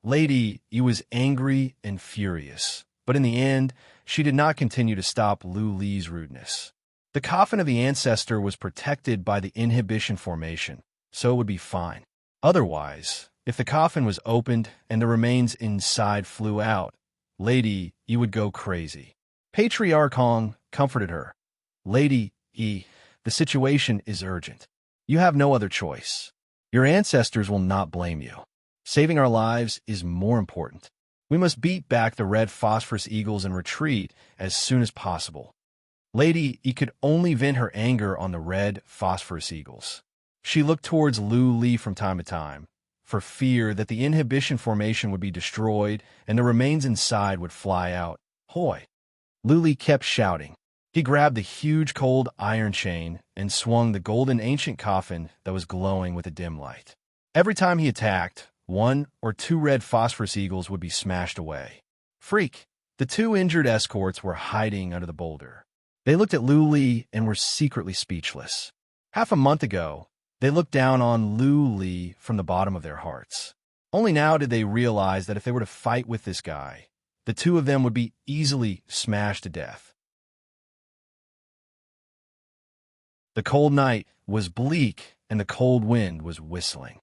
Lady E was angry and furious, but in the end, she did not continue to stop Lu Li's rudeness. The coffin of the ancestor was protected by the inhibition formation, so it would be fine. Otherwise, if the coffin was opened and the remains inside flew out, Lady E would go crazy. Patriarch Hong comforted her. "Lady E, the situation is urgent. You have no other choice. Your ancestors will not blame you. Saving our lives is more important. We must beat back the red phosphorus eagles and retreat as soon as possible." Lady E could only vent her anger on the red phosphorus eagles. She looked towards Lu Li from time to time, for fear that the inhibition formation would be destroyed and the remains inside would fly out. "Hoi!" Lu Li kept shouting. He grabbed the huge cold iron chain and swung the golden ancient coffin that was glowing with a dim light. Every time he attacked, 1 or 2 red phosphorus eagles would be smashed away. Freak! The 2 injured escorts were hiding under the boulder. They looked at Lu Li and were secretly speechless. Half a month ago, they looked down on Lu Li from the bottom of their hearts. Only now did they realize that if they were to fight with this guy, the 2 of them would be easily smashed to death. The cold night was bleak and the cold wind was whistling.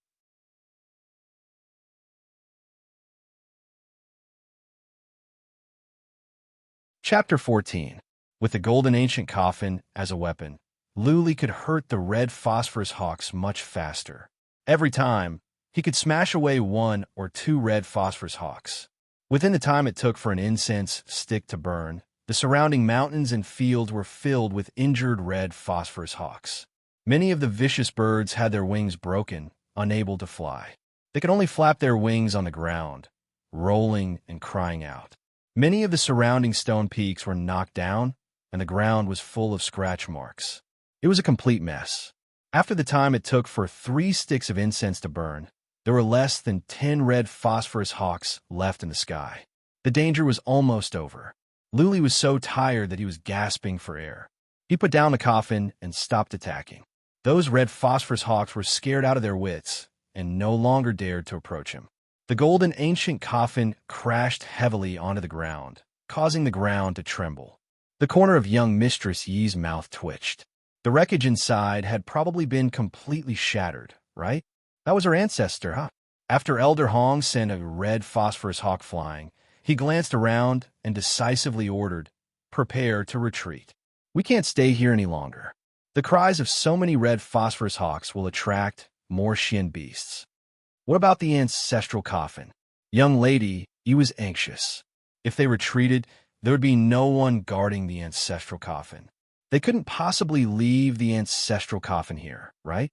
Chapter 14. With the golden ancient coffin as a weapon, Lu Li could hurt the red phosphorus hawks much faster. Every time, he could smash away 1 or 2 red phosphorus hawks. Within the time it took for an incense stick to burn, the surrounding mountains and fields were filled with injured red phosphorus hawks. Many of the vicious birds had their wings broken, unable to fly. They could only flap their wings on the ground, rolling and crying out. Many of the surrounding stone peaks were knocked down, and the ground was full of scratch marks. It was a complete mess. After the time it took for 3 sticks of incense to burn, there were less than 10 red phosphorus hawks left in the sky. The danger was almost over. Luli was so tired that he was gasping for air. He put down the coffin and stopped attacking. Those red phosphorus hawks were scared out of their wits and no longer dared to approach him. The golden ancient coffin crashed heavily onto the ground, causing the ground to tremble. The corner of young Mistress Yi's mouth twitched. The wreckage inside had probably been completely shattered, right? That was her ancestor, huh? After Elder Hong sent a red phosphorus hawk flying, he glanced around and decisively ordered, "Prepare to retreat. We can't stay here any longer. The cries of so many red phosphorus hawks will attract more Xian beasts." What about the ancestral coffin? Young lady, he was anxious. If they retreated, there would be no one guarding the ancestral coffin. They couldn't possibly leave the ancestral coffin here, right?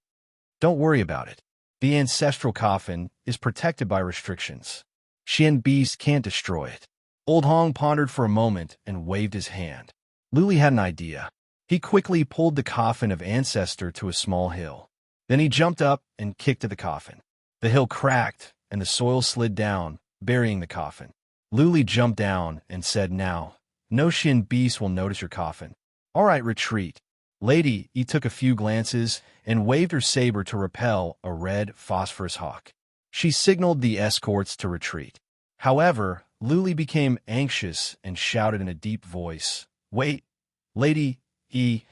Don't worry about it. The ancestral coffin is protected by restrictions. Xian beasts can't destroy it. Old Hong pondered for a moment and waved his hand. Luli had an idea. He quickly pulled the coffin of ancestor to a small hill. Then he jumped up and kicked at the coffin. The hill cracked and the soil slid down, burying the coffin. Luli jumped down and said, "Now, no Xian beast will notice your coffin. All right, retreat." Lady E took a few glances and waved her saber to repel a red phosphorus hawk. She signaled the escorts to retreat. However, Luli became anxious and shouted in a deep voice, "Wait, Lady E,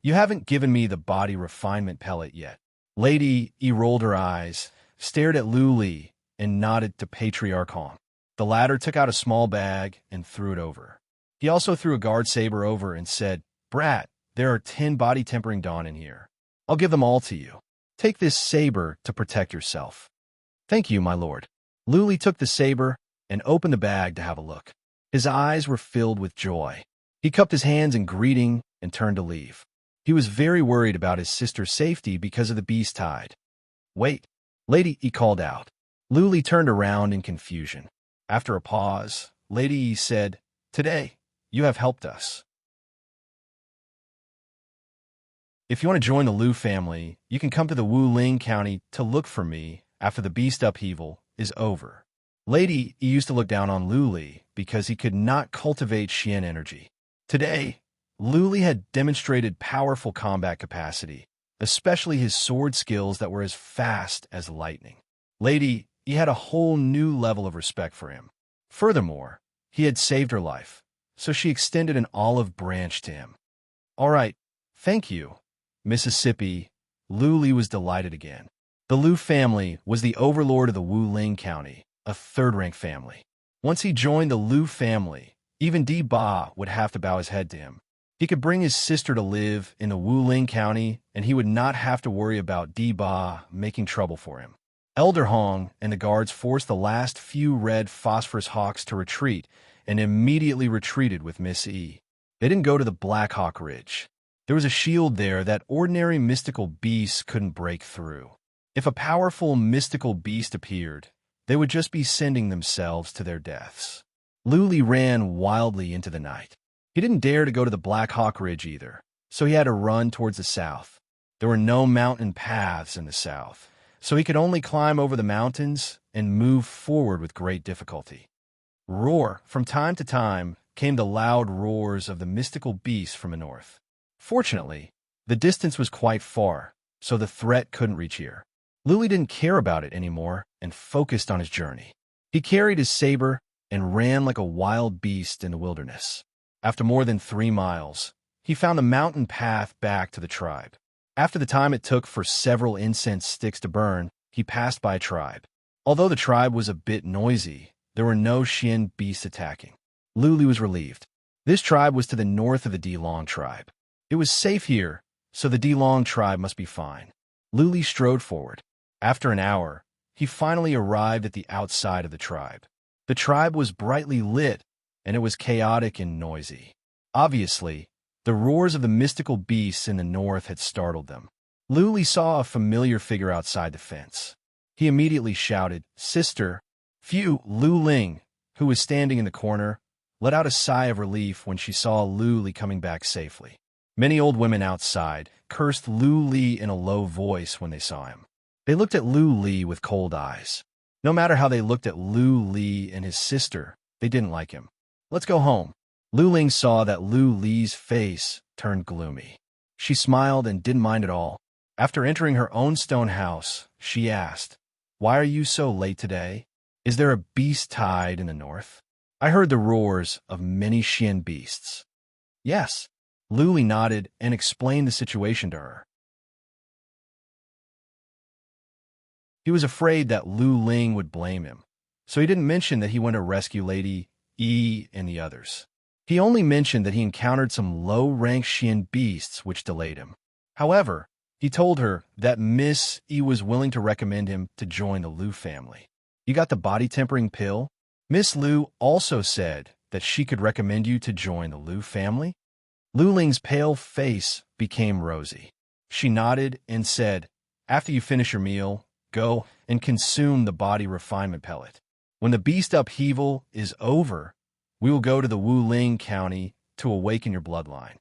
you haven't given me the body refinement pellet yet." Lady E rolled her eyes, stared at Luli, and nodded to Patriarch Hong. The latter took out a small bag and threw it over. He also threw a guard saber over and said, "Brat, there are 10 body tempering dawn in here. I'll give them all to you. Take this saber to protect yourself." "Thank you, my lord." Luli took the saber and opened the bag to have a look. His eyes were filled with joy. He cupped his hands in greeting and turned to leave. He was very worried about his sister's safety because of the beast tide. "Wait," Lady E called out. Luli turned around in confusion. After a pause, Lady E said, "Today, you have helped us. If you want to join the Lu family, you can come to the Wuling County to look for me after the beast upheaval is over." Lady E used to look down on Luli because he could not cultivate Xian energy. Today, Luli had demonstrated powerful combat capacity, especially his sword skills that were as fast as lightning. Lady E had a whole new level of respect for him. Furthermore, he had saved her life, so she extended an olive branch to him. "All right, thank you, Mississippi." Luli was delighted again. The Lu family was the overlord of the Wuling County, a third-rank family. Once he joined the Lu family, even Di Ba would have to bow his head to him. He could bring his sister to live in the Wuling County, and he would not have to worry about Di Ba making trouble for him. Elder Hong and the guards forced the last few red phosphorus hawks to retreat and immediately retreated with Miss E. They didn't go to the Black Hawk Ridge. There was a shield there that ordinary mystical beasts couldn't break through. If a powerful mystical beast appeared, they would just be sending themselves to their deaths. Luli ran wildly into the night. He didn't dare to go to the Black Hawk Ridge either, so he had to run towards the south. There were no mountain paths in the south, so he could only climb over the mountains and move forward with great difficulty. Roar! From time to time came the loud roars of the mystical beasts from the north. Fortunately, the distance was quite far, so the threat couldn't reach here. Luli didn't care about it anymore and focused on his journey. He carried his saber and ran like a wild beast in the wilderness. After more than 3 miles, he found a mountain path back to the tribe. After the time it took for several incense sticks to burn, he passed by a tribe. Although the tribe was a bit noisy, there were no Xian beasts attacking. Luli was relieved. This tribe was to the north of the Dilong tribe. It was safe here, so the Dilong tribe must be fine. Luli strode forward. After an hour, he finally arrived at the outside of the tribe. The tribe was brightly lit, and it was chaotic and noisy. Obviously, the roars of the mystical beasts in the north had startled them. Luli saw a familiar figure outside the fence. He immediately shouted, "Sister!" Phew! Lu Ling, who was standing in the corner, let out a sigh of relief when she saw Lu Li coming back safely. Many old women outside cursed Lu Li in a low voice when they saw him. They looked at Lu Li with cold eyes. No matter how they looked at Lu Li and his sister, they didn't like him. "Let's go home." Lu Ling saw that Lu Li's face turned gloomy. She smiled and didn't mind at all. After entering her own stone house, she asked, "Why are you so late today? Is there a beast tide in the north? I heard the roars of many Xian beasts." "Yes." Lu Li nodded and explained the situation to her. He was afraid that Lu Ling would blame him, so he didn't mention that he went to rescue Lady Yi and the others. He only mentioned that he encountered some low-rank Xian beasts which delayed him. However, he told her that Miss Yi was willing to recommend him to join the Lu family. "You got the body-tempering pill?" Miss Lu also said that she could recommend you to join the Lu family. Lu Ling's pale face became rosy. She nodded and said, "After you finish your meal, go and consume the body refinement pellet. When the beast upheaval is over, we will go to the Wuling County to awaken your bloodline."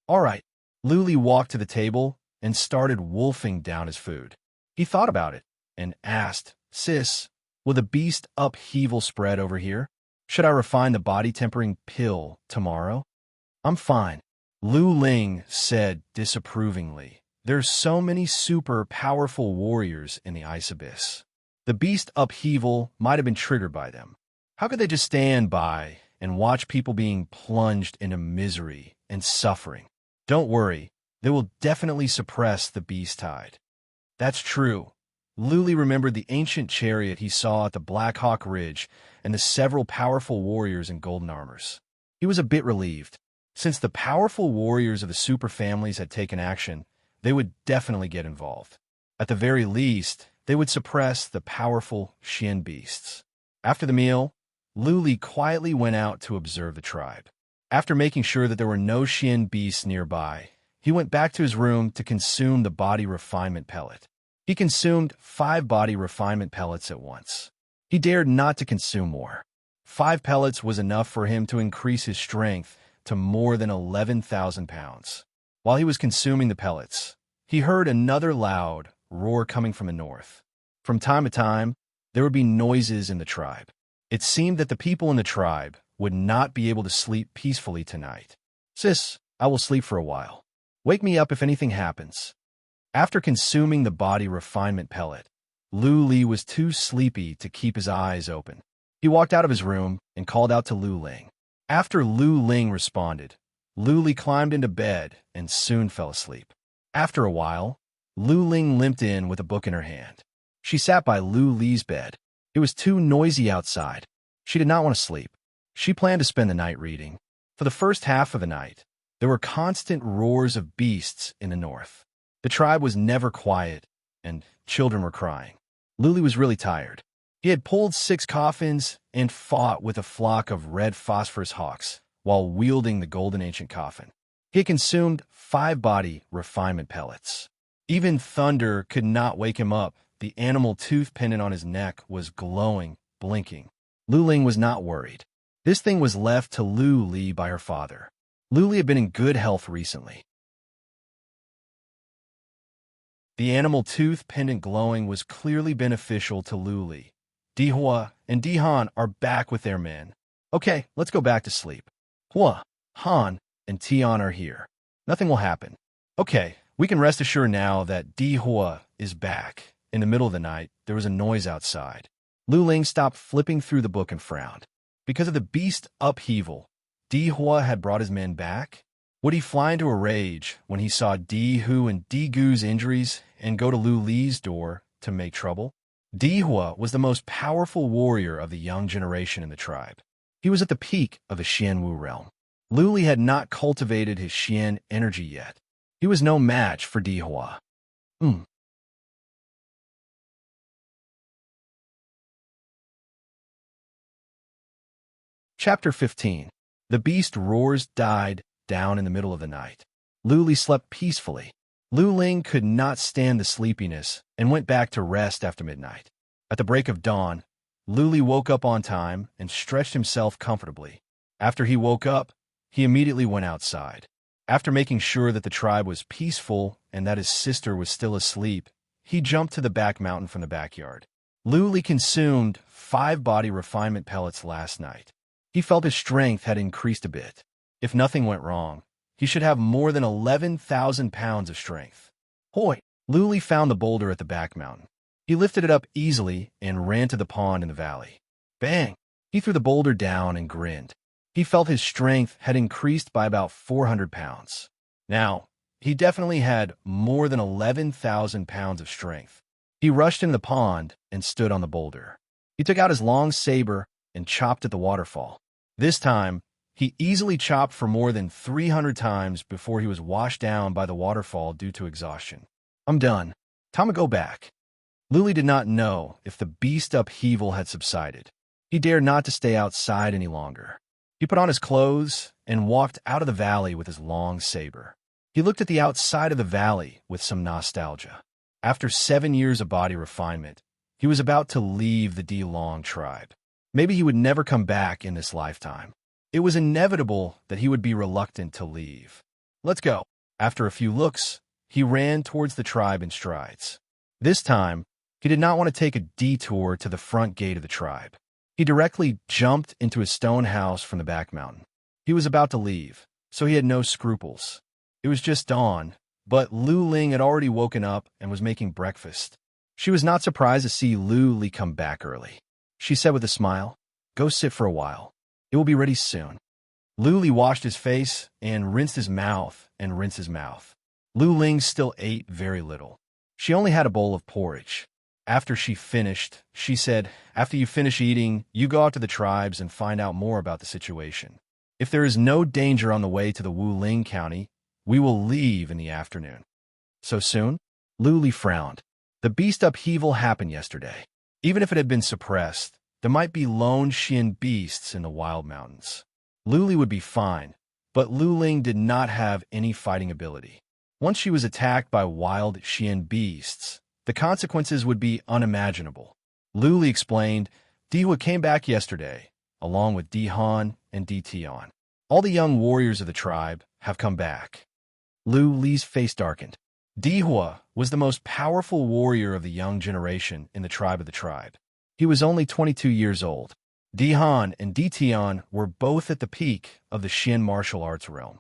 "All right." Lu Li walked to the table and started wolfing down his food. He thought about it and asked, "Sis, will the beast upheaval spread over here? Should I refine the body-tempering pill tomorrow?" "I'm fine," Lu Ling said disapprovingly. "There's so many super powerful warriors in the ice abyss. The beast upheaval might have been triggered by them. How could they just stand by and watch people being plunged into misery and suffering? Don't worry, they will definitely suppress the beast tide." "That's true." Lu Li remembered the ancient chariot he saw at the Black Hawk Ridge and the several powerful warriors in golden armors. He was a bit relieved. Since the powerful warriors of the super families had taken action, they would definitely get involved. At the very least, they would suppress the powerful Xian beasts. After the meal, Lu Li quietly went out to observe the tribe. After making sure that there were no Xian beasts nearby, he went back to his room to consume the body refinement pellet. He consumed 5 body refinement pellets at once. He dared not to consume more. 5 pellets was enough for him to increase his strength to more than 11,000 pounds. While he was consuming the pellets, he heard another loud roar coming from the north. From time to time, there would be noises in the tribe. It seemed that the people in the tribe would not be able to sleep peacefully tonight. "Sis, I will sleep for a while. Wake me up if anything happens." After consuming the body refinement pellet, Lu Li was too sleepy to keep his eyes open. He walked out of his room and called out to Lu Ling. After Lu Ling responded, Lu Li climbed into bed and soon fell asleep. After a while, Lu Ling limped in with a book in her hand. She sat by Lu Li's bed. It was too noisy outside. She did not want to sleep. She planned to spend the night reading. For the first half of the night, there were constant roars of beasts in the north. The tribe was never quiet, and children were crying. Lu Li was really tired. He had pulled 6 coffins and fought with a flock of red phosphorus hawks while wielding the golden ancient coffin. He had consumed 5 body refinement pellets. Even thunder could not wake him up. The animal tooth pendant on his neck was glowing, blinking. Lu Ling was not worried. This thing was left to Lu Li by her father. Lu Li had been in good health recently. The animal tooth pendant glowing was clearly beneficial to Lu Li. Dihua and Dihan are back with their men. Okay, let's go back to sleep. Hua, Han, and Tian are here. Nothing will happen. Okay, we can rest assured now that Dihua is back. In the middle of the night, there was a noise outside. Lu Ling stopped flipping through the book and frowned. Because of the beast upheaval, Dihua had brought his men back? Would he fly into a rage when he saw Dihu and Digu's injuries and go to Lu Li's door to make trouble? Dihua was the most powerful warrior of the young generation in the tribe. He was at the peak of the Xianwu realm. Lu Li had not cultivated his Xian energy yet. He was no match for Dihua. Chapter 15. The beast roars died down in the middle of the night. Luli slept peacefully. Lu Ling could not stand the sleepiness and went back to rest after midnight. At the break of dawn, Luli woke up on time and stretched himself comfortably. After he woke up, he immediately went outside. After making sure that the tribe was peaceful and that his sister was still asleep, he jumped to the back mountain from the backyard. Luli consumed 5 body refinement pellets last night. He felt his strength had increased a bit. If nothing went wrong, he should have more than 11,000 pounds of strength. Hoi! Luli found the boulder at the back mountain. He lifted it up easily and ran to the pond in the valley. Bang! He threw the boulder down and grinned. He felt his strength had increased by about 400 pounds. Now, he definitely had more than 11,000 pounds of strength. He rushed into the pond and stood on the boulder. He took out his long saber and chopped at the waterfall. This time, he easily chopped for more than 300 times before he was washed down by the waterfall due to exhaustion. I'm done. Time to go back. Luli did not know if the beast upheaval had subsided. He dared not to stay outside any longer. He put on his clothes and walked out of the valley with his long saber. He looked at the outside of the valley with some nostalgia. After 7 years of body refinement, he was about to leave the D-Long tribe. Maybe he would never come back in this lifetime. It was inevitable that he would be reluctant to leave. Let's go. After a few looks, he ran towards the tribe in strides. This time, he did not want to take a detour to the front gate of the tribe. He directly jumped into his stone house from the back mountain. He was about to leave, so he had no scruples. It was just dawn, but Lu Ling had already woken up and was making breakfast. She was not surprised to see Lu Li come back early. She said with a smile, "Go sit for a while. It will be ready soon." Lu Li washed his face and rinsed his mouth and rinsed his mouth. Lu Ling still ate very little. She only had a bowl of porridge. After she finished, she said, "After you finish eating, you go out to the tribes and find out more about the situation. If there is no danger on the way to the Wuling County, we will leave in the afternoon." So soon? Lu Li frowned. The beast upheaval happened yesterday. Even if it had been suppressed, there might be lone Xian beasts in the wild mountains. Lu Li would be fine, but Lu Ling did not have any fighting ability. Once she was attacked by wild Xian beasts, the consequences would be unimaginable. Lu Li explained, "Dihua came back yesterday, along with Dihan and Dition. All the young warriors of the tribe have come back." Lu Li's face darkened. Dihua was the most powerful warrior of the young generation in the tribe of the tribe. He was only 22 years old. Dihan and Dition were both at the peak of the Xian martial arts realm.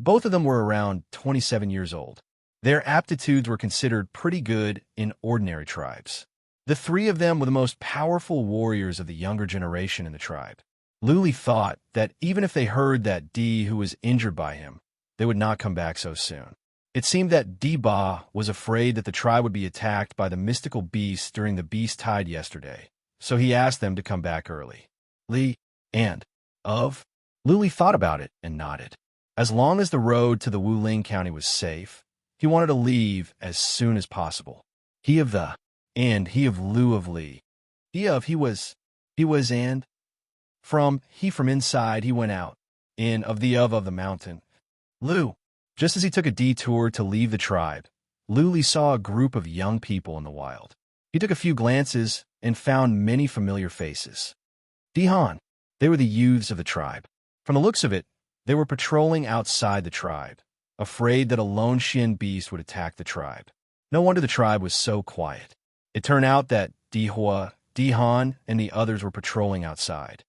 Both of them were around 27 years old. Their aptitudes were considered pretty good in ordinary tribes. The 3 of them were the most powerful warriors of the younger generation in the tribe. Lu Li thought that even if they heard that Di who was injured by him, they would not come back so soon. It seemed that Di Ba was afraid that the tribe would be attacked by the mystical beasts during the beast tide yesterday, so he asked them to come back early. Li and of Lu Li thought about it and nodded. As long as the road to the Wuling County was safe, he wanted to leave as soon as possible. He of the and he of Lu of Li. He was and from inside he went out, in of the mountain. Lu. Just as he took a detour to leave the tribe, Lu Li saw a group of young people in the wild. He took a few glances and found many familiar faces. Dihan. They were the youths of the tribe. From the looks of it, they were patrolling outside the tribe, afraid that a lone Xian beast would attack the tribe. No wonder the tribe was so quiet. It turned out that Dihua, Dihan, and the others were patrolling outside.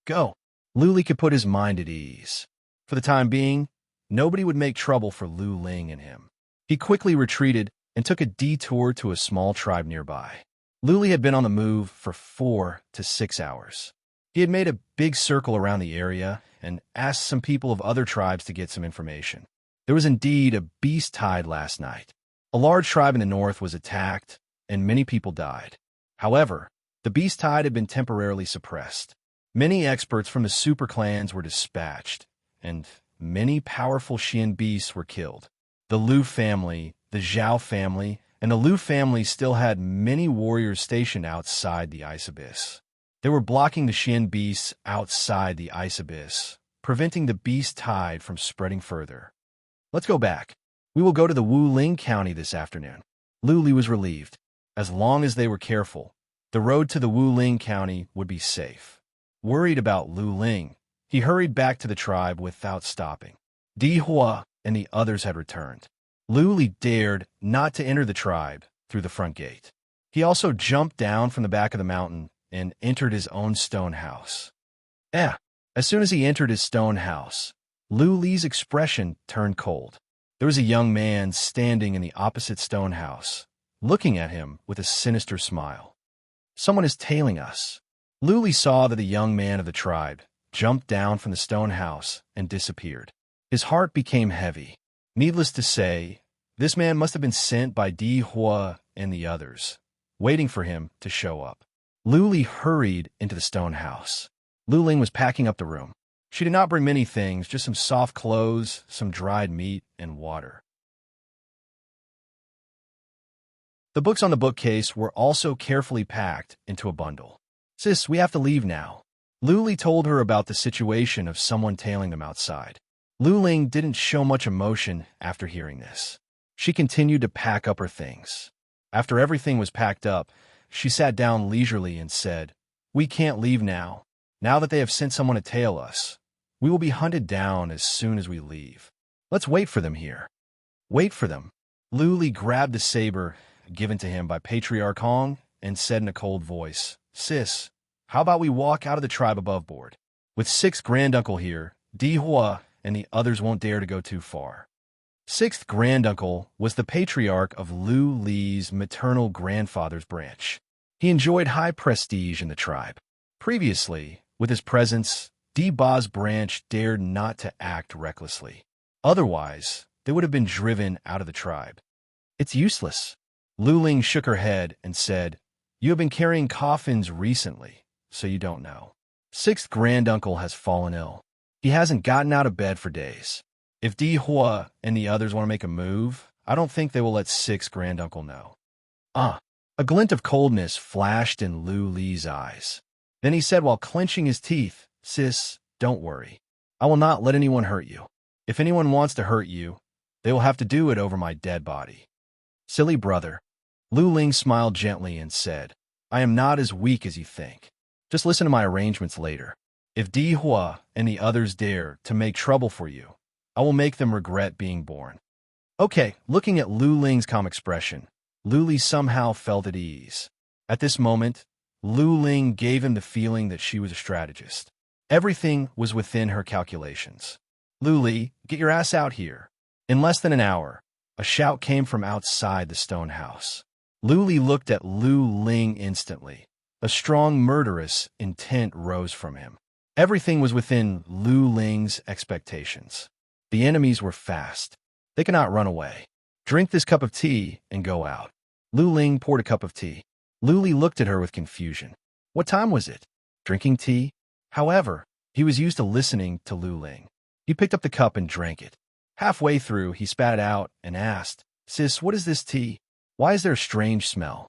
Go. Lu Li could put his mind at ease. For the time being, nobody would make trouble for Lu Ling and him. He quickly retreated and took a detour to a small tribe nearby. Lu Li had been on the move for 4 to 6 hours. He had made a big circle around the area and asked some people of other tribes to get some information. There was indeed a beast tide last night. A large tribe in the north was attacked, and many people died. However, the beast tide had been temporarily suppressed. Many experts from the super clans were dispatched, and many powerful Xian beasts were killed. The Lu family, the Zhao family, and the Lu family still had many warriors stationed outside the ice abyss. They were blocking the Xian beasts outside the ice abyss, preventing the beast tide from spreading further. Let's go back. We will go to the Wuling County this afternoon. Lu Li was relieved. As long as they were careful, the road to the Wuling County would be safe. Worried about Lu Ling, he hurried back to the tribe without stopping. Di Hua and the others had returned. Lu Li dared not to enter the tribe through the front gate. He also jumped down from the back of the mountain and entered his own stone house. As soon as he entered his stone house, Lu Li's expression turned cold. There was a young man standing in the opposite stone house, looking at him with a sinister smile. Someone is tailing us. Lu Li saw that the young man of the tribe jumped down from the stone house and disappeared. His heart became heavy. Needless to say, this man must have been sent by Di Hua and the others, waiting for him to show up. Lu Li hurried into the stone house. Lu Ling was packing up the room. She did not bring many things, just some soft clothes, some dried meat, and water. The books on the bookcase were also carefully packed into a bundle. "Sis, we have to leave now." Lu Li told her about the situation of someone tailing them outside. Lu Ling didn't show much emotion after hearing this. She continued to pack up her things. After everything was packed up, she sat down leisurely and said, "We can't leave now. Now that they have sent someone to tail us, we will be hunted down as soon as we leave. Let's wait for them here." "Wait for them?" Lu Li grabbed the saber given to him by Patriarch Hong and said in a cold voice, "Sis, how about we walk out of the tribe above board? With Sixth Granduncle here, Di Hua and the others won't dare to go too far." Sixth Granduncle was the patriarch of Lu Li's maternal grandfather's branch. He enjoyed high prestige in the tribe. Previously, with his presence, Di Ba's branch dared not to act recklessly. Otherwise, they would have been driven out of the tribe. "It's useless." Lu Ling shook her head and said, "You have been carrying coffins recently, so you don't know. Sixth Granduncle has fallen ill. He hasn't gotten out of bed for days. If Di Hua and the others want to make a move, I don't think they will let Sixth Granduncle know." A glint of coldness flashed in Lu Li's eyes. Then he said while clenching his teeth, "Sis, don't worry. I will not let anyone hurt you. If anyone wants to hurt you, they will have to do it over my dead body." "Silly brother." Lu Ling smiled gently and said, "I am not as weak as you think. Just listen to my arrangements later. If Di Hua and the others dare to make trouble for you, I will make them regret being born." Okay, looking at Lu Ling's calm expression, Lu Li somehow felt at ease. At this moment, Lu Ling gave him the feeling that she was a strategist. Everything was within her calculations. "Lu Li, get your ass out here." In less than an hour, a shout came from outside the stone house. Lu Li looked at Lu Ling instantly. A strong murderous intent rose from him. Everything was within Lu Ling's expectations. The enemies were fast. They could not run away. "Drink this cup of tea and go out." Lu Ling poured a cup of tea. Lu Li looked at her with confusion. What time was it? Drinking tea? However, he was used to listening to Lu Ling. He picked up the cup and drank it. Halfway through, he spat it out and asked, "Sis, what is this tea? Why is there a strange smell?"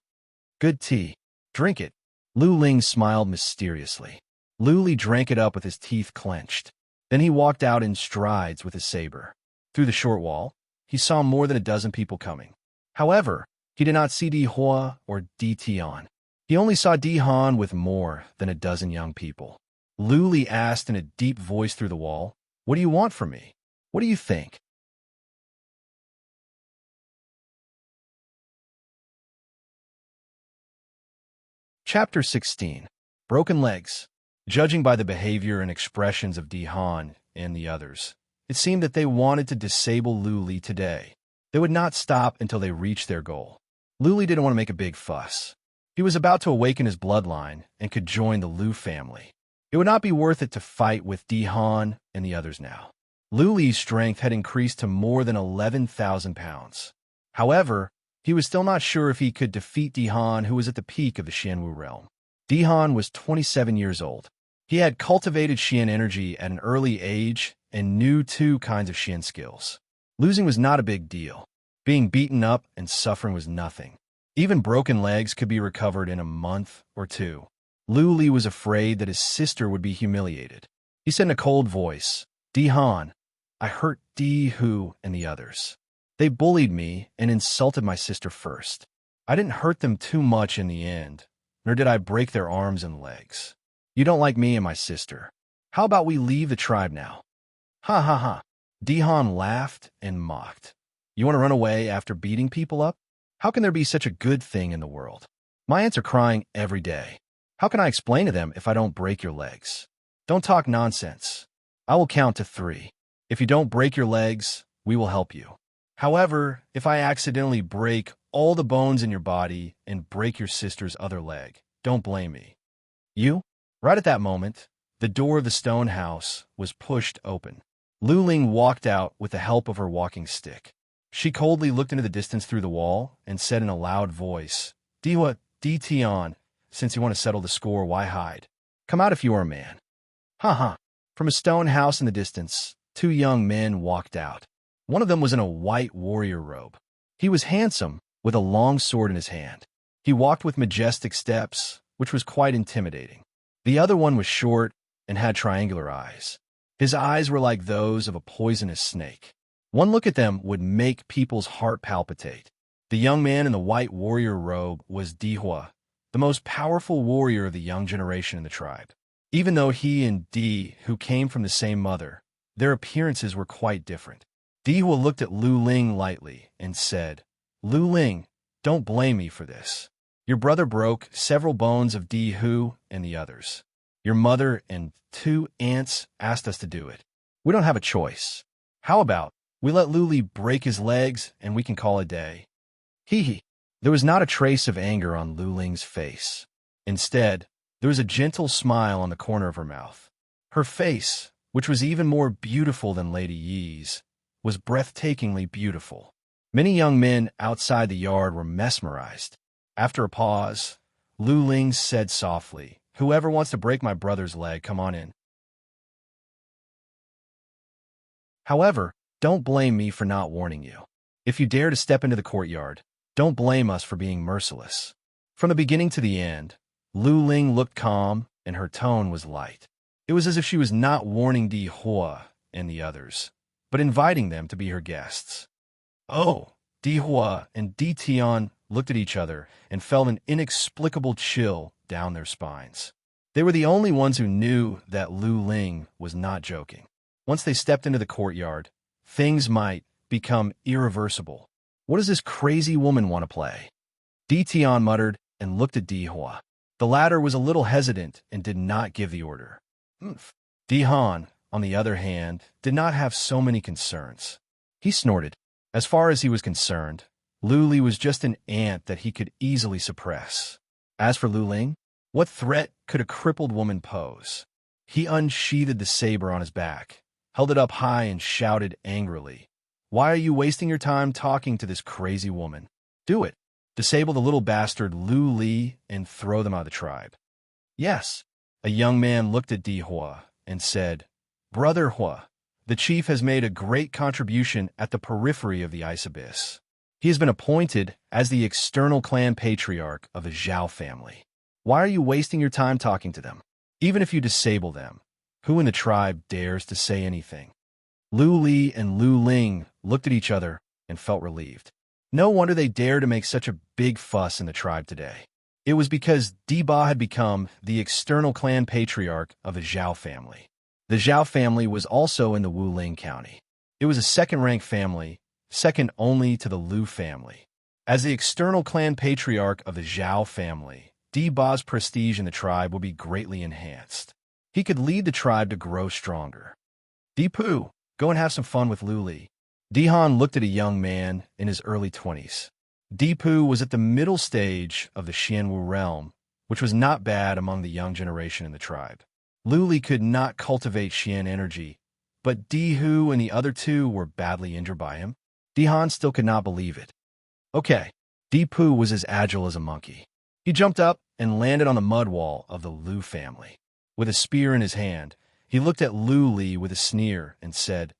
"Good tea. Drink it." Lu Ling smiled mysteriously. Lu Li drank it up with his teeth clenched. Then he walked out in strides with his saber. Through the short wall, he saw more than a dozen people coming. However, he did not see Di Hua or Di Tian. He only saw Di Han with more than a dozen young people. Lu Li asked in a deep voice through the wall, "What do you want from me? What do you think?" Chapter 16. Broken Legs. Judging by the behavior and expressions of Di Han and the others, it seemed that they wanted to disable Lu Li today. They would not stop until they reached their goal. Lu Li didn't want to make a big fuss. He was about to awaken his bloodline and could join the Lu family. It would not be worth it to fight with Di Han and the others now. Lu Li's strength had increased to more than 11,000 pounds. However, he was still not sure if he could defeat Di Han, who was at the peak of the Xianwu realm. Di Han was 27 years old. He had cultivated Xian energy at an early age and knew 2 kinds of Xian skills. Losing was not a big deal. Being beaten up and suffering was nothing. Even broken legs could be recovered in a month or two. Lu Li was afraid that his sister would be humiliated. He said in a cold voice, "Di Han, I hurt Di Hu and the others. They bullied me and insulted my sister first. I didn't hurt them too much in the end, nor did I break their arms and legs. You don't like me and my sister. How about we leave the tribe now?" Ha ha ha. Di Han laughed and mocked. "You want to run away after beating people up? How can there be such a good thing in the world? My aunts are crying every day. How can I explain to them if I don't break your legs? Don't talk nonsense. I will count to 3. If you don't break your legs, we will help you. However, if I accidentally break all the bones in your body and break your sister's other leg, don't blame me." You? Right at that moment, the door of the stone house was pushed open. Lu Ling walked out with the help of her walking stick. She coldly looked into the distance through the wall and said in a loud voice, "Dihua, Di Tian, since you want to settle the score, why hide? Come out if you are a man." Ha ha. From a stone house in the distance, 2 young men walked out. One of them was in a white warrior robe. He was handsome, with a long sword in his hand. He walked with majestic steps, which was quite intimidating. The other one was short and had triangular eyes. His eyes were like those of a poisonous snake. One look at them would make people's heart palpitate. The young man in the white warrior robe was Dihua, the most powerful warrior of the young generation in the tribe. Even though he and Di, who came from the same mother, their appearances were quite different. Dihua looked at Lu Ling lightly and said, "Lu Ling, don't blame me for this. Your brother broke several bones of Di Hu and the others. Your mother and 2 aunts asked us to do it. We don't have a choice. How about we let Lu Li break his legs and we can call it a day?" Hee hee. There was not a trace of anger on Lu Ling's face. Instead, there was a gentle smile on the corner of her mouth. Her face, which was even more beautiful than Lady Yi's, was breathtakingly beautiful. Many young men outside the yard were mesmerized. After a pause, Lu Ling said softly, "Whoever wants to break my brother's leg, come on in. However, don't blame me for not warning you. If you dare to step into the courtyard, don't blame us for being merciless." From the beginning to the end, Lu Ling looked calm and her tone was light. It was as if she was not warning Di Hua and the others, but inviting them to be her guests. Oh, Di Hua and Di Tian looked at each other and felt an inexplicable chill down their spines. They were the only ones who knew that Lu Ling was not joking. Once they stepped into the courtyard, things might become irreversible. What does this crazy woman want to play? Di Tian muttered and looked at Di Hua. The latter was a little hesitant and did not give the order. Di Han, on the other hand, did not have so many concerns. He snorted. As far as he was concerned, Lu Li was just an ant that he could easily suppress. As for Lu Ling, what threat could a crippled woman pose? He unsheathed the saber on his back, held it up high and shouted angrily, "Why are you wasting your time talking to this crazy woman? Do it. Disable the little bastard Lu Li and throw them out of the tribe." Yes. A young man looked at Di Hua and said, "Brother Hua, the chief has made a great contribution at the periphery of the ice abyss. He has been appointed as the external clan patriarch of the Zhao family. Why are you wasting your time talking to them? Even if you disable them, who in the tribe dares to say anything?" Lu Li and Lu Ling looked at each other and felt relieved. No wonder they dared to make such a big fuss in the tribe today. It was because Di Ba had become the external clan patriarch of the Zhao family. The Zhao family was also in the Wuling County. It was a second-rank family, second only to the Lu family. As the external clan patriarch of the Zhao family, Di Ba's prestige in the tribe would be greatly enhanced. He could lead the tribe to grow stronger. "Di Pu, go and have some fun with Lu Li." Di Han looked at a young man in his early 20s. Di Pu was at the middle stage of the Xianwu realm, which was not bad among the young generation in the tribe. Lu Li could not cultivate Xian energy, but Di Hu and the other 2 were badly injured by him. Di Han still could not believe it. Okay, Di Pu was as agile as a monkey. He jumped up and landed on the mud wall of the Lu family. With a spear in his hand, he looked at Lu Li with a sneer and said,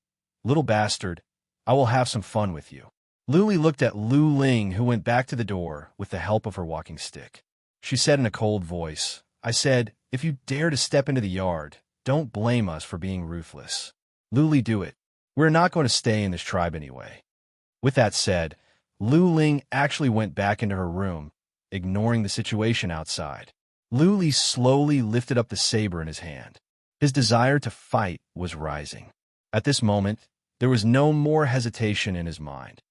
"Little bastard, I will have some fun with you." Luli looked at Lu Ling, who went back to the door with the help of her walking stick. She said in a cold voice, "I said, if you dare to step into the yard, don't blame us for being ruthless. Luli, do it. We're not going to stay in this tribe anyway." With that said, Lu Ling actually went back into her room, ignoring the situation outside. Luli slowly lifted up the saber in his hand. His desire to fight was rising. At this moment, there was no more hesitation in his mind.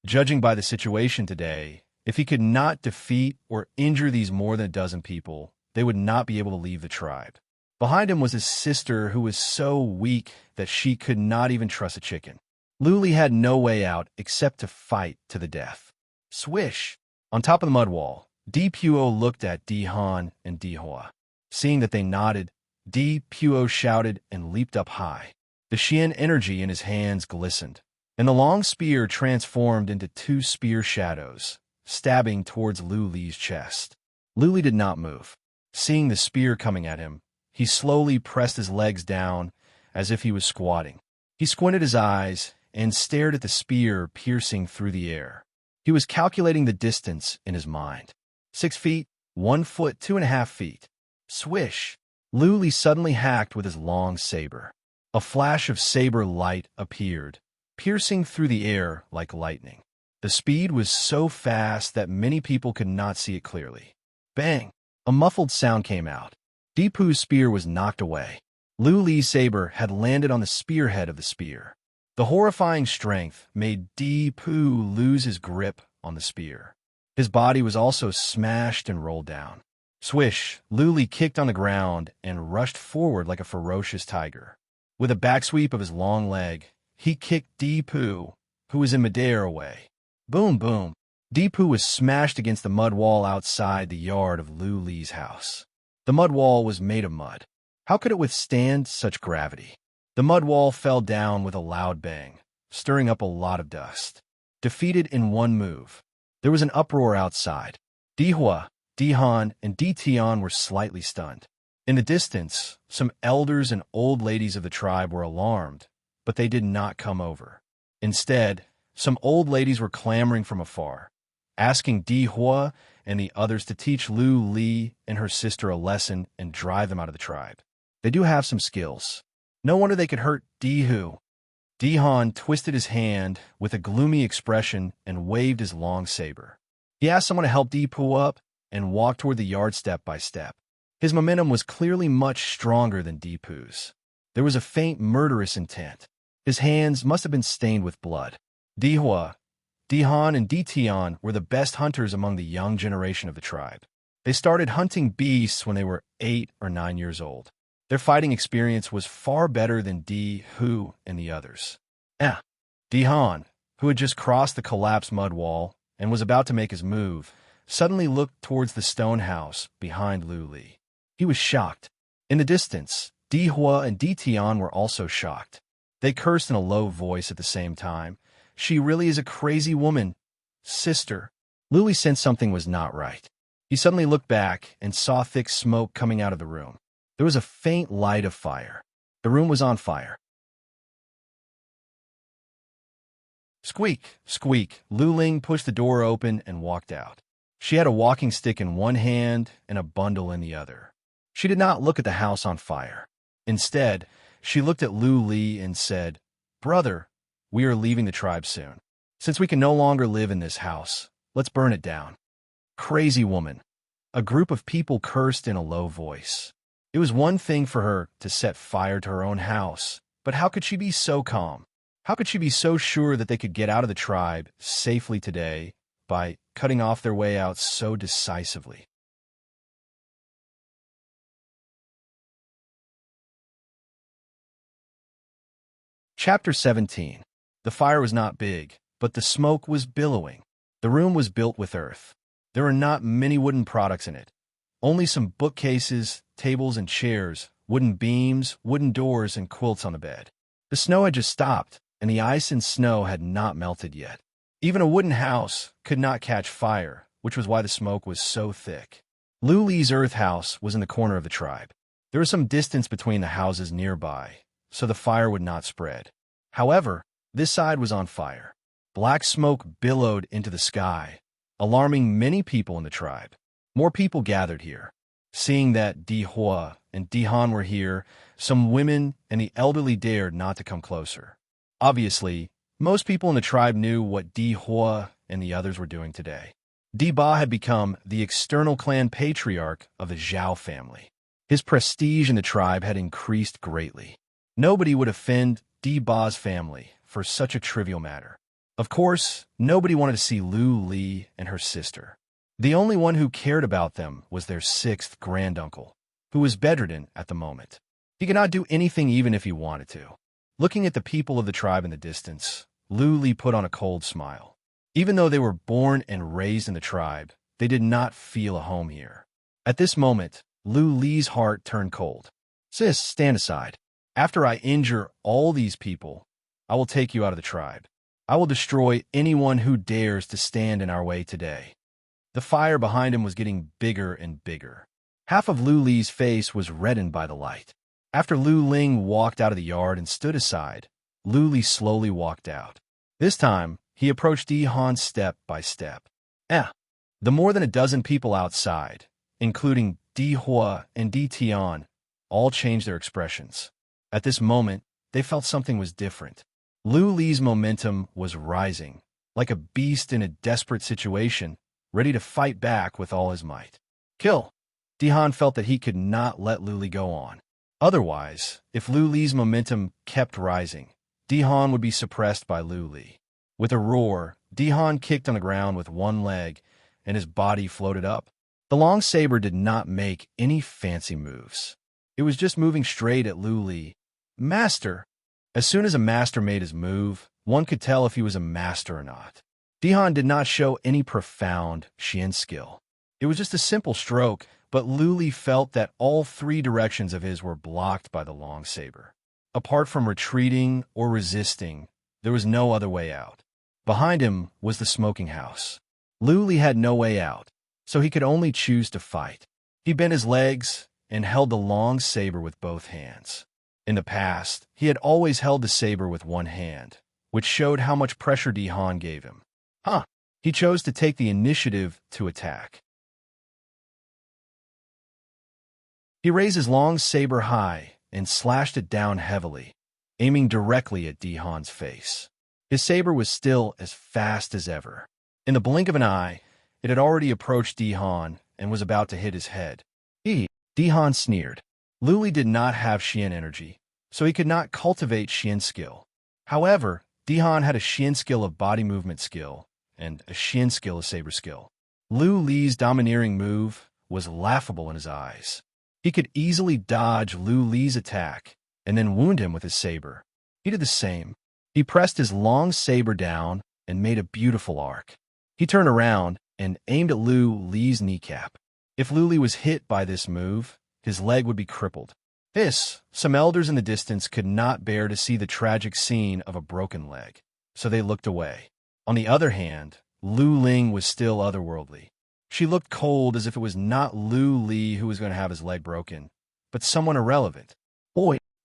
Judging by the situation today, if he could not defeat or injure these more than a dozen people, they would not be able to leave the tribe. Behind him was his sister, who was so weak that she could not even trust a chicken. Luli had no way out except to fight to the death. Swish! On top of the mud wall, Di Puo looked at Di Han and Di Hua. Seeing that they nodded, Di Puo shouted and leaped up high. The Xian energy in his hands glistened, and the long spear transformed into two spear shadows, stabbing towards Lu Li's chest. Luli did not move. Seeing the spear coming at him, he slowly pressed his legs down as if he was squatting. He squinted his eyes and stared at the spear piercing through the air. He was calculating the distance in his mind. 6 feet, 1 foot, 2.5 feet. Swish! Luli suddenly hacked with his long saber. A flash of saber light appeared, piercing through the air like lightning. The speed was so fast that many people could not see it clearly. Bang! A muffled sound came out. Di Pu's spear was knocked away. Lu Li's saber had landed on the spearhead of the spear. The horrifying strength made Di Pu lose his grip on the spear. His body was also smashed and rolled down. Swish! Lu Li kicked on the ground and rushed forward like a ferocious tiger. With a backsweep of his long leg, he kicked Di Pu, who was in midair, away. Boom, boom! Di Pu was smashed against the mud wall outside the yard of Lu Li's house. The mud wall was made of mud. How could it withstand such gravity? The mud wall fell down with a loud bang, stirring up a lot of dust. Defeated in one move. There was an uproar outside. Di Hua, Di Han, and Di Tian were slightly stunned. In the distance, some elders and old ladies of the tribe were alarmed, but they did not come over. Instead, some old ladies were clamoring from afar, asking Di Hua and the others to teach Lu Li and her sister a lesson and drive them out of the tribe. They do have some skills. No wonder they could hurt Di Hu. Di Han twisted his hand with a gloomy expression and waved his long saber. He asked someone to help Di Pu up and walked toward the yard step by step. His momentum was clearly much stronger than Di Pu's. There was a faint murderous intent. His hands must have been stained with blood. Di Hua, Di Han, and Di Tian were the best hunters among the young generation of the tribe. They started hunting beasts when they were 8 or 9 years old. Their fighting experience was far better than Di Hu and the others. Di Han, who had just crossed the collapsed mud wall and was about to make his move, suddenly looked towards the stone house behind Lu Li. He was shocked. In the distance, Di Hua and Di Tian were also shocked. They cursed in a low voice at the same time. She really is a crazy woman. Sister. Lu Li sensed something was not right. He suddenly looked back and saw thick smoke coming out of the room. There was a faint light of fire. The room was on fire. Squeak, squeak. Lu Ling pushed the door open and walked out. She had a walking stick in one hand and a bundle in the other. She did not look at the house on fire. Instead, she looked at Lu Li and said, "Brother, we are leaving the tribe soon. Since we can no longer live in this house, let's burn it down." Crazy woman. A group of people cursed in a low voice. It was one thing for her to set fire to her own house, but how could she be so calm? How could she be so sure that they could get out of the tribe safely today by cutting off their way out so decisively? Chapter 17. The fire was not big, but the smoke was billowing. The room was built with earth. There were not many wooden products in it. Only some bookcases, tables and chairs, wooden beams, wooden doors, and quilts on the bed. The snow had just stopped, and the ice and snow had not melted yet. Even a wooden house could not catch fire, which was why the smoke was so thick. Lu Li's earth house was in the corner of the tribe. There was some distance between the houses nearby, so the fire would not spread. However, this side was on fire. Black smoke billowed into the sky, alarming many people in the tribe. More people gathered here. Seeing that Di Hua and Di Han were here, some women and the elderly dared not to come closer. Obviously, most people in the tribe knew what Di Hua and the others were doing today. Di Ba had become the external clan patriarch of the Zhao family. His prestige in the tribe had increased greatly. Nobody would offend Di Ba's family for such a trivial matter. Of course, nobody wanted to see Lu Li and her sister. The only one who cared about them was their sixth granduncle, who was bedridden at the moment. He could not do anything even if he wanted to. Looking at the people of the tribe in the distance, Lu Li put on a cold smile. Even though they were born and raised in the tribe, they did not feel a home here. At this moment, Lu Li's heart turned cold. Sis, stand aside. After I injure all these people, I will take you out of the tribe. I will destroy anyone who dares to stand in our way today. The fire behind him was getting bigger and bigger. Half of Lu Li's face was reddened by the light. After Lu Ling walked out of the yard and stood aside, Lu Li slowly walked out. This time, he approached Di Han step by step. The more than a dozen people outside, including Di Hua and Di Tian, all changed their expressions. At this moment, they felt something was different. Lu Li's momentum was rising, like a beast in a desperate situation, ready to fight back with all his might. Kill! Di Han felt that he could not let Lu Li go on. Otherwise, if Lu Li's momentum kept rising, Di Han would be suppressed by Lu Li. With a roar, Di Han kicked on the ground with one leg, and his body floated up. The long saber did not make any fancy moves. It was just moving straight at Lu Li. Master! As soon as a master made his move, one could tell if he was a master or not. Di Han did not show any profound Xian skill. It was just a simple stroke, but Lu Li felt that all three directions of his were blocked by the long saber. Apart from retreating or resisting, there was no other way out. Behind him was the smoking house. Lu Li had no way out, so he could only choose to fight. He bent his legs and held the long saber with both hands. In the past, he had always held the saber with one hand, which showed how much pressure Di Han gave him. He chose to take the initiative to attack. He raised his long saber high and slashed it down heavily, aiming directly at Di Han's face. His saber was still as fast as ever. In the blink of an eye, it had already approached Di Han and was about to hit his head. Di Han sneered. Lu Li did not have Xian energy, so he could not cultivate Xian skill. However, Di Han had a Xian skill of body movement skill and a Xian skill of saber skill. Lu Li's domineering move was laughable in his eyes. He could easily dodge Lu Li's attack and then wound him with his saber. He did the same. He pressed his long saber down and made a beautiful arc. He turned around and aimed at Lu Li's kneecap. If Lu Li was hit by this move, his leg would be crippled. Some elders in the distance could not bear to see the tragic scene of a broken leg, so they looked away. On the other hand, Lu Ling was still otherworldly. She looked cold as if it was not Lu Li who was going to have his leg broken, but someone irrelevant.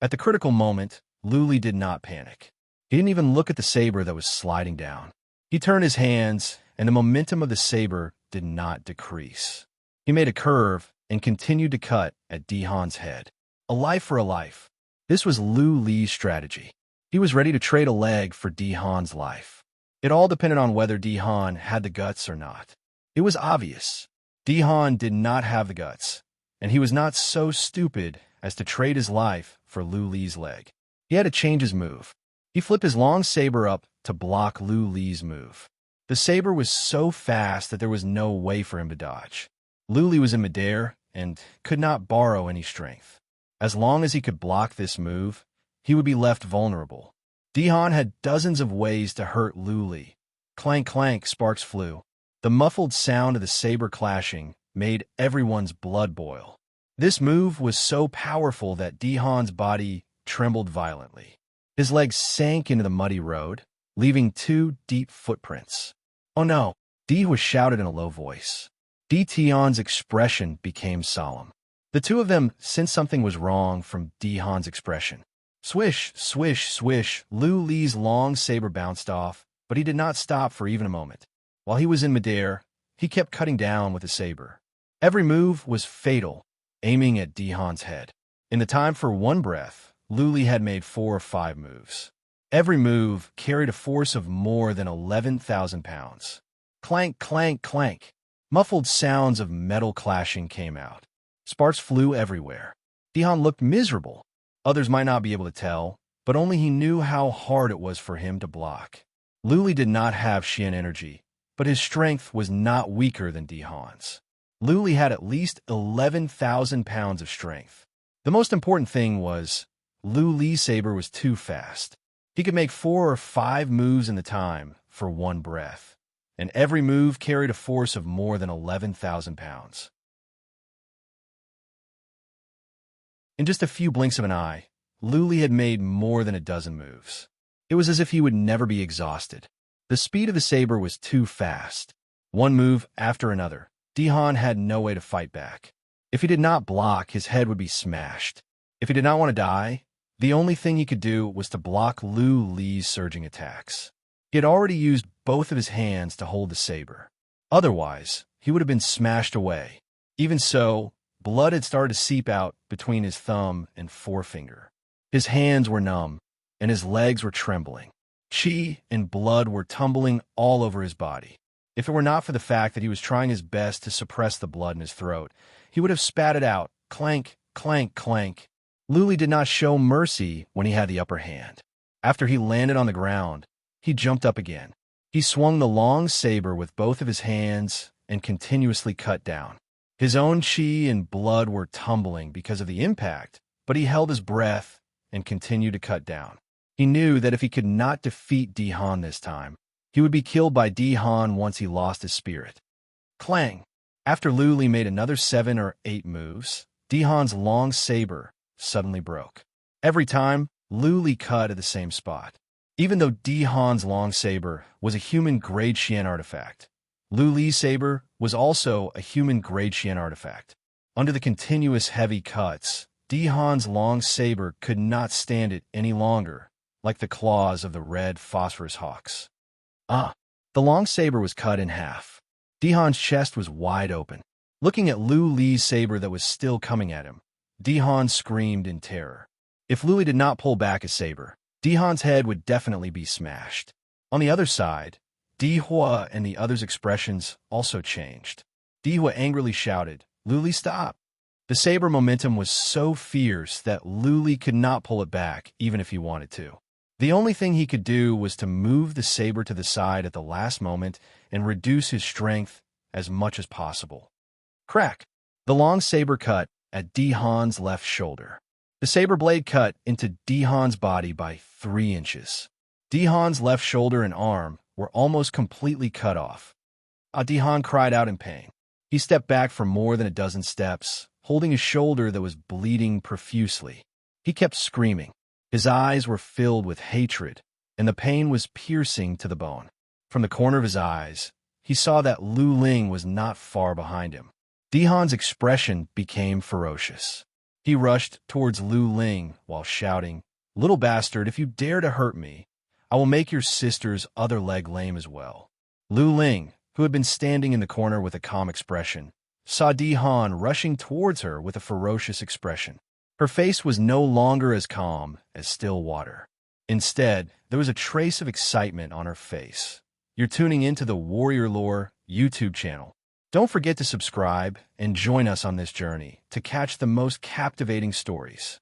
At the critical moment, Lu Li did not panic. He didn't even look at the saber that was sliding down. He turned his hands, and the momentum of the saber did not decrease. He made a curve and continued to cut at Di Han's head. A life for a life. This was Lu Li's strategy. He was ready to trade a leg for Di Han's life. It all depended on whether Di Han had the guts or not. It was obvious. Di Han did not have the guts, and he was not so stupid as to trade his life for Lu Li's leg. He had to change his move. He flipped his long saber up to block Lu Li's move. The saber was so fast that there was no way for him to dodge. Lu Li was in midair and could not borrow any strength. As long as he could block this move, he would be left vulnerable. Di Han had dozens of ways to hurt Lu Li. Clank, clank, sparks flew. The muffled sound of the saber clashing made everyone's blood boil. This move was so powerful that Di Han's body trembled violently. His legs sank into the muddy road, leaving 2 deep footprints. Oh no, Di was shouted in a low voice. Di Tian's expression became solemn. The two of them sensed something was wrong from Di Han's expression. Swish, swish, swish, Lu Li's long saber bounced off, but he did not stop for even a moment. While he was in midair, he kept cutting down with his saber. Every move was fatal, aiming at Dihan's head. In the time for one breath, Lu Li had made 4 or 5 moves. Every move carried a force of more than 11,000 pounds. Clank, clank, clank. Muffled sounds of metal clashing came out. Sparks flew everywhere. Dihan looked miserable. Others might not be able to tell, but only he knew how hard it was for him to block. Lu Li did not have Xian energy, but his strength was not weaker than Dihan's. Lu Li had at least 11,000 pounds of strength. The most important thing was, Lu Li's saber was too fast. He could make 4 or 5 moves in the time for one breath, and every move carried a force of more than 11,000 pounds. In just a few blinks of an eye, Lu Li had made more than a dozen moves. It was as if he would never be exhausted. The speed of the saber was too fast. One move after another, Dihan had no way to fight back. If he did not block, his head would be smashed. If he did not want to die, the only thing he could do was to block Lu Li's surging attacks. He had already used both of his hands to hold the saber. Otherwise, he would have been smashed away. Even so, blood had started to seep out between his thumb and forefinger. His hands were numb, and his legs were trembling. Qi and blood were tumbling all over his body. If it were not for the fact that he was trying his best to suppress the blood in his throat, he would have spat it out, clank, clank, clank. Lu Li did not show mercy when he had the upper hand. After he landed on the ground, he jumped up again. He swung the long saber with both of his hands and continuously cut down. His own qi and blood were tumbling because of the impact, but he held his breath and continued to cut down. He knew that if he could not defeat Dihan this time, he would be killed by Dihan once he lost his spirit. Clang! After Lu Li made another 7 or 8 moves, Dihan's long saber suddenly broke. Every time, Lu Li cut at the same spot. Even though Dihan's long saber was a human-grade Xian artifact, Lu Li's saber was also a human-grade Xian artifact. Under the continuous heavy cuts, Dihan's long saber could not stand it any longer, like the claws of the red phosphorus hawks. The long saber was cut in half. Dihan's chest was wide open. Looking at Lu Li's saber that was still coming at him, Dihan screamed in terror. If Lu Li did not pull back his saber, Dihan's head would definitely be smashed. On the other side, Dihua and the others' expressions also changed. Dihua angrily shouted, "Lu Li, stop!" The saber momentum was so fierce that Lu Li could not pull it back even if he wanted to. The only thing he could do was to move the saber to the side at the last moment and reduce his strength as much as possible. Crack! The long saber cut at Dihan's left shoulder. The saber blade cut into Dihan's body by 3 inches. Dihan's left shoulder and arm were almost completely cut off. Dihan cried out in pain. He stepped back for more than a dozen steps, holding his shoulder that was bleeding profusely. He kept screaming. His eyes were filled with hatred, and the pain was piercing to the bone. From the corner of his eyes, he saw that Lu Ling was not far behind him. Dihan's expression became ferocious. He rushed towards Lu Ling while shouting, "Little bastard, if you dare to hurt me, I will make your sister's other leg lame as well." Lu Ling, who had been standing in the corner with a calm expression, saw Dihan rushing towards her with a ferocious expression. Her face was no longer as calm as still water. Instead, there was a trace of excitement on her face. You're tuning into the Warrior Lore YouTube channel. Don't forget to subscribe and join us on this journey to catch the most captivating stories.